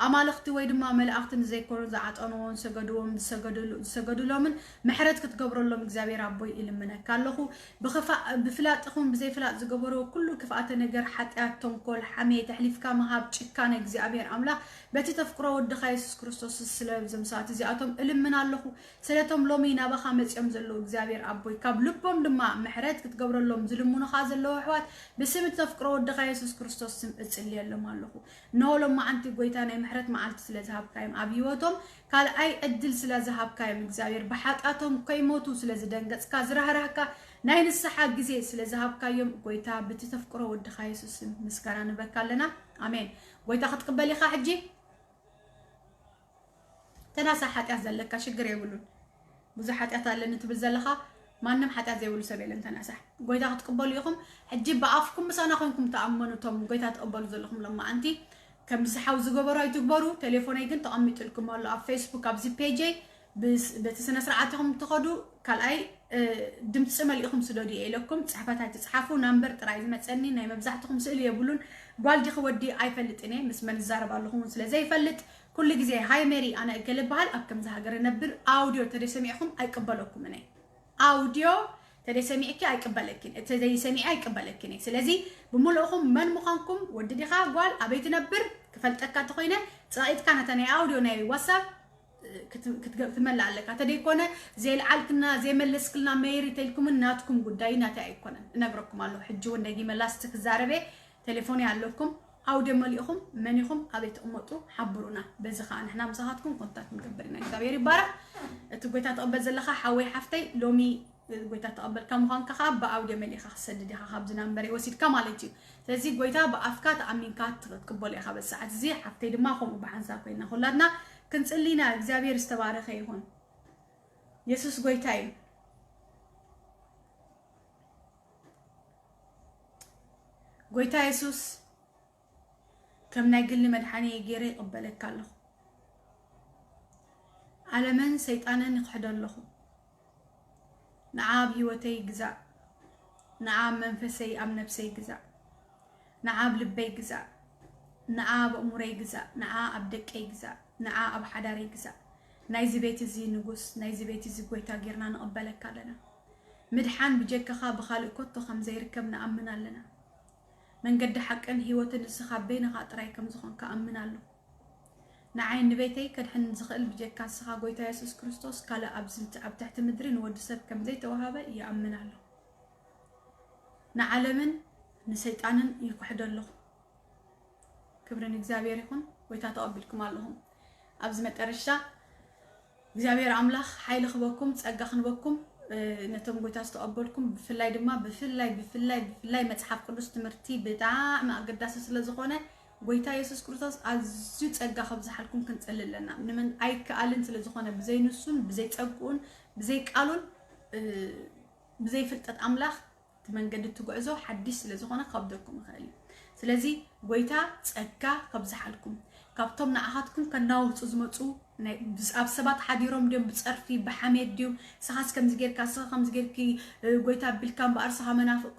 አማልክቲ ወይ ድማ መላእክትን ዘይኮኑ ዝዓጠነውን ሰገድዎም ዝሰገድሎምን ምሕረት ክትገብረሎም እግዚአብሔር አቦይ ኢልምነካ ኣለኹ ብፍላጥኹም ብዘይፍላጥ ዝገበርዎ ኩሉ ክፍኣተ ነገር ሓጢያት ተንኮል ሓሜት ሕሊፍካ መሃብ ጭካነ እግዚአብሔር አምላክ በቲ ተፍቅሮ ወድኻ ኢየሱስ ክርስቶስ ስለዝምሳት እዚኣቶም እልምን ኣለኹ ስለቶም ሎሚ ናባኻ መጽኦም ዘለዉ እግዚአብሔር አቦይ ካብ ልቦም ድማ ምሕረት ክትገብረሎም ዝልሙኑኻ ዘለዉ ኣሕዋት ብስም ተፍቅሮ ወድኻ ኢየሱስ ክርስቶስ ስም እጽልየሎም ኣለኹ ነሎም ማዓንቲ ጎይታ ናይ ምሕረት መዓልቲ ስለዝሃብካዮም ኣብ ህይወቶም ካልኣይ ዕድል ስለዝሃብካዮም እግዚአብሔር ብሓጢኣቶም ከይሞቱ ስለዝደንገጽካ ዝራህራህካ ናይ ንስሓ ግዜ ስለዝሃብካዮም ጎይታ በቲ ተፍቅሮ ወድኻ ኢየሱስ ስም ምስጋና ንበካ ኣለና ኣሜን ጎይታ ክትቅበል ኢኻ ሕጂ ተናሳ ሓጢያት ዘለካ ሽግር የብሉን ብዙሕ ሓጢያት ኣለኒ ትብል ዘለኻ ማንም ሓጢያት ዘይብሉ ሰብ የለን ተናሳ ጎይታ ክትቅበሉ ኢኹም ሕጂ ብኣፍኩም ምሳና ኮይንኩም ተኣመኑቶም ጎይታ ትቅበሉ ዘለኹም ለማዓንቲ كم زحاو زجبروا يتجبروا تليفوني كنت أمي لكم والله على فيسبوك أبزي بيجي بس بتسنة سرعتهم تاخدوا كالأي دمت سمل إخم سلودي لكم تصحفات هاي تصحفوا نمبر ترى إذا ما تسألني نايم بزحتكم سئل يقولون والدي خودي أي فلت إني بس من الزارب اللهم سلا زي فلت كل جزء هاي ماري أنا أكلب بحال أكم زهجر نبر أوديو ترى سميعكم أي قبلكم مني أوديو تدي سميعك أي قبلكين تدي سميع أي قبلكين سلازي بملؤهم من مخانكم ودي خا قال أبيت نبر كفلتك كاتخينة صايد كانت أنا أوديو ناوي واتساب كتملى عليك تدي كونه زي العلكنا زي ملسكلنا ميري تلكم الناتكم قداينا تايكونا نبركم الله حجون نجي ملاستك زاربة تليفوني عليكم أوديو مليهم منيهم أبيت أمطو حبرونا بزخان إحنا مساحتكم كونتاكت مكبرين كبير بارك تبغي تقبل زلخا حوي حفتي لومي قويتا تقبل كم خان كخاب بأوديو ملي خا سددي خاب زنامبري وسيد كمالتي تزي قويتا بأفكات أمينكات تقبل يا خاب الساعات زي حفتي دماغهم وبحنساكوينا خلادنا كنت قلينا إغزابير استبارك يهون يسوس قويتاي قويتا يسوس كم ناقل لي مدحاني يجيري قبلك كالله ዓለምን ሰይጣንን ይኽሕደለኹ ንዓብ ህይወተይ ግዛእ ንዓብ መንፈሰይ ኣብ ነፍሰይ ግዛእ ንዓብ ልበይ ግዛእ ንዓብ እሙረይ ግዛእ ንዓብ ኣብ ደቀይ ግዛእ ንዓብ ኣብ ሓዳረይ ግዛእ ናይዚ ቤት እዚ ንጉስ ናይዚ ቤት እዚ ጎይታ ጌርና ንቕበለካ ኣለና ምድሓን ብጀከኻ ብኻልእ ኮቶ ከም ዘይርከብ ንኣምን ኣለና መንገዲ ሓቅን ህይወትን ንስኻ በይንኻ ጥራይ ከም ዝኾንካ ኣምን ኣለሁ ንዓይ ንቤተይ ከድሕን ዝኽእል ብጀካ ንስኻ ጎይታ ኢየሱስ ክርስቶስ ካልእ ኣብ ትሕቲ ምድሪ ንወዲ ሰብ ከም ዘይተዋሃበ ይኣምን ኣለሁ ንዓለምን ንሰይጣንን ይኩሕደለኹ ክብርን እግዚአብሔር ይኹን ጎይታ ተቐቢልኩም ኣለኹም ኣብዚ መጨረሻ እግዚአብሔር ኣምላኽ ሓይሊ ክበኩም ጸጋ ክንበኩም ነቶም ጎይታ ዝተቐበልኩም ብፍላይ ድማ ብፍላይ መጽሓፍ ቅዱስ ትምህርቲ ብጣዕሚ ኣገዳሲ ስለ ዝኾነ ጎይታ ኢየሱስ ክርስቶስ ኣዝዩ ጸጋ ከብዝሓልኩም ክንጸልለና ንመን ኣይከኣልን ስለ ዝኾነ ብዘይ ንሱን ብዘይ ጸጉኡን ብዘይ ቃሉን ብዘይ ፍልጠት ኣምላኽ መንገዲ ትጉዕዞ ሓዲስ ስለ ዝኾነ ከብደኩም ይኽእል ስለዚ ጎይታ ጸጋ ከብዝሓልኩም ካብቶም ንኣኻትኩም ከናውፁ ዝመፁ ኣብ ሰባት ሓዲሮም ድዮም ብፀርፊ ብሓሜት ድዮም ስኻስ ከምዚ ጌርካ ስኻ ከምዚ ጌርኪ ጎይታ ቢልካ እምበኣር ስኻ መናፍቕ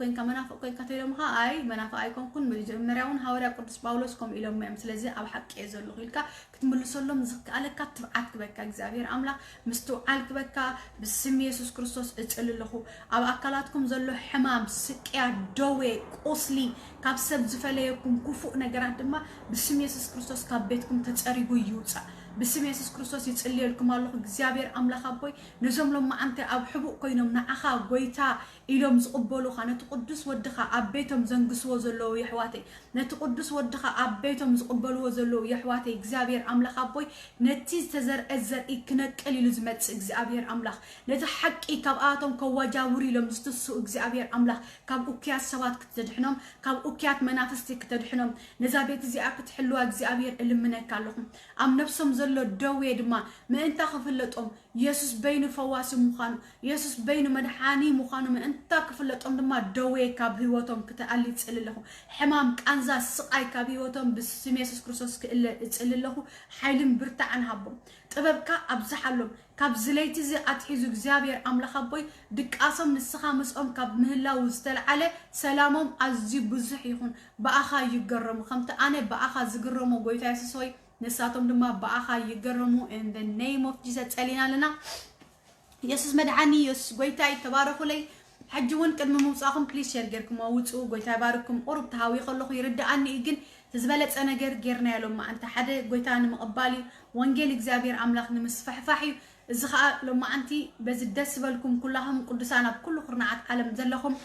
ኮንካ ተኢሎምኻ ኣይ መናፍቕ ኣይኮንኩን መጀመርያ እውን ሃዋርያ ቅዱስ ጳውሎስ ከምኡ ኢሎም እዮም ስለዚ ኣብ ሓቂ እየ ዘለኹ ኢልካ ክትምልሰሎም ዝከኣለካ ትብዓት ክበካ እግዚኣብሔር ኣምላኽ ምስትውዓል ክበካ ብስም ኢየሱስ ክርስቶስ እፅል ኣለኹ ኣብ ኣካላትኩም ዘሎ ሕማም ስቅያ ደዌ ቁስሊ ካብ ሰብ ዝፈለየኩም ክፉእ ነገራት ድማ ብስም ኢየሱስ ክርስቶስ ካብ ቤትኩም ተፀሪጉ ይውፃእ بسم يسوع كريستوس يتصلي لكم الله እግዚአብሔር አምላክ አቦይ ነዞም ሎማ አንተ ኣብ ሕቡእ ኮይኖም ንዓኻ ጎይታ ኢሎም ዝቕበሉ ኻነት ቅዱስ ወድኻ ኣብ ቤቶም ዘንግስዎ ዘለው ይሕዋተይ ነቲ ቅዱስ ወድኻ ኣብ ቤቶም ዝቕበልዎ ዘለው ይሕዋተይ እግዚአብሔር አምላክ አቦይ ነቲ ዝተዘርአ ዘርኢ ክነቅል ኢሉ ዝመጽእ እግዚአብሔር አምላክ ነቲ ሓቂ ካብኣቶም ከዋጃውር ኢሎም ዝተሱ እግዚአብሔር አምላክ ካብ ኡክያት ሰባት ክትድሕኖም ካብ ኡክያት መናፍስቲ ክትድሕኖም ነዛ ቤት እዚኣ ክትሕልዋ እግዚአብሔር እልምነካ ኣለኹም ኣብ ነፍሶም ዘሎ ደዌ ድማ ምእንታ ክፍለጦም ኢየሱስ በይኑ ፈዋሲ ምዃኑ ኢየሱስ በይኑ መድሓኒ ምዃኑ ምእንታ ክፍለጦም ድማ ደዌ ካብ ህይወቶም ክትኣሊ ይጽልለኹ ሕማም ቃንዛ ስቃይ ካብ ህይወቶም ብስም ኢየሱስ ክርስቶስ ክእልለኹ ሓይልን ብርታዕን ሃቦም ጥበብካ ኣብዝሓሎም ካብ ዝለይቲ እዚ ኣትሒዙ እግዚአብሔር ኣምላኽ ኣቦይ ድቃሶም ንስኻ መስኦም ካብ ምህላው ዝተልዓለ ሰላሞም ኣዝዩ ብዙሕ ይኹን በኣኻ ይገረሙ ከምቲ ኣነ በኣኻ ዝግረሙ ጎይታ ኢየሱስ ሆይ نساتهم دما بأخا يقرموا in the name of Jesus علينا لنا يسوع مدعني يسوع قويتاي تباركوا لي حجون قد موصاكم بليز شير غيركم اوصو قويتاي باركم قرب تهاوي خلخو يرداني اجن تزبلت انا غيرنا يالو ما انت حدا قويتان مقبالي وانجيل እግዚአብሔር አምላክ ንምስፋሕፋሒ እዝኻ لما انت بز دس بالكم كلهم قدسان بكل خرنعات عالم زلهم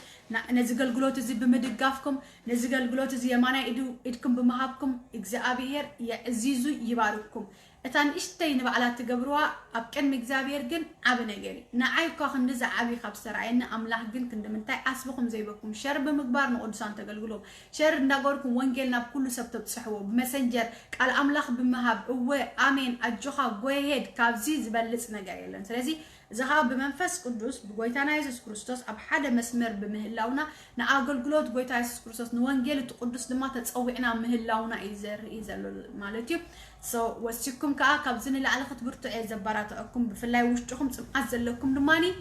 نزي قلقلوت زي بمدقافكم نزي قلقلوت زي يمانا إدكم بمهابكم እግዚአብሔር يعزيزو يبارككم اتان اشتين بعلات تقبروا ابكن እግዚአብሔር ግን عب نغري نعايكو خندز عبي خاب سراينا املاح ግን كندمنتاي اسبكم زيبكم شر بمغبار نقدسان تقلقلو شر ندغوركم وانجيلنا بكل سبت تصحوا بمسنجر قال املاح بمهاب هو امين اجوخا غويد كابزي زبلص ነገር የለን ስለዚህ زها بمنفس قدوس بغويتانا يسوع كريستوس اب حدا مسمر بمهلاونا ناغلغلوت غويتا يسوع كريستوس نوانجيل تقدس دما تصوعنا مهلاونا يزل مالتي سو وسكم كا كابزن لعل خطبرتو زباراتكم بفلاي وشتكم صمعت زلكم دماني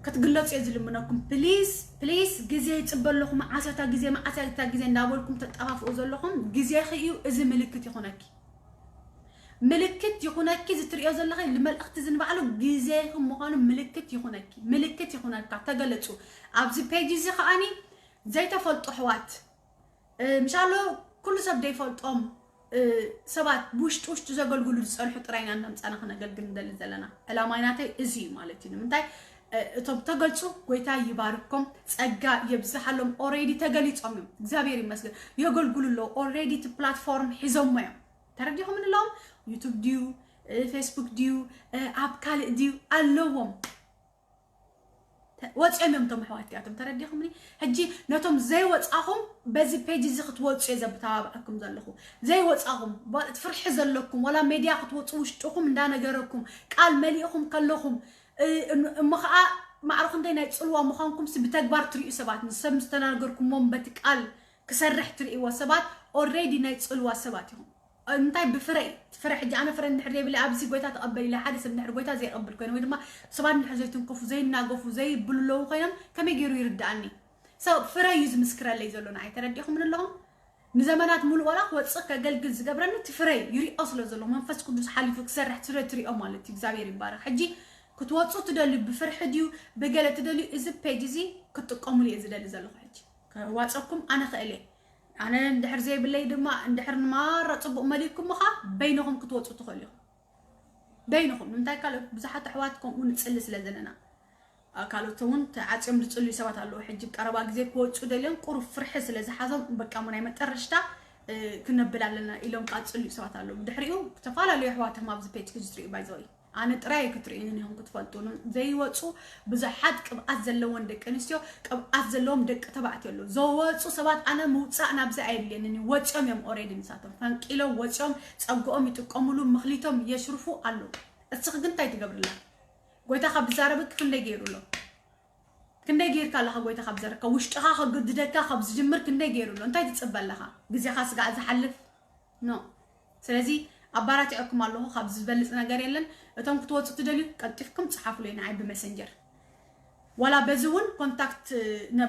كتغلص يزلمنكم بليز غزي يصبلكم عساتا غزي ما عساتا غزي ندابلكم تطافقوا زلكم غزي خيو از ملكت يخونك ملكت يخونك زتريو زلخ لملأخت زنبعلو غزيهم مخانو ملكت يخونك تغلصو ابزي بيجي زي خاني زي تفلطو حوات ان شاء الله كل سب دي فلطوم سبات بوشت زغلغلو صلح طراينا نمصانا خنغلغل ندل زلنا علامايناتي ازي مالتي نمنتاي اتوب تغلصو غويتا يبارككم صغا يبزحلهم اوريدي تغليصوم እግዚአብሔር ይመስገን يغلغلو اوريدي ت بلاتفورم حزوم ما ترديهم من اللهم يوتيوب ديو فيسبوك ديو اب كال ديو اللهم واتسامم تم حواتياتم ترديهم لي هجي نتوم زي واتساهم بزي بيج زي خطوصو يزبتابعكم زلخو زي واتساهم تفرح زلكم ولا ميديا خطوصو وشطكم اندا نغركم قال مليئكم كلهم مخا معرخ انتي ناي صلوا مخانكم بتكبار تريو سبات نسم استناغركم مون بتقال كسرح تريو سبات اوريدي ناي صلوا سباتهم انتي بفرق فرح حجي انا فرن نحري بلا ابزي قويتا تقبل لا حدث بنحر قويتا زي قبل كوين ويدما سبان نحر زي تنقفو زي ناقفو زي بلو خينم كم يجيرو يردعني سو فرا يز مسكرا لي زلونا اي ترديكم من اللهم نزمانات مول ولا وصك قلقل زغبرن تفري يري اصل زلو منفس قدوس حالف كسرح تري مالتي اغزابير يبارك حجي كتوصو تدلي بفرح ديو بقله تدلي از بيجزي كتقوموا لي ازدل زلو حجي كواصكم انا خالي انا ندحر زي بالله دما ندحر مره صبق مليكم مخا بينهم كتوصو تخليهم بينهم نمتاي قالوا بزحات احواتكم ونصلي سلازلنا قالوا تون تعصم لصلي سبات الله حجي قربا غزي كوصو دلين قرف فرح سلازحازم بقى من مترشتا كنبلالنا اليوم قال صلي سبات الله دحريو تفالالو احواتهم ابز بيت كجري بايزوي انا طراي كترين انهم كتفلطون زي وصو بزحات قبات زلون دق انستيو قبات زلوم دق تبعت يلو زو وصو سبات انا موصانا بز ايدلني وصم يم اوريدي مساتم فانقيلو وصم صقوم يتقملو مخليتهم يشرفو አሉ እስخ ግን ታይ ትገብርላ ጎይታ ካብ ዛረብክ ክንደይ ገይሩሎ ክንደይ ገይር ካለኻ ጎይታ ካብ ዘረካ ውሽጥኻ ከግድደካ ካብ ዝጅምር ክንደይ ገይሩሎ እንታይ ትጽበለኻ ግዜኻ ስጋ ዝሐልፍ ኖ ስለዚ አባራት ያኩም አለሁ ካብ ዝበልጽ ነገር የለን እቶም ክትወጽ ትደልዩ ቀጥፍኩም ጽሐፉ ለና አይ በመሰንጀር ወላ በዝውን ኮንታክት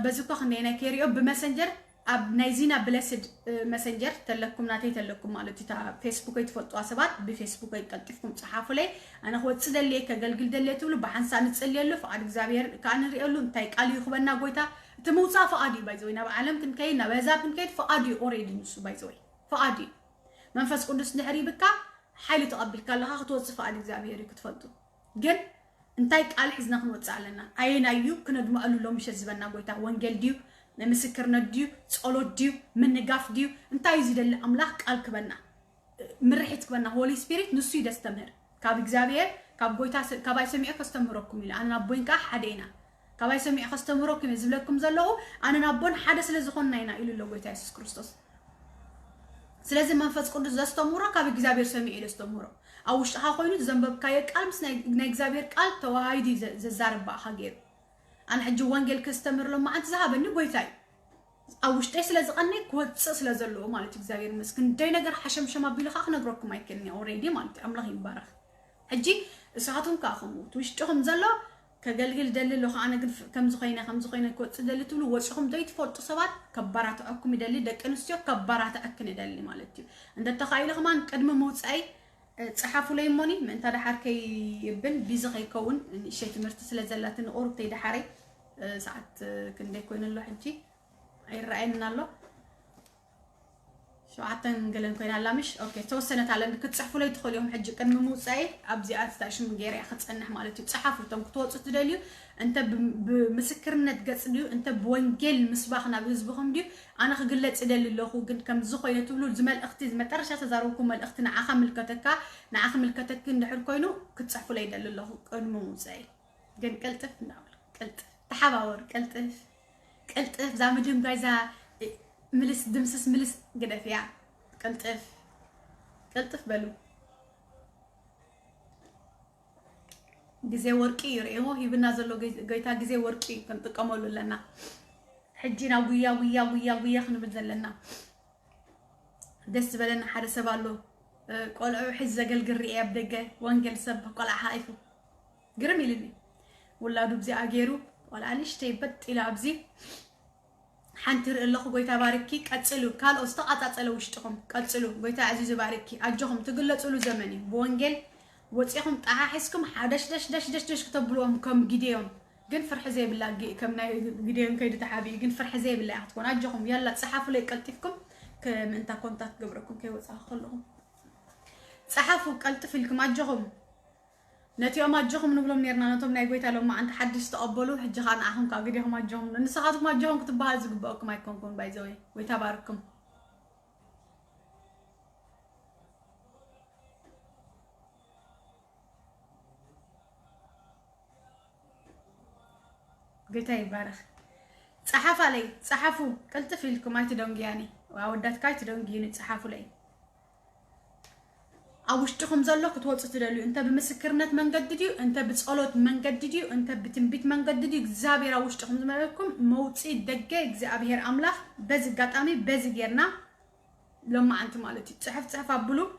በዝኮ خنيና ከሪዮ በመሰንጀር አብ ናይዚና ብለስድ መሰንጀር ተለኩም ናተይ ተለኩም ማለት ታ ፌስቡክ ይተፈጡ አሰባት በፌስቡክ ይቀጥፍኩም ጽሐፉ ላይ አና ወጽ ደልየ ከገልግል ደልየት ብሉ በሐንሳ ንጽልየሉ ፈቃድ እግዚአብሔር ካን ሪእሉ እንታይ ቃል ይخبና ጎይታ ትሙጻ ፈቃድ ባይዘውና በዓለም ክንከይና በዛ ክንከይት ፈቃድ ኦሬዲ ንሱ ባይዘው ፈቃድ መንፈስ ቅዱስ ድሕሪ ብካ حيل تقبل كلها خطوة صفاء الإجابية كتفضل جن انتي قال حزنا خنوص علينا أينا يو كنا دم قالوا لهم مش زبنا قويتا وانجل ديو مسكرنا ديو صلوت ديو من نقاف ديو انتي يزيد الأملاك قال كبنا مرحت كبنا هولي سبيريت نسي دستمر كاب إجابية كاب قويتا كاباي سميع كستمركم إلى أنا نبوين كا حدينا كاباي سميع كستمركم يزبلكم زلوا أنا نبون حدث لزخنا هنا إلى الله قويتا يسوع كريستوس ስለዚህ መንፈስ ቅዱስ ዘስተምሮ ካብ እግዚአብሔር ሰሚዕ ዘስተምሮ አውሽጣ ኮይኑ ዘንበብካ የቃልምስ ናይ እግዚአብሔር ቃል ተዋሃይዲ ዘዛርባ ሀገር አን ሕጂ ወንጌል ከስተምር ሎ ማዓት ዝሃበኒ ጎይታይ አውሽጣ ስለዝቀኒ ኮጽ ስለዘለው ማለት እግዚአብሔር መስክን ደይ ነገር ሐሸምሸማ ቢልኻ ክነግረኩም አይከኒ ኦሬዲ ማለት አምላኽ ይባረክ ሕጂ እሳቱን ካኹም ውሽጥኹም ዘሎ ከገልግል ደልሎ ኻነ ግን ከም ዝኸይነ ኮጽ ደልትሉ ወጽኹም ዘይትፈልጡ ሰባት ከባራት አኩም ይደል ደቅንስዮ ከባራት አክን ይደል ማለት እዩ እንደ ተኻይለ ኸማን ቀድመ መውጻይ ጽሐፉ ላይ ሞኒ ምን ተዳሐርከይ ይብል ቢዝኸይ ከውን ሸይ ትምህርት ስለዘላትን ኦርተይ ዳሐረይ ሰዓት ክንደይ ኮይነሎ ሕጂ አይራአይናሎ شوعتن قلن كوين علامش اوكي توسنت على انك تصحفوا لي تدخليهم حج قدم موصاي ابزيات تاشم غيري خصنح مالتي تصحفوا تم كتوص تدليو انت بمسكرነት ገጽልዩ انت بوንጌል مسباخنا بحزبهم دي انا خغلጽ دللو ግን ከም ዝخوينه ትብሉ ዝመልእኽቲ ዝመጠረሻ ተዛረብኩም መልእኽቲ ንዓኻ ምልከተክ እንድሕር ኮይኑ ክትጽሕፉ ለይ ደልለሁ ቀድሞ موصاي ግን ቀልጥፍ እንዳብል ቀልጥፍ ተሓባወር ቀልጥፍ ዛመድም ጋይዛ ملس دمسس ملس قدفيا قلطف بلو جزي ورقي يريمو يبنا زلو قيتا جزي ورقي كنتقمولو لنا حجينا ويا خنبزلنا دس بلنا حارس بالو قولعو حزه قلقري يبدقه وانقل سب قولع حايفو قرمي لني ولادو بزي اغيرو ولا ليش تيبت الى ابزي حنتر الله قويتا باركي قصلو قال استقاطاصلو وشتكم قصلو قويتا عزيز باركي اجهم تغلصلو زمني بونجل وصيهم طاحسكم دش كتبلوهم كم غيديون ግን فرح زي بالله كم ناي غيديون كيد تحابي ግን فرح زي بالله تكون اجهم يلا صحافو لي قلطفكم كم انت كونتاكت غبركم كي وصا خلهم صحافو قلطفلكم اجهم نتي ما جهم نقولهم نيرنا نتوم ناي قويتا لو ما انت حدش تقبلوا حج خان اخم كاغديهم ما جهم نسخاتكم ما جهم كتبها زغباكم ما يكونكم بايزوي ويتباركم قلت يبارك صحافه لي صحافو قلت فيلكم ما تدونغياني واوداتكاي تدونغيني صحافو لي أوشتكم زلوا كتوصل تدلوا أنت بمسكرنة من قدديو أنت بتصلوت من قدديو أنت بتنبيت من قدديو زابير أوشتكم زمانكم موتي دقة زابير أملاح بز قطعمي بز غيرنا لما أنت مالتي صحف أبلو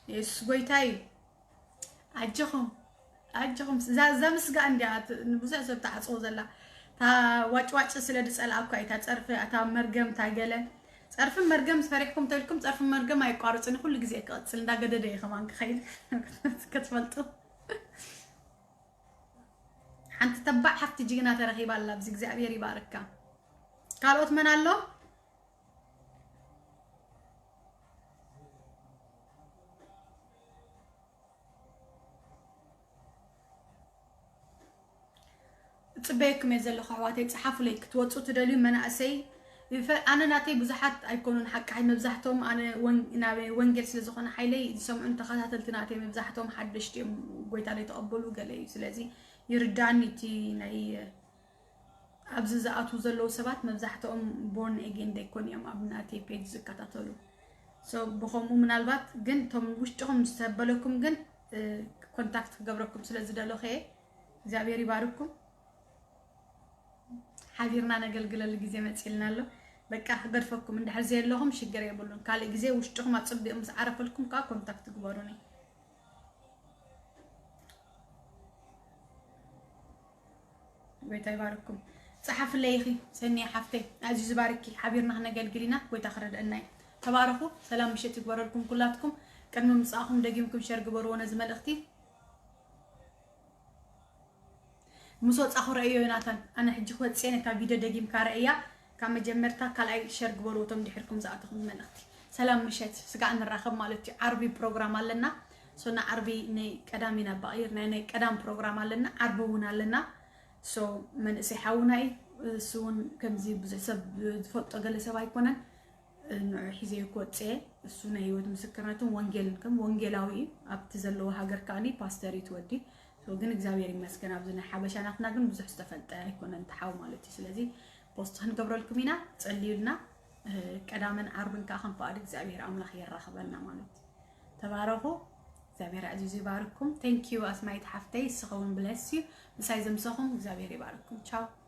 يس قويتاي أجهم زا مسجا عندي نبزع سبت عصوزلا تا واش سلاد سأل أكو أي تعرف أتا مرجم تاجلا تعرف مرجم فريقكم تلكم تعرف مرجم ما يقارص إن كل جزء قاتل دا قد ده كمان خير كتفلتو حنت تبع حفت جينا ترخيب الله بزيك زعبير يباركك قالوا أتمنى الله تبيكم يزل خواتي تصحفوا لك توصوا تدلوا مناسي أنا ناتي بزحت أيكونون حق حي مبزحتهم أنا نابي وينجل سلزخنا حيلي يسمعون تخاطات ناتي مبزحتهم حدش قويت عليه تقبلوا قالي سلازي يردعني تي ناي أبززات وزلوا سبات مبزحتهم بورن أجين ديكون يوم أبناتي بيج زكاتاتولو بخومو من البات جنتم وشتهم سبلكم جن كونتاكت قبركم سلازي دلو خير زابير يبارككم حبيرنا نقلقل الجزء ما تسألنا له بقى غرفكم من حرزي لهم شجر يقولون قال الجزء وشتهم ما تصبي أمس عرف لكم كا كونتاكت كباروني ويتا يبارككم صحف اللي يخي سني حفتي عزيز باركي حبيرنا هنا قلقلنا ويتا خرج الناي تباركوا سلام مشيت كباركم كلاتكم كان ممساهم دقيمكم شرق برونا زمل اختي مسوت أخو رأيه يوناتان أنا حجي خوات سينة تا فيديو دقيم كارئية كام جمرتا كالاي شرق بروتم دحركم زعتكم من أختي سلام مشيت سقعنا الرخب مالتي عربي بروجرام لنا سونا عربي ني قدامنا بغير ني قدام بروجرام لنا عربونا لنا سو من سيحاوناي سون كمزي بزحسب فوت أقل سبا يكونن حيزي كوت سي سونا يود مسكرناتهم وانجيل كم وانجيلاوي أبتزلوا هاجر كاني باستري تودي وقن إجزاوير يمسكن أبزنا حبشاناتنا قن بزح استفدت يكون انتحاو مالتي سلازي بوستهن قبر لكمينا تسأليلنا كدامن عربن كاخن فارق إجزاوير أملاخ يرخبلنا مالتي تباركوا إجزاوير عزيزي يبارككم thank you أسمعي تحفتي سخون bless you مسايزم سخون إجزاوير يبارككم ciao